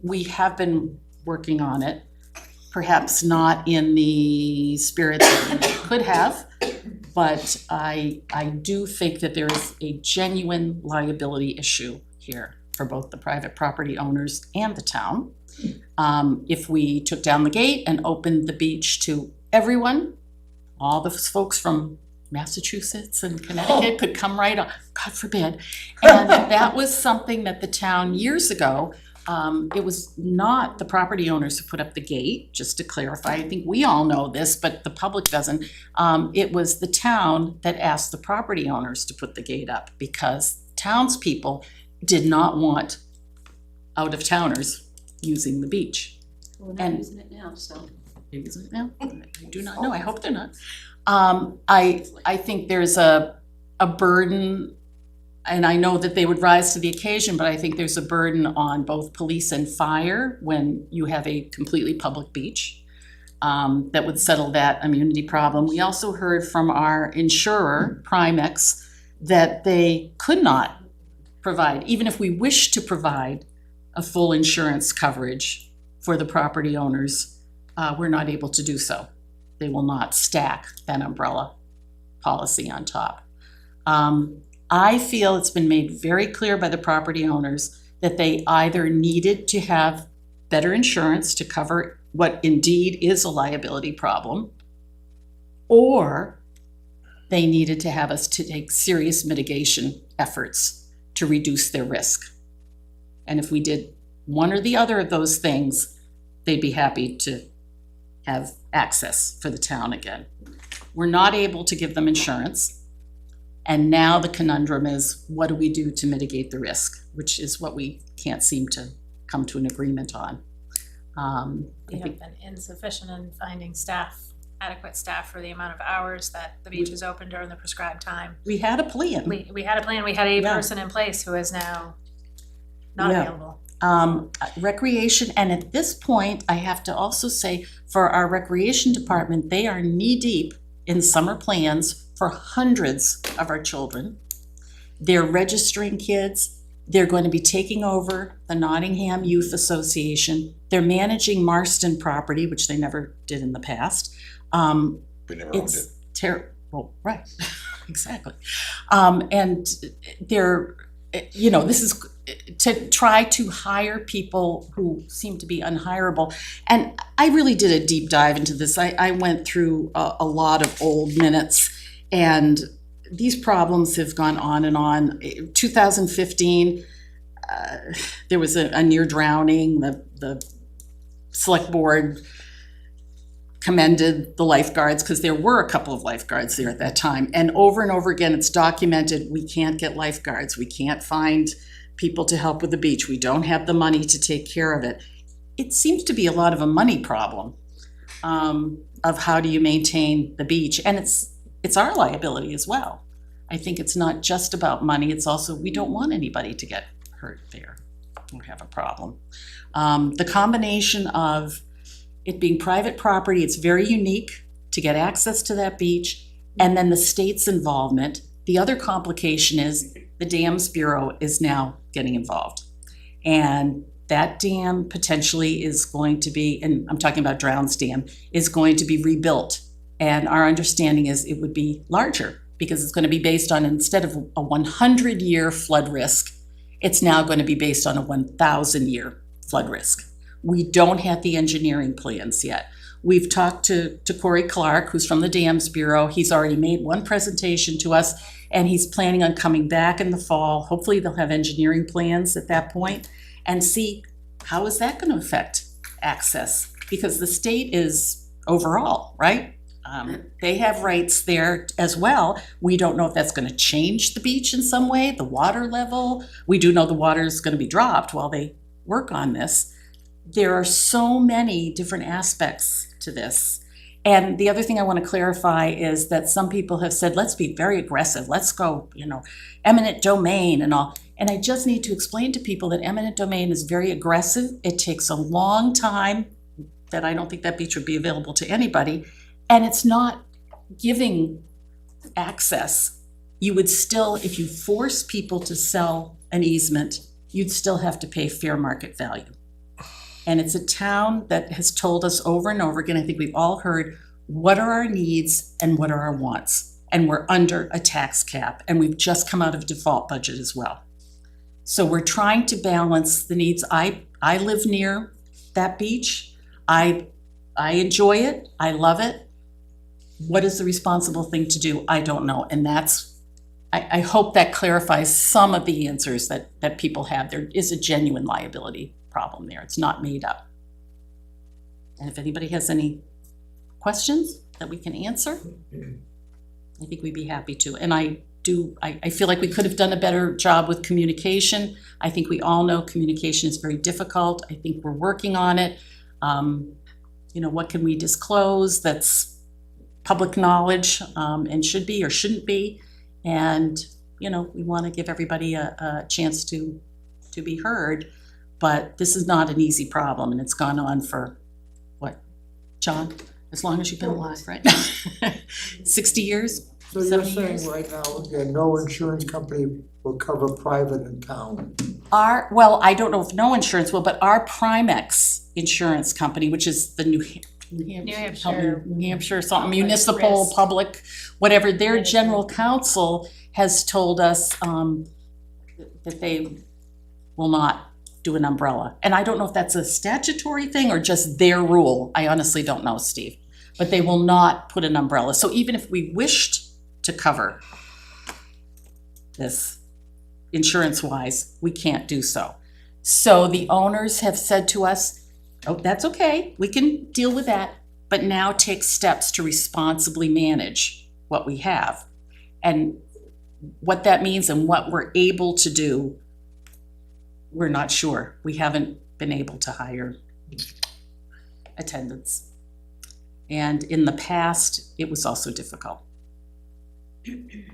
We have been working on it, perhaps not in the spirit that we could have, but I do think that there is a genuine liability issue here for both the private property owners and the town. If we took down the gate and opened the beach to everyone, all the folks from Massachusetts and Connecticut could come right on, God forbid. And that was something that the town years ago, it was not the property owners who put up the gate, just to clarify. I think we all know this, but the public doesn't. It was the town that asked the property owners to put the gate up, because townspeople did not want out-of-towners using the beach. We're And- not using it now, so. Maybe it's, no, I do not know, I hope they're not. I think there's a burden, and I know that they would rise to the occasion, but I think there's a burden on both police and fire when you have a completely public beach. That would settle that immunity problem. We also heard from our insurer, Primex, that they could not provide, even if we wish to provide a full insurance coverage for the property owners, we're not able to do so. They will not stack that umbrella policy on top. I feel it's been made very clear by the property owners that they either needed to have better insurance to cover what indeed is a liability problem, or they needed to have us to take serious mitigation efforts to reduce their risk. And if we did one or the other of those things, they'd be happy to have access for the town again. We're not able to give them insurance. And now the conundrum is, what do we do to mitigate the risk, which is what we can't seem to come to an agreement on. We have been insufficient in finding staff, adequate staff for the amount of hours that the beach is open during the prescribed time. We had a plan. We had a plan, we had a Yeah. person in place who is now not Yeah. available. Recreation, and at this point, I have to also say, for our recreation department, they are knee-deep in summer plans for hundreds of our children. They're registering kids. They're going to be taking over the Nottingham Youth Association. They're managing Marston property, which they never did in the past. We never owned it. It's terrible, right, exactly. And they're, this is to try to hire people who seem to be unhireable. And I really did a deep dive into this. I went through a lot of old minutes, and these problems have gone on and on. 2015, there was a near drowning. The select board commended the lifeguards because there were a couple of lifeguards there at that time. And over again, it's documented, we can't get lifeguards. We can't find people to help with the beach. We don't have the money to take care of it. It seems to be a lot of a money problem of how do you maintain the beach. And it's our liability as well. I think it's not just about money. It's also, we don't want anybody to get hurt there or have a problem. The combination of it being private property, it's very unique to get access to that beach, and then the state's involvement. The other complication is the Dams Bureau is now getting involved. And that dam potentially is going to be, and I'm talking about Drowns Dam, is going to be rebuilt. And our understanding is it would be larger because it's going to be based on, instead of a 100-year flood risk, it's now going to be based on a 1,000-year flood risk. We don't have the engineering plans yet. We've talked to Corey Clark, who's from the Dams Bureau. He's already made one presentation to us, and he's planning on coming back in the fall. Hopefully they'll have engineering plans at that point and see how is that going to affect access, because the state is overall, right? They have rights there as well. We don't know if that's going to change the beach in some way, the water level. We do know the water is going to be dropped while they work on this. There are so many different aspects to this. And the other thing I want to clarify is that some people have said, let's be very aggressive. Let's go, eminent domain and all. And I just need to explain to people that eminent domain is very aggressive. It takes a long time, that I don't think that beach would be available to anybody. And it's not giving access. You would still, if you force people to sell an easement, you'd still have to pay fair market value. And it's a town that has told us over and over again, I think we've all heard, what are our needs and what are our wants? And we're under a tax cap, and we've just come out of a default budget as well. So we're trying to balance the needs. I live near that beach. I enjoy it. I love it. What is the responsible thing to do? I don't know. And I hope that clarifies some of the answers that people have. There is a genuine liability problem there. It's not made up. And if anybody has any questions that we can answer, I think we'd be happy to. And I feel like we could have done a better job with communication. I think we all know communication is very difficult. I think we're working on it. what can we disclose that's public knowledge, and should be or shouldn't be. And, we want to give everybody a chance to be heard. But this is not an easy problem, and it's gone on for, what, John? As long as you've been alive, right? 60 years? So you're 70 saying years? right now, no insurance company will cover private in town? Well, I don't know if no insurance will, but our Primex insurance company, which is the New Hampshire something, municipal, risk. public, whatever, their general counsel has told us that they will not do an umbrella. And I don't know if that's a statutory thing or just their rule. I honestly don't know, Steve. But they will not put an umbrella. So even if we wished to cover this insurance-wise, we can't do so. So the owners have said to us, oh, that's okay, we can deal with that, but now take steps to responsibly manage what we have. And what that means and what we're able to do, we're not sure. We haven't been able to hire attendants. And in the past, it was also difficult.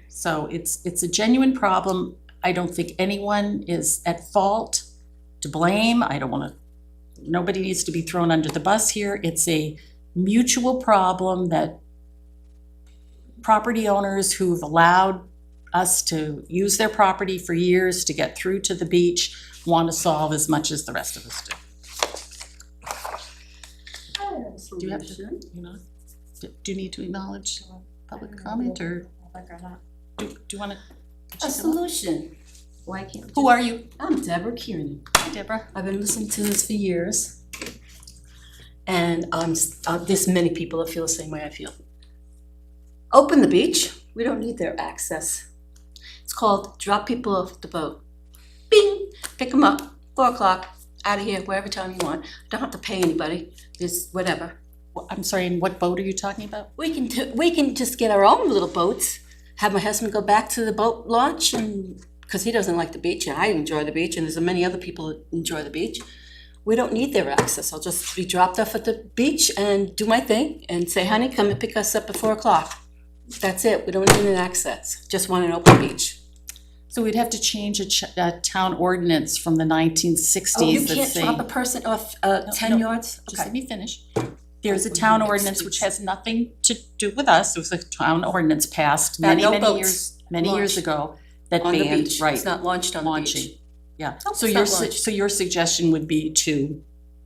So it's a genuine problem. I don't think anyone is at fault, to blame. Nobody needs to be thrown under the bus here. It's a mutual problem that property owners who've allowed us to use their property for years to get through to the beach want to solve as much as the rest of us do. Do you have to, do you need to acknowledge public comment, or do you want to? A solution. Why can't? Who are you? I'm Deborah Kieran. Hi, Deborah. I've been listening to this for years. And there's many people that feel the same way I feel. Open the beach. We don't need their access. It's called drop people off the boat. Bing! Pick them up. 4 o'clock. Out of here, wherever time you want. Don't have to pay anybody. Just whatever. I'm sorry, and what boat are you talking about? We can just get our own little boats. Have my husband go back to the boat launch, and because he doesn't like the beach, and I enjoy the beach, and there's many other people that enjoy the beach. We don't need their access. I'll just be dropped off at the beach and do my thing and say, honey, come and pick us up at 4 o'clock. That's it. We don't need an access. Just want an open beach. So we'd have to change a town ordinance from the 1960s. Oh, you that can't say- drop a person off 10 no, yards? Just let me finish. There's a town ordinance which has nothing to do with us. It was a town ordinance passed many no boats years launched ago that on the banned, beach. right, It's not launched on the launching. beach. Yeah, No, so it's your, not launched. so your suggestion would be to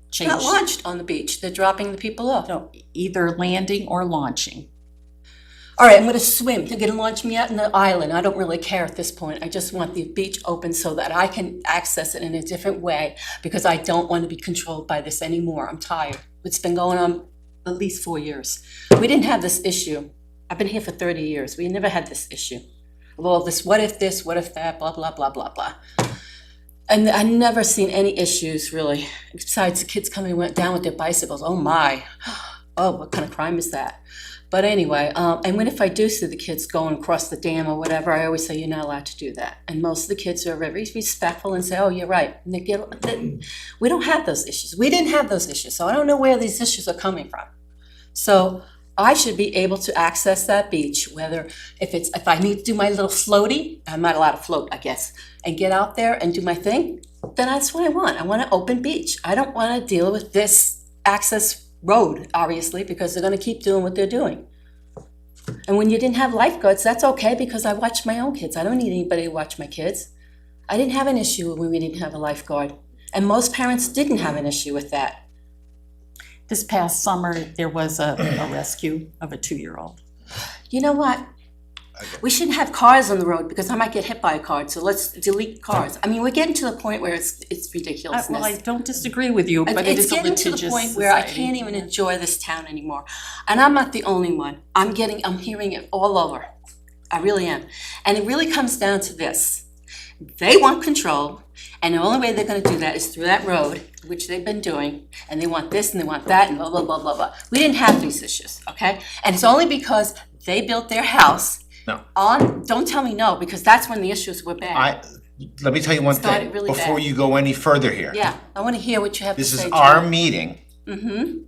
It's change. not launched on the beach. They're dropping the people off. No, either landing or launching. All right, I'm gonna swim. They're gonna launch me out in the island. I don't really care at this point. I just want the beach open so that I can access it in a different way because I don't want to be controlled by this anymore. I'm tired. It's been going on at least 4 years. We didn't have this issue. I've been here for 30 years. We never had this issue. Of all this, what if this, what if that, blah, blah, blah, blah, blah. And I never seen any issues really, besides the kids coming went down with their bicycles. Oh my, oh, what kind of crime is that? But anyway, and when if I do see the kids going across the dam or whatever, I always say, you're not allowed to do that. And most of the kids are very respectful and say, oh, you're right. And we don't have those issues. We didn't have those issues, so I don't know where these issues are coming from. So I should be able to access that beach, whether if I need to do my little floaty, I'm not allowed to float, I guess, and get out there and do my thing, then that's what I want. I want an open beach. I don't want to deal with this access road, obviously, because they're going to keep doing what they're doing. And when you didn't have lifeguards, that's okay, because I watch my own kids. I don't need anybody to watch my kids. I didn't have an issue when we didn't have a lifeguard. And most parents didn't have an issue with that. This past summer, there was a rescue of a 2-year-old. You know what? We shouldn't have cars on the road because I might get hit by a car, so let's delete cars. I mean, we're getting to the point where it's ridiculousness. Well, I don't disagree with you, but it It's is a getting to litigious the point where I society. can't even enjoy this town anymore. And I'm not the only one. I'm hearing it all over. I really am. And it really comes down to this. They want control, and the only way they're gonna do that is through that road, which they've been doing, and they want this and they want that and blah, blah, blah, blah, blah. We didn't have these issues, okay? And it's only because they built their house No. don't tell me no, because that's when the issues were bad. Let me tell you one Started thing, really before bad. you go any further here. Yeah, I wanna hear what you have to This say, is Jim. our meeting, Mm-hmm.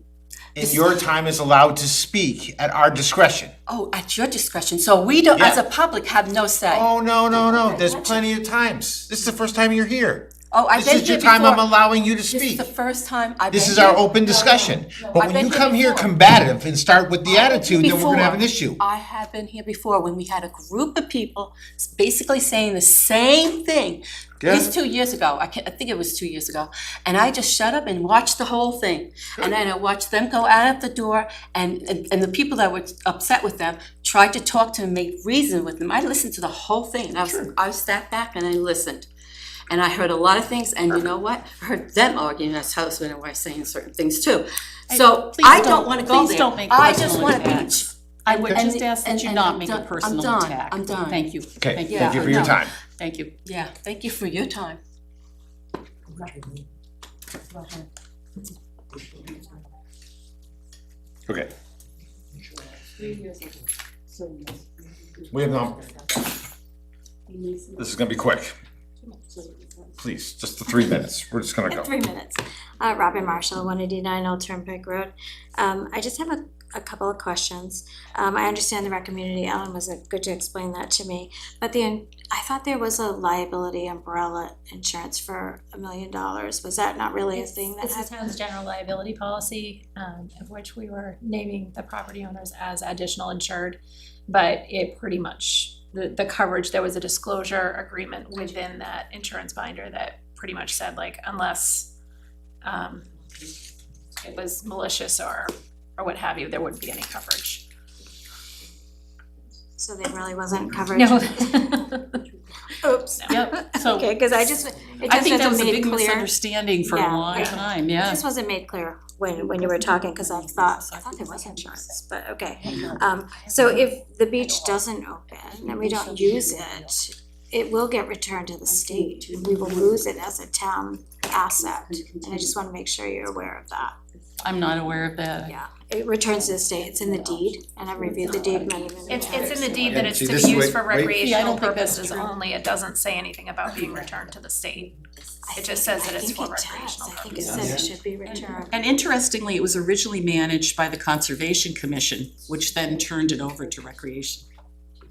and your time is allowed to speak at our discretion. Oh, at your discretion, so we don't, as a Yeah. public, have no say. Oh, no, Okay, there's gotcha. plenty of times. This is the first time you're here. Oh, I've This been is here your time I'm before. allowing you to This is speak. the first time I've been This is here. our open discussion. But I've when been you here come here before. combative and start with the I've been here attitude, then we're gonna have an before. issue. I have been here before when we had a group of people basically saying the same thing. At least 2 years ago, I think it was 2 years ago, and I just shut up and watched the whole thing. And then I watched them go out the door, and the people that were upset with them tried to talk to them, make reason with them. I listened to the whole thing, and I sat back and I listened. And I heard a lot of things, and you know what? I heard them arguing as husband and wife saying certain things too. So Please I don't- don't wanna go please there. don't make I just personal want a attacks. beach. I would And- just ask that and- you and not I'm make a done. personal I'm done. attack. I'm done. Thank you. Okay, Thank thank you for your No, time. Thank you. Yeah, thank you for your time. Okay. We have no. This is gonna be quick. Please, just the 3 minutes. We're just gonna go. 3 minutes. Robin Marshall, 189 Old Turnpike Road. I just have a couple of questions. I understand the rec community, Ellen was good to explain that to me. But I thought there was a liability umbrella insurance for $1 million. Was that not really a thing that It's the happened? town's general liability policy, of which we were naming the property owners as additional insured. But it pretty much, the coverage, there was a disclosure agreement within that insurance binder that pretty much said like, unless it was malicious or what have you, there wouldn't be any coverage. So there really wasn't coverage? No. Oops. Yep, so Okay, because it just I think that wasn't was a made big clear. misunderstanding for a Yeah, long yeah. time, It yeah. just wasn't made clear when you were talking, because I thought there was insurance, but okay. So if the beach doesn't open and we don't use it, it will get returned to the state. We will lose it as a town asset, and I just wanna make sure you're aware of that. I'm not aware of that. Yeah, it returns to the state, it's in the deed, and I've reviewed the deed many times. It's in the deed that And it's see, to this be is used wait- for wait. Yeah, I recreational don't think that's purposes true. only. It doesn't say anything about being returned to the state. It just says that it's for recreational I think it purposes. said it should be returned. And interestingly, it was originally managed by the Conservation Commission, which then turned it over to Recreation.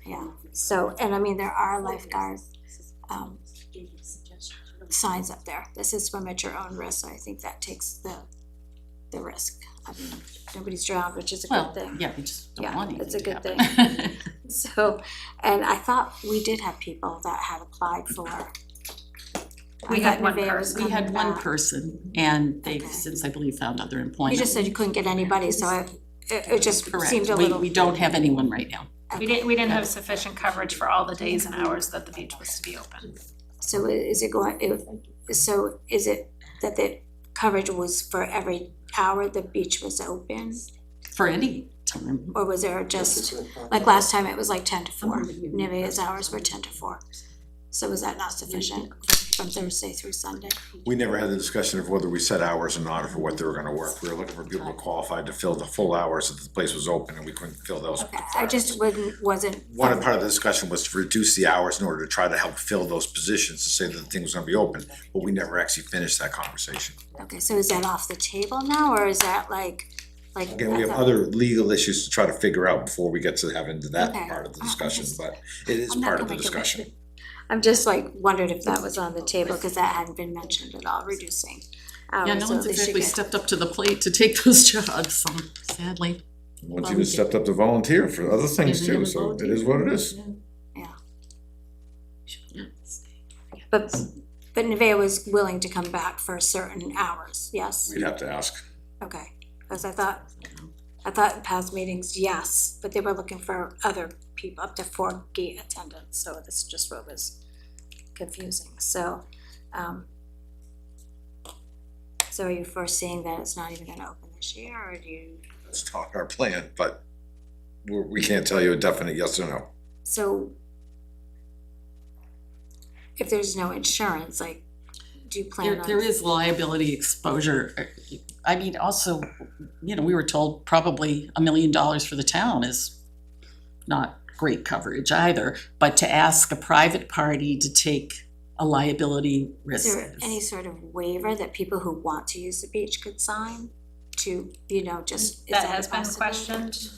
Yeah, so, and I mean, there are lifeguard, signs up there. This is from at your own risk, so I think that takes the risk. I mean, nobody's drowned, which is a Well, good thing. yeah, we just don't Yeah, want it's a anything to good happen. So, and I thought we did have people that had applied for. We I had thought one Nevaeh was person. We had coming one back. person, and they've Okay. since, I believe, found other You employment. just said you couldn't get anybody, so it just Correct. seemed a We- little. We don't have anyone right now. We didn't have sufficient coverage for all the days and hours that the beach was to be open. So is it so is it that the coverage was for every hour the beach was open? For any time. Or was there just, like last time it was like 10 to 4, Nevaeh's hours were 10 to 4. So was that not sufficient from Thursday through Sunday? We never had the discussion of whether we set hours or not for what they were gonna work. We were looking for people who qualified to fill the full hours that the place was open, and we couldn't fill those. Okay, I just wasn't. One part of the discussion was to reduce the hours in order to try to help fill those positions, to say that the thing was gonna be open, but we never actually finished that conversation. Okay, so is that off the table now, or is that like? Again, we have other legal issues to try to figure out before we get to have into that Okay. part of the discussion, but it is I'm not part of the gonna make a discussion. I'm just like wondered if that was on the table, because that hadn't been mentioned at all, reducing hours. Yeah, no so one's they should exactly get- stepped up to the plate to take those jobs, sadly. Once you stepped up to volunteer for other things too, so it is what it is. But Nevaeh was willing to come back for certain hours, yes? We'd have to ask. Okay, because I thought in past meetings, yes, but they were looking for other people, up to 4 gate attendants, so this is just what was confusing, so, so are you foreseeing that it's not even gonna open this year, or do you, It's not our plan, but we can't tell you a definite yes or no. so if there's no insurance, like, do you plan on? There is liability exposure. I mean, also, you know, we were told probably $1 million for the town is not great coverage either, but to ask a private party to take a liability risk. Is there any sort of waiver that people who want to use the beach could sign to, just, is That that has a been possibility? questioned.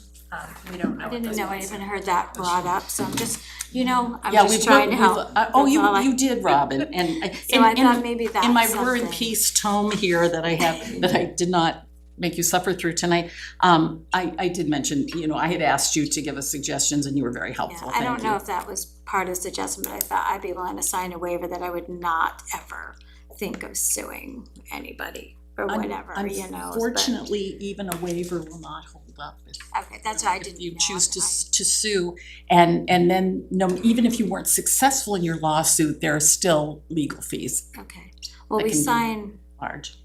We don't know. I at didn't this know, I point. even heard that brought up, so I'm just, I'm Yeah, just we've trying to we've- help. Oh, That's all I- you did, Robin, and So I thought maybe that's in my something. War and Peace tome here that I have, that I did not make you suffer through tonight, I did mention, I had asked you to give us suggestions and you were very helpful, Yeah, thank I you. don't know if that was part of the suggestion, but I thought I'd be willing to sign a waiver that I would not ever think of suing anybody or whatever, but. Unfortunately, even a waiver will not hold up if Okay, that's why I if didn't you know. choose to sue, and then, even if you weren't successful in your lawsuit, there are still legal fees Okay, well, that we can be sign large.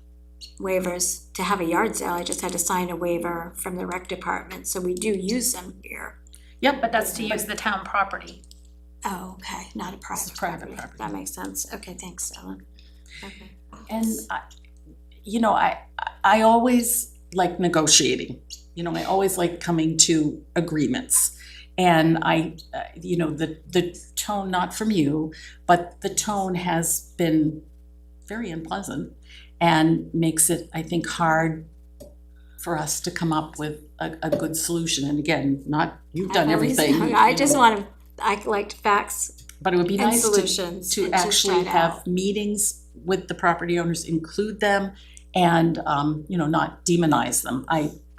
waivers to have a yard sale, I just had to sign a waiver from the rec department, so we do use them here. Yep, But that's to use the town property. Oh, okay, not a This is private private property, property. that makes sense, okay, thanks, Ellen. Okay. And I always like negotiating, I always like coming to agreements. And the tone, not from you, but the tone has been very unpleasant and makes it, I think, hard for us to come up with a good solution. And again, you've done I've always- everything. I just I liked facts But it would be and nice solutions. to and just actually try to have help. meetings with the property owners, include them, and, not demonize them.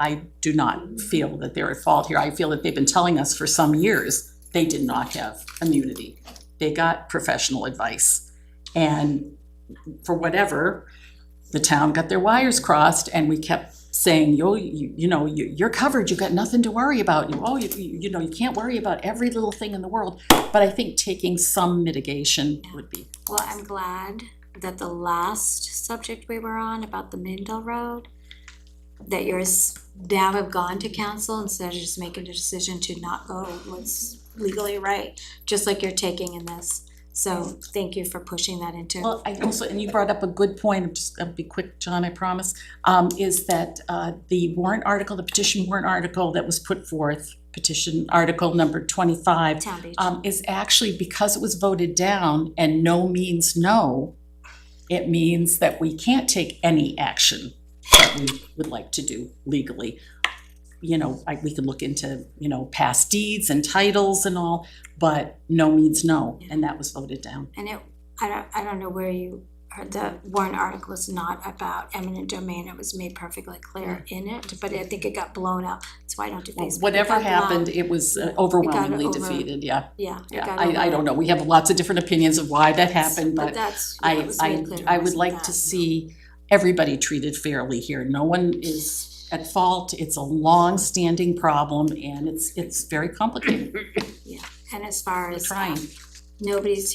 I do not feel that they're at fault here. I feel that they've been telling us for some years they did not have immunity. They got professional advice. And for whatever, the town got their wires crossed and we kept saying, you're covered, you've got nothing to worry about. You can't worry about every little thing in the world. But I think taking some mitigation would be. Well, I'm glad that the last subject we were on about the Mindle Road, that yours now have gone to council instead of just making a decision to not go what's legally right, just like you're taking in this. So thank you for pushing that into. Well, I also, and you brought up a good point, I'll be quick, John, I promise, is that the warrant article, the petition warrant article that was put forth, petition article number 25, Town Beach. is actually, because it was voted down and no means no, it means that we can't take any action that we would like to do legally. We could look into, past deeds and titles and all, but no means no, and that was voted down. And I don't know where you heard, the warrant article is not about eminent domain, it was made perfectly clear in it, but I think it got blown out, that's why I don't do Well, Facebook. It whatever got blown- happened, it was overwhelmingly over- defeated, yeah. Yeah. it Yeah, got I don't know, we have lots of different opinions of why that happened, but that's, yeah, it was made clear I it would wasn't like that. to see everybody treated fairly here. No one is at fault. It's a long-standing problem and it's very complicated. And as far We're as trying. nobody's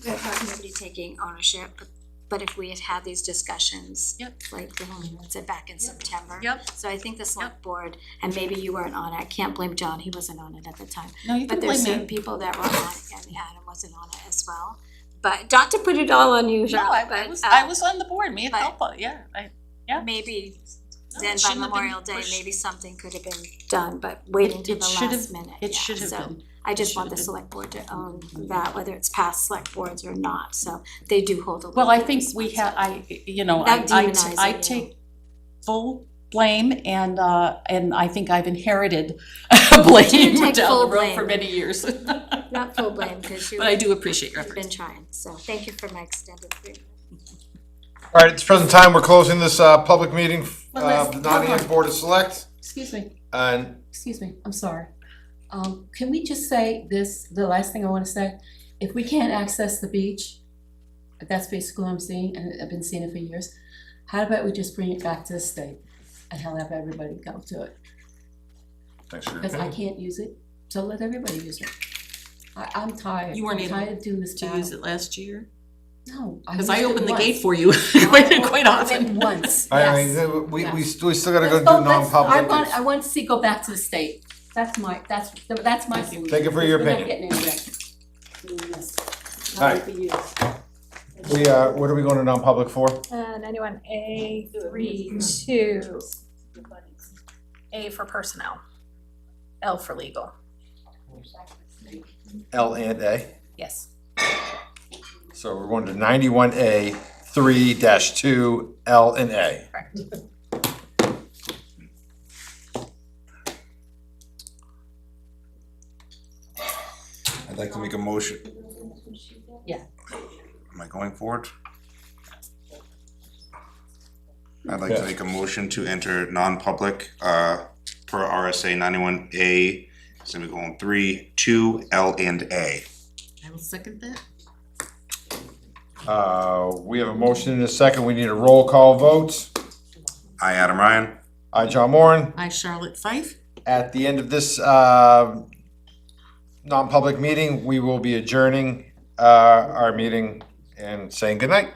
nobody taking ownership, but if we had had these discussions, Yep. like the one said back in September. Yep. So I think the select board, and maybe you weren't on it, I can't blame John, he wasn't on it at the time. No, you can But there's blame certain me. people that were on it, and Adam wasn't on it as well. But not to put it all on you, No, Charlotte, I but was on the board, me and but- help, yeah. maybe No, then it by shouldn't have been Memorial Day, pushed. maybe something could have been done, but waiting till It the should have- last minute, It yeah, should have so. been. I just It want should the have select board to own that, whether it's past select boards or not, so they do hold a little Well, I bit of think we have, Without demonizing I you. take full blame and I think I've inherited blame take down full the road for blame. many years. Not full blame, because But I do appreciate your you've been efforts. trying, so thank you for my extended period. All right, at this present time, we're closing this public meeting Well, of let's- the Nottingham Board of Select. Excuse me, And I'm sorry. Can we just say this, the last thing I wanna say? If we can't access the beach, that's basically what I'm seeing, and I've been seeing it for years, how about we just bring it back to the state and have everybody go to it? thanks for your Because I opinion. can't use it, so let everybody use it. I'm tired. You weren't I'm able tired of doing this To battle. use it last year? No. Because I used it opened the once. gate for you quite often. Once, I yes. mean, we Yes. still gotta go Let's do I non-public. want to see go back to the state. That's my solution. Thank you for your We're not opinion. getting anywhere. Yes. All right. Not for you. What are we going to non-public for? 91A32, A for personnel, L for legal. L and A. Yes. So we're going to 91A 3-2 L and A. Correct. I'd like to make a motion. Yeah. Am I going forward? I'd like to make a motion to enter non-public, per RSA 91A, semicolon 3, 2, L and A. I will second that. We have a motion and a second. We need a roll call vote. I, Adam Ryan. I, John Moran. I, Charlotte Fife. At the end of this non-public meeting, we will be adjourning our meeting and saying goodnight.